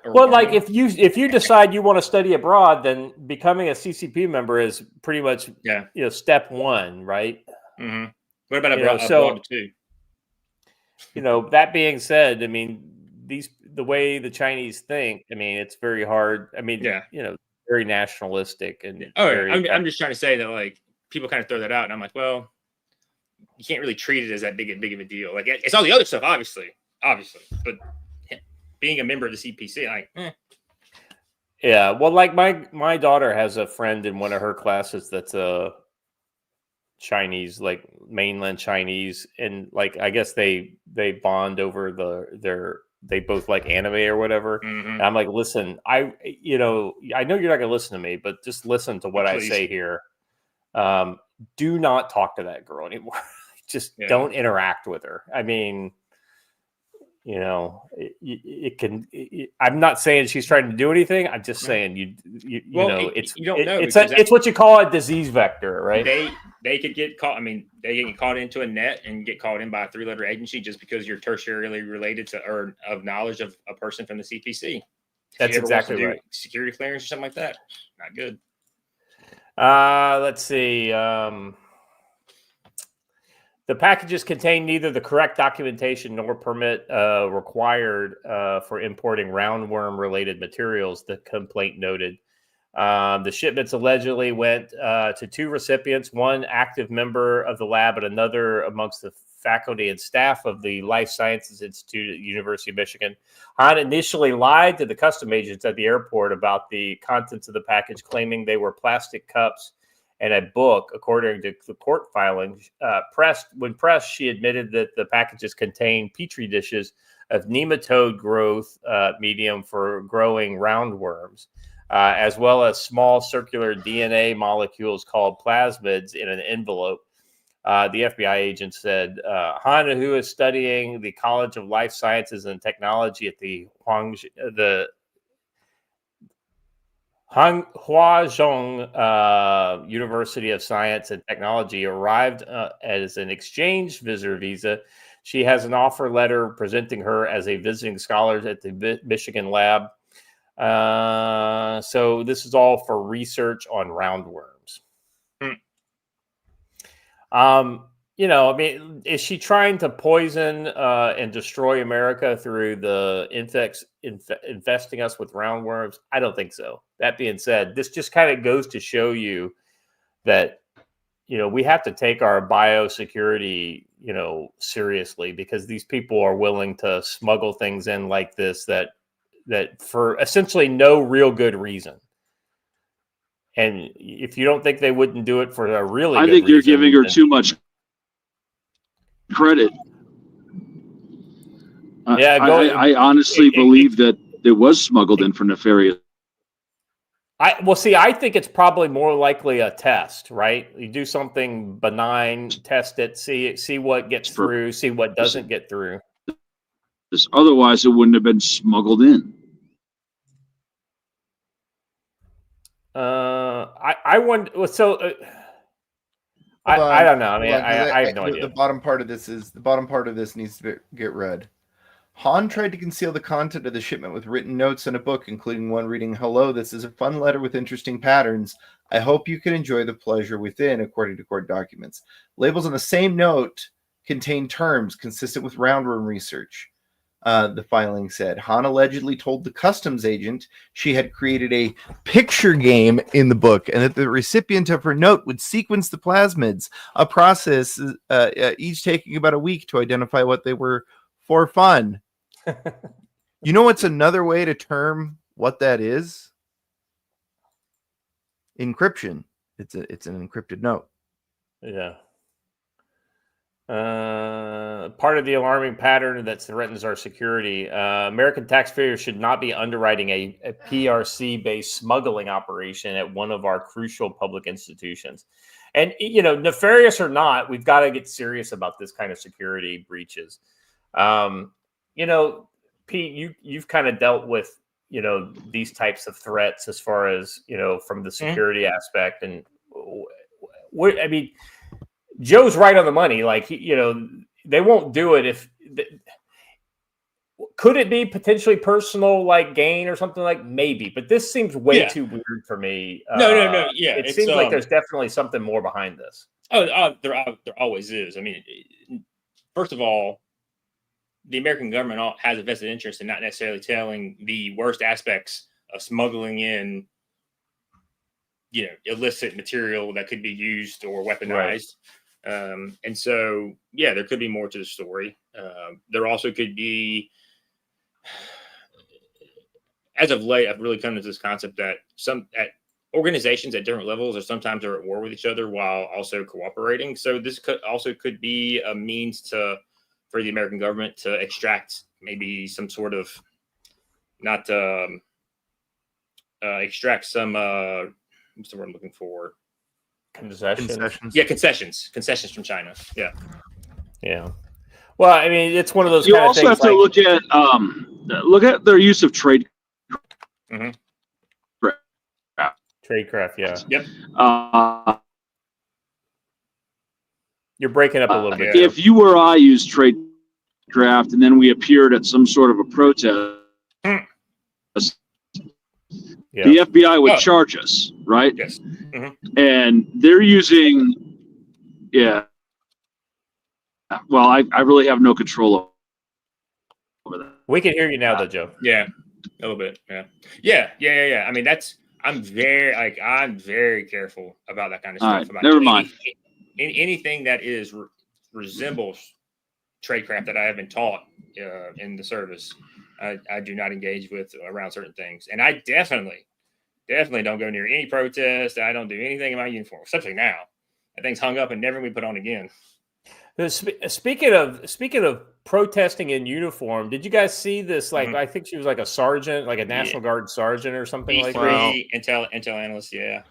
Speaker 3: Well, like if you decide you want to study abroad, then becoming a CCP member is pretty much, step one, right?
Speaker 5: Mm-hmm. What about abroad too?
Speaker 3: That being said, I mean, the way the Chinese think, I mean, it's very hard. I mean, very nationalistic and.
Speaker 5: I'm just trying to say that like people kind of throw that out, and I'm like, well, you can't really treat it as that big of a deal. Like it's all the other stuff, obviously, but being a member of the CPC, like.
Speaker 3: Yeah, well, like my daughter has a friend in one of her classes that's a Chinese, like mainland Chinese, and like I guess they bond over they both like anime or whatever.
Speaker 5: Mm-hmm.
Speaker 3: And I'm like, listen, I know you're not gonna listen to me, but just listen to what I say here. Do not talk to that girl anymore. Just don't interact with her. I mean, it can. I'm not saying she's trying to do anything. I'm just saying you know, it's what you call a disease vector, right?
Speaker 5: They could get caught. I mean, they get caught into a net and get caught in by a 3-letter agency just because you're tertiarily related to or of knowledge of a person from the CPC.
Speaker 3: That's exactly right.
Speaker 5: Security clearance or something like that. Not good.
Speaker 3: Let's see. The packages contain neither the correct documentation nor permit required for importing roundworm-related materials, the complaint noted. The shipments allegedly went to 2 recipients, one active member of the lab and another amongst the faculty and staff of the Life Sciences Institute at the University of Michigan. Han initially lied to the custom agents at the airport about the contents of the package, claiming they were plastic cups and a book, according to the court filings. When pressed, she admitted that the packages contained petri dishes of nematode growth medium for growing roundworms, as well as small circular DNA molecules called plasmids in an envelope. The FBI agent said, Han, who is studying the College of Life Sciences and Technology at the Huazhong University of Science and Technology, arrived as an exchange visitor visa. She has an offer letter presenting her as a visiting scholar at the Michigan lab. So this is all for research on roundworms. I mean, is she trying to poison and destroy America through the infesting us with roundworms? I don't think so. That being said, this just kind of goes to show you that, we have to take our biosecurity, seriously, because these people are willing to smuggle things in like this that for essentially no real good reason. And if you don't think they wouldn't do it for a really good
Speaker 4: think you're
Speaker 3: reason,
Speaker 4: giving her too much credit. I honestly believe that it was smuggled in for nefarious.
Speaker 3: I think it's probably more likely a test, right? You do something benign, test it, see what gets through, see what doesn't get through.
Speaker 4: Otherwise, it wouldn't have been smuggled in.
Speaker 3: I wonder. So I don't know. I mean, I have no idea.
Speaker 2: The bottom part of this needs to get read. Han tried to conceal the content of the shipment with written notes and a book, including one reading, "Hello, this is a fun letter with interesting patterns. I hope you can enjoy the pleasure within," according to court documents. Labels on the same note contain terms consistent with roundworm research. The filing said Han allegedly told the customs agent she had created a picture game in the book and that the recipient of her note would sequence the plasmids, a process each taking about a week to identify what they were for fun. You know what's another way to term what that is? Encryption. It's an encrypted note.
Speaker 3: Yeah. Part of the alarming pattern that threatens our security. American taxpayers should not be underwriting a PRC-based smuggling operation at one of our crucial public institutions. And, nefarious or not, we've got to get serious about this kind of security breaches. Pete, you've kind of dealt with, these types of threats as far as, from the security aspect. And Joe's right on the money. Like, they won't do it if. Could it be potentially personal, like gain or something like maybe? But this seems way too weird for me.
Speaker 5: No. Yeah,
Speaker 3: it seems like there's definitely something more behind this.
Speaker 5: There always is. I mean, first of all, the American government has a vested interest in not necessarily telling the worst aspects of smuggling in, illicit material that could be used or weaponized. Right. And so, there could be more to the story. There also could be, as of late, I've really come to this concept that organizations at different levels are sometimes at war with each other while also cooperating. So this could be a means for the American government to extract maybe some sort of extract some what's the word I'm looking for?
Speaker 3: Concessions.
Speaker 5: Yeah, concessions from China.
Speaker 3: Yeah. Well, I mean, it's one of those.
Speaker 4: You
Speaker 3: kind
Speaker 4: also
Speaker 3: of
Speaker 4: have
Speaker 3: things
Speaker 4: to look at their use of trade.
Speaker 3: Mm-hmm. Tradecraft, yeah.
Speaker 5: Yep.
Speaker 3: You're breaking up a little bit.
Speaker 4: If you or I used tradecraft and then we appeared at some sort of a protest, the FBI would charge us, right?
Speaker 5: Yes. Mm-hmm.
Speaker 4: And they're using, well, I really have no control over that.
Speaker 3: We can hear you now, though, Joe.
Speaker 5: Yeah, a little bit. Yeah. I mean, I'm very careful about that kind of stuff.
Speaker 4: Right, never mind.
Speaker 5: Anything that resembles tradecraft that I have been taught in the service, I do not engage with around certain things. And I definitely don't go near any protest. I don't do anything in my uniform, especially now. That thing's hung up and never be put on again.
Speaker 3: Speaking of protesting in uniform, did you guys see this? Like, I think she was like a sergeant, like a National Guard sergeant or something like that.
Speaker 5: Intel analyst, yeah.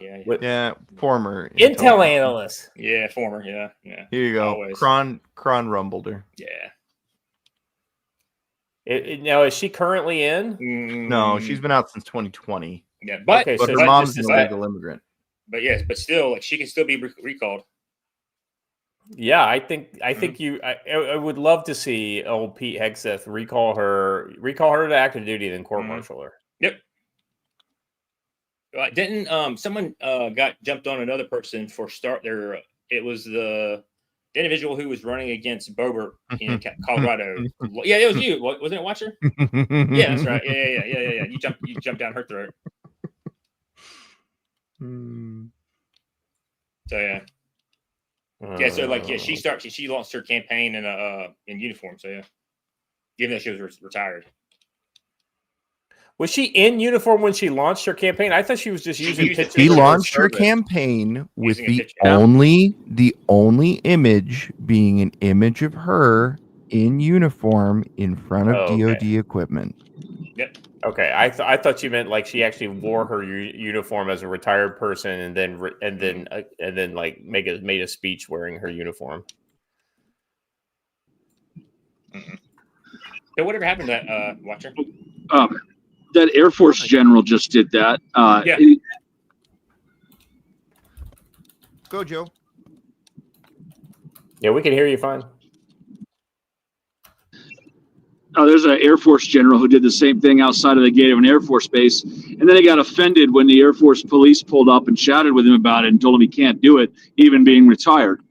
Speaker 2: Former
Speaker 3: Intel analyst.
Speaker 5: Yeah, former, yeah.
Speaker 2: Here you go.
Speaker 5: Always.
Speaker 2: Kron rumbled her.
Speaker 5: Yeah.
Speaker 3: Now, is she currently in?
Speaker 2: No, she's been out since 2020.
Speaker 5: Yeah, but
Speaker 2: her mom's an illegal immigrant.
Speaker 5: But yes, but still, like, she can still be recalled.
Speaker 3: Yeah, I think I would love to see old Pete Hegseth recall her to active duty and then court-martial her.
Speaker 5: Yep. Didn't someone got jumped on another person for it was the individual who was running against Boebert in Colorado. Yeah, it was you. Wasn't it, Watcher? Yeah, that's right. Yeah. You jumped down her throat. So yeah. She launched her campaign in uniform. So yeah, given that she was retired.
Speaker 3: Was she in uniform when she launched her campaign? I thought she was just using pictures.
Speaker 2: She launched her campaign with the only image being an image of her in uniform in front of DoD equipment.
Speaker 5: Yep.
Speaker 3: Okay, I thought you meant like she actually wore her uniform as a retired person, and then like made a speech wearing her uniform.
Speaker 5: So whatever happened to that, Watcher?
Speaker 4: That Air Force general just did that.
Speaker 2: Go, Joe.
Speaker 3: Yeah, we can hear you fine.
Speaker 4: There's an Air Force general who did the same thing outside of the gate of an Air Force base. And then he got offended when the Air Force police pulled up and shouted with him about it and told him he can't do it, even being retired,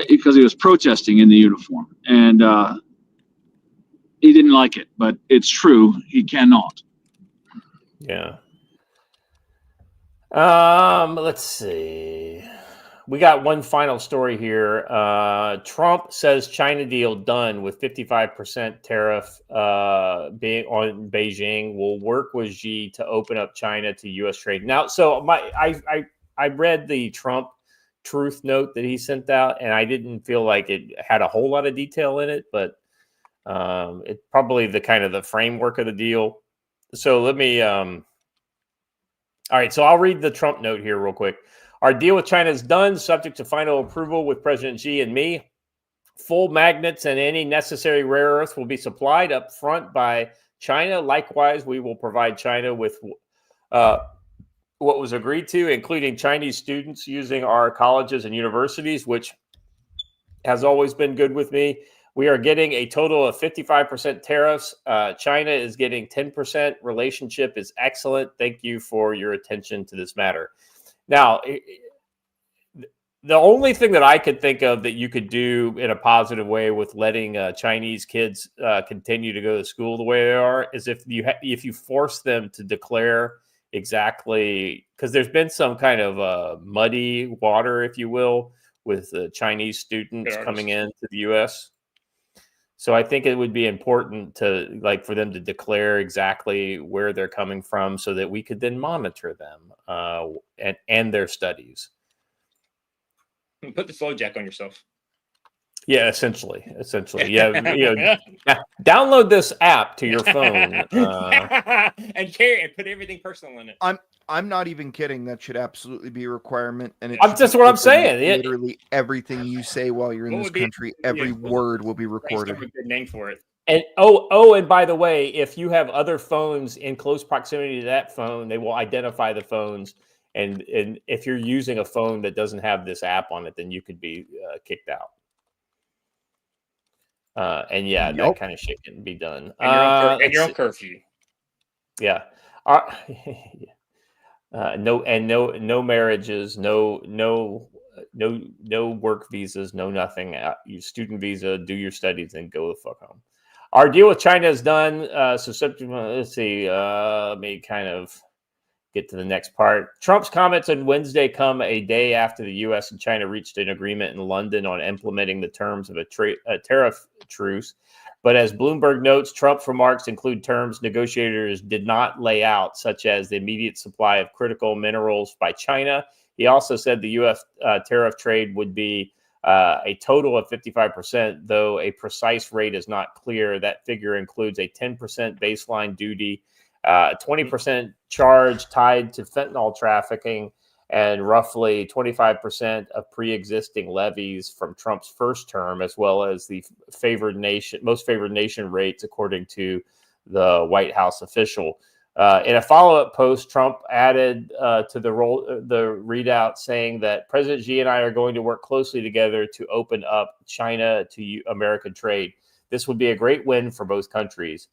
Speaker 4: because he was protesting in the uniform. And he didn't like it, but it's true. He cannot.
Speaker 3: Yeah. Let's see. we got one final story here. Trump says China deal done with 55% tariff being on Beijing. Will work with Xi to open up China to U.S. trade. Now, so I read the Trump truth note that he sent out, and I didn't feel like it had a whole lot of detail in it, but it's probably the kind of the framework of the deal. So let me. All right, so I'll read the Trump note here real quick. Our deal with China is done, subject to final approval with President Xi and me. Full magnets and any necessary rare earths will be supplied up front by China. Likewise, we will provide China with what was agreed to, including Chinese students using our colleges and universities, which has always been good with me. We are getting a total of 55% tariffs. China is getting 10%. Relationship is excellent. Thank you for your attention to this matter. Now, the only thing that I could think of that you could do in a positive way with letting Chinese kids continue to go to school the way they are is if you force them to declare exactly, because there's been some kind of muddy water, if you will, with Chinese students coming into the U.S. So I think it would be important to for them to declare exactly where they're coming from so that we could then monitor them and their studies.
Speaker 5: Put the flow jack on yourself.
Speaker 3: Yeah, essentially. Yeah, download this app to your phone
Speaker 5: and carry and put everything personal in it.
Speaker 2: I'm not even kidding. That should absolutely be a requirement. And
Speaker 3: that's just what I'm saying.
Speaker 2: Literally everything you say while you're in this country, every word will be recorded.
Speaker 5: A good name for it.
Speaker 3: And and by the way, if you have other phones in close proximity to that phone, they will identify the phones. And if you're using a phone that doesn't have this app on it, then you could be kicked out. That kind of shit can be done.
Speaker 5: And you're on curfew.
Speaker 3: Yeah. No marriages, no work visas, no nothing. Your student visa, do your studies, and go the fuck home. Our deal with China is done. Let's see. Let me kind of get to the next part. Trump's comments on Wednesday come a day after the U.S. and China reached an agreement in London on implementing the terms of a tariff truce. But as Bloomberg notes, Trump's remarks include terms negotiators did not lay out, such as the immediate supply of critical minerals by China. He also said the U.S. Tariff trade would be a total of 55%, though a precise rate is not clear. That figure includes a 10% baseline duty, 20% charge tied to fentanyl trafficking, and roughly 25% of pre-existing levies from Trump's first term, as well as the most favored nation rates, according to the White House official. In a follow-up post, Trump added to the readout saying that President Xi and I are going to work closely together to open up China to American trade. This would be a great win for both countries.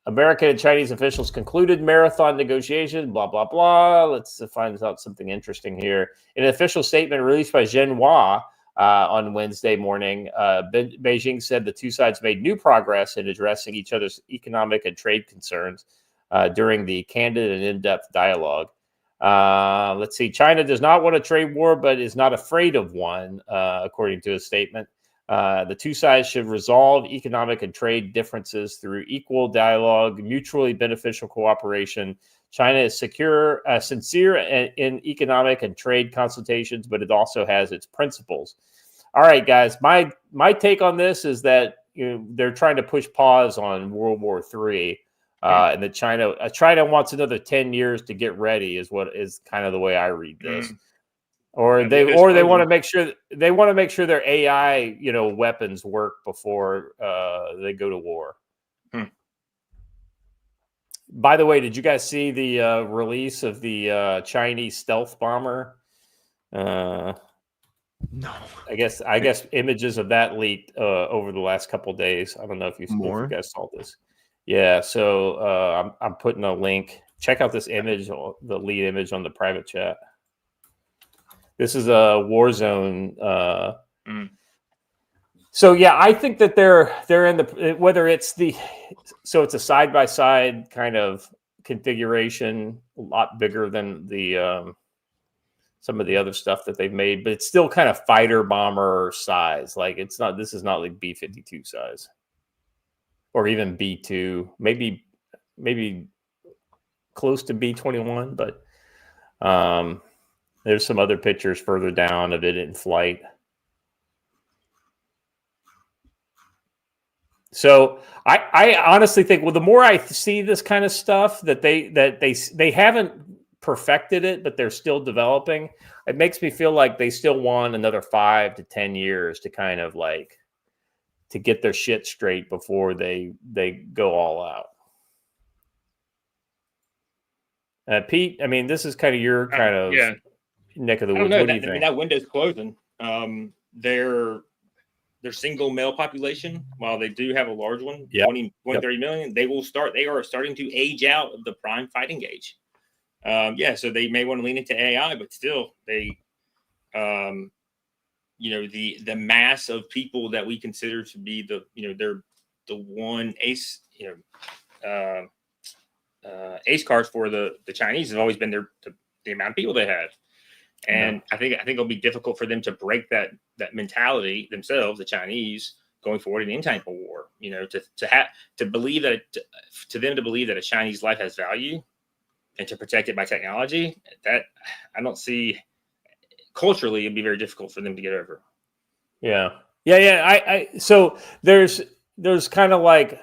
Speaker 3: American and Chinese officials concluded marathon negotiations, blah, blah, blah. Let's find out something interesting here. In an official statement released by Xinhua on Wednesday morning, Beijing said the two sides made new progress in addressing each other's economic and trade concerns during the candid and in-depth dialogue. Let's see. China does not want a trade war, but is not afraid of one, according to a statement. The two sides should resolve economic and trade differences through equal dialogue, mutually beneficial cooperation. China is sincere in economic and trade consultations, but it also has its principles. All right, guys, my take on this is that they're trying to push pause on World War III, and that China wants another 10 years to get ready is kind of the way I read this. Or they want to make sure their AI weapons work before they go to war. By the way, did you guys see the release of the Chinese stealth bomber?
Speaker 2: No.
Speaker 3: I guess images of that leaked over the last couple of days. I don't know if you guys saw this. Yeah, so I'm putting a link. Check out this image, the lead image on the private chat. This is a war zone. So yeah, I think that they're in the whether it's it's a side by side kind of configuration, a lot bigger than the some of the other stuff that they've made, but it's still kind of fighter bomber size. Like it's not. This is not like B-52 size, or even B-2. Maybe close to B-21, but there's some other pictures further down of it in flight. So I honestly think, well, the more I see this kind of stuff that they haven't perfected it, but they're still developing, it makes me feel like they still want another 5 to 10 years to kind of like to get their shit straight before they go all out. Pete, I mean, this is kind of your kind of neck of the woods. What do you think?
Speaker 5: I mean, that window's closing. Their single male population, while they do have a large one, 20, 30 million, they are starting to age out of the prime fighting age. So they may want to lean into AI, but still the mass of people that we consider to be they're the one ace, ace cards for the Chinese have always been the amount of people they have. And I think it'll be difficult for them to break that mentality themselves, the Chinese, going forward in any type of war. To believe that a Chinese life has value, and to protect it by technology, that I don't see culturally it'd be very difficult for them to get over.
Speaker 3: So there's kind of like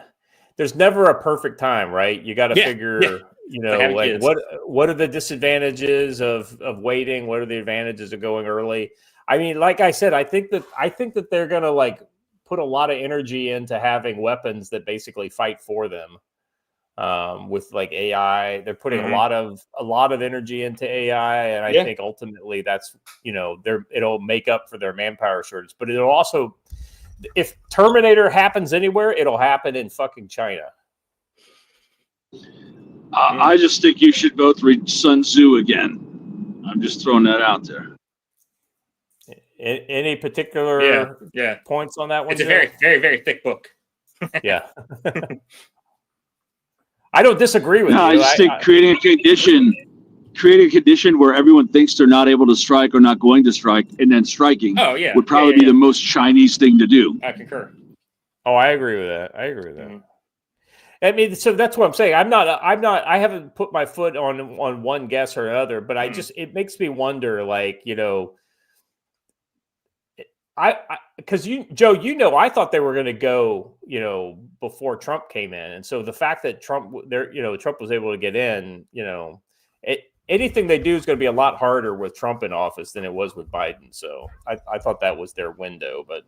Speaker 3: there's never a perfect time, right? You got to figure. Like what are the disadvantages of waiting? What are the advantages of going early? I mean, like I said, I think that they're gonna like put a lot of energy into having weapons that basically fight for them. With like AI, they're putting a lot of energy into AI, and I think ultimately that's it'll make up for their manpower shortage. But it'll also, if Terminator happens anywhere, it'll happen in fucking China.
Speaker 4: I just think you should both read Sun Tzu again. I'm just throwing that out there.
Speaker 3: Any particular points on that one?
Speaker 5: It's a very, very, very thick book.
Speaker 3: Yeah. I don't disagree with you.
Speaker 4: I just think creating a condition where everyone thinks they're not able to strike or not going to strike, and then striking would probably be the most Chinese thing to do.
Speaker 5: I concur.
Speaker 3: Oh, I agree with that. Mm-hmm. I mean, so that's what I'm saying. I haven't put my foot on one guess or another, but it makes me wonder, like, because Joe, I thought they were going to go, before Trump came in. And so the fact that Trump was able to get in, anything they do is going to be a lot harder with Trump in office than it was with Biden. So I thought that was their window, but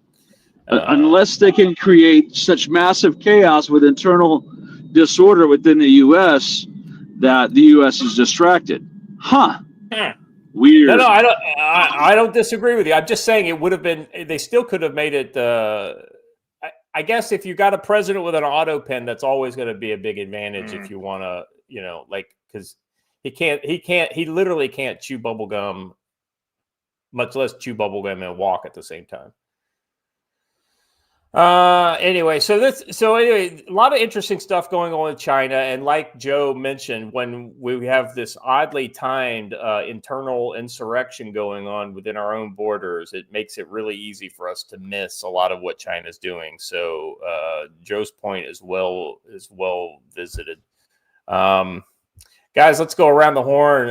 Speaker 4: unless they can create such massive chaos with internal disorder within the U.S. that the U.S. is distracted. Weird.
Speaker 3: No, I don't disagree with you. I'm just saying it would have been. They still could have made it. I guess if you got a president with an auto pen, that's always going to be a big advantage if you want to, because he literally can't chew bubble gum, much less chew bubble gum and walk at the same time. Anyway, a lot of interesting stuff going on in China, and like Joe mentioned, when we have this oddly timed internal insurrection going on within our own borders, it makes it really easy for us to miss a lot of what China's doing. So Joe's point is well visited. Guys, let's go around the horn.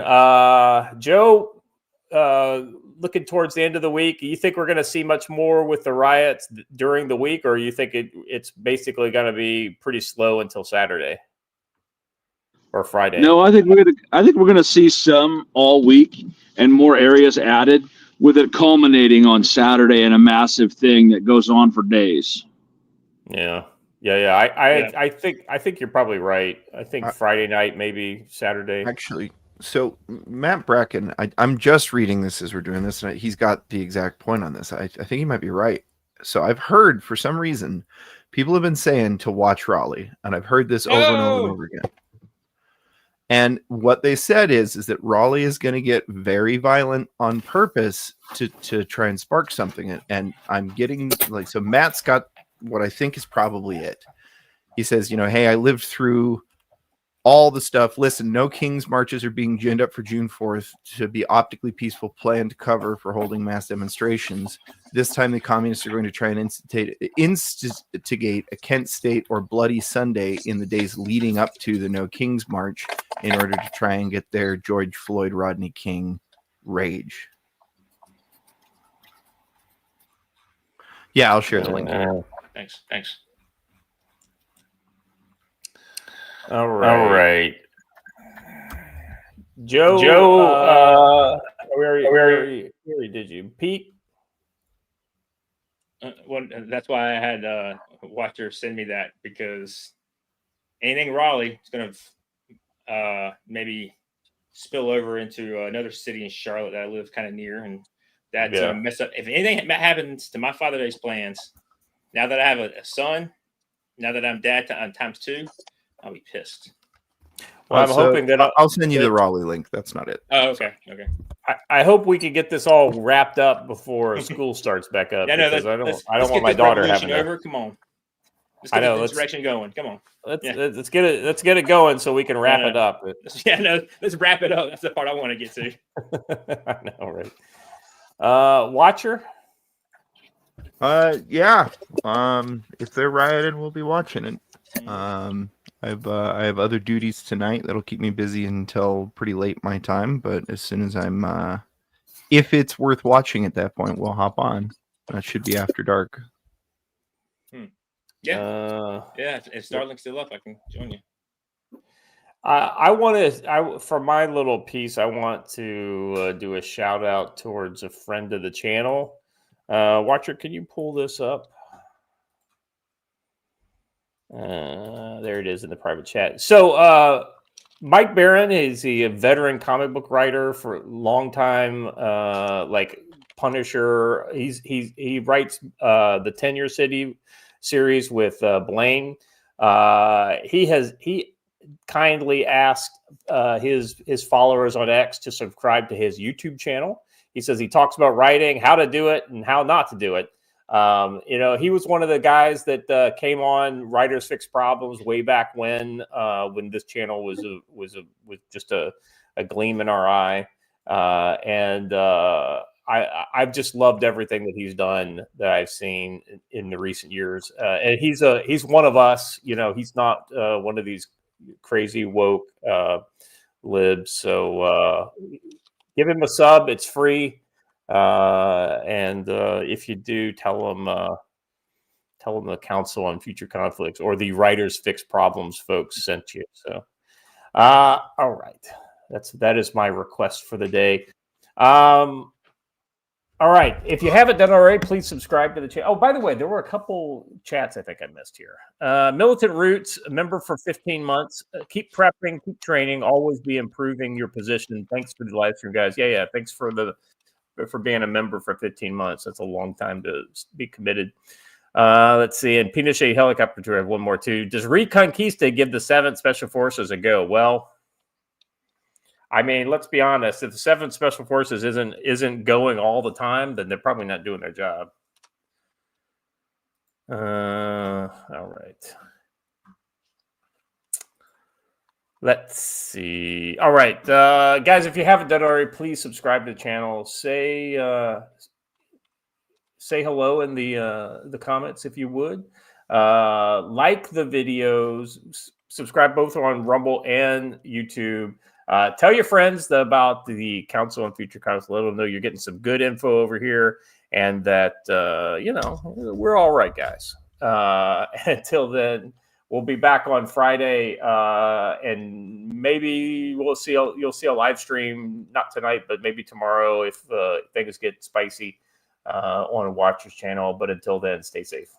Speaker 3: Joe, looking towards the end of the week, you think we're going to see much more with the riots during the week, or you think it's basically going to be pretty slow until Saturday or Friday?
Speaker 4: No, I think we're gonna see some all week and more areas added, with it culminating on Saturday in a massive thing that goes on for days.
Speaker 3: Yeah. I think you're probably right. I think Friday night, maybe Saturday.
Speaker 2: Actually. So Matt Bracken, I'm just reading this as we're doing this, and he's got the exact point on this. I think he might be right. So I've heard, for some reason, people have been saying to watch Raleigh, and I've heard this over and over and over again. And what they said is that Raleigh is going to get very violent on purpose to try and spark something. And I'm getting so Matt's got what I think is probably it. He says, hey, I lived through all the stuff. Listen, no King's marches are being ginned up for June 4th to be optically peaceful planned cover for holding mass demonstrations. This time, the communists are going to try and instigate a Kent State or Bloody Sunday in the days leading up to the No King's March in order to try and get their George Floyd, Rodney King rage. Yeah, I'll share the link.
Speaker 5: Thanks.
Speaker 3: All right. Joe, where did you? Pete?
Speaker 5: Well, that's why I had Watcher send me that, because anything Raleigh is going to maybe spill over into another city in Charlotte that I live kind of near, and that's going to mess up. If anything happens to my Father's Day's plans, now that I have a son, now that I'm dad times 2, I'll be pissed.
Speaker 3: Well, I'm hoping that
Speaker 2: I'll send you the Raleigh link. That's not it.
Speaker 5: Oh, okay.
Speaker 3: I hope we can get this all wrapped up before school starts back up.
Speaker 5: Yeah, no,
Speaker 3: I don't want my daughter having
Speaker 5: over. Come on, let's get this direction going. Come on,
Speaker 3: let's get it going so we can wrap it up.
Speaker 5: Let's wrap it up. That's the part I want to get to.
Speaker 3: I know, right? Watcher.
Speaker 2: Yeah. If they're rioting, we'll be watching it. I have other duties tonight that'll keep me busy until pretty late my time. But as soon as I'm, if it's worth watching at that point, we'll hop on. That should be after dark.
Speaker 5: Yeah. If Starlink's still up, I can join you.
Speaker 3: I want to, for my little piece, I want to do a shout out towards a friend of the channel. Watcher, can you pull this up? There it is in the private chat. So Mike Barron is a veteran comic book writer for a long time, like Punisher. He writes the 10-Year City series with Blaine. He kindly asked his followers on X to subscribe to his YouTube channel. He says he talks about writing, how to do it, and how not to do it. He was one of the guys that came on Writers Fix Problems way back when this channel was just a gleam in our eye. I've just loved everything that he's done that I've seen in the recent years. And he's one of us. He's not one of these crazy woke libs. So give him a sub. It's free. And if you do, tell them the Council on Future Conflicts or the Writers Fix Problems folks sent you. So, all right, that is my request for the day. All right, if you haven't done already, please subscribe to the channel. Oh, by the way, there were a couple chats I think I missed here. Militant Roots, a member for 15 months. Keep prepping, keep training, always be improving your position. Thanks for the live stream, guys. Yeah. Thanks for being a member for 15 months. That's a long time to be committed. Let's see. And Pinochet Helicopter Tour, I have one more too. Does Reconquista give the 7th Special Forces a go? Well, I mean, let's be honest. If the 7th Special Forces isn't going all the time, then they're probably not doing their job. All right. Let's see. All right, guys, if you haven't done already, please subscribe to the channel. Say hello in the comments if you would. Like the videos. Subscribe both on Rumble and YouTube. Tell your friends about the Council on Future Conflicts. Let them know you're getting some good info over here, and that we're all right, guys. Until then. We'll be back on Friday, and maybe you'll see a live stream, not tonight, but maybe tomorrow if things get spicy on a Watcher's channel. But until then, stay safe.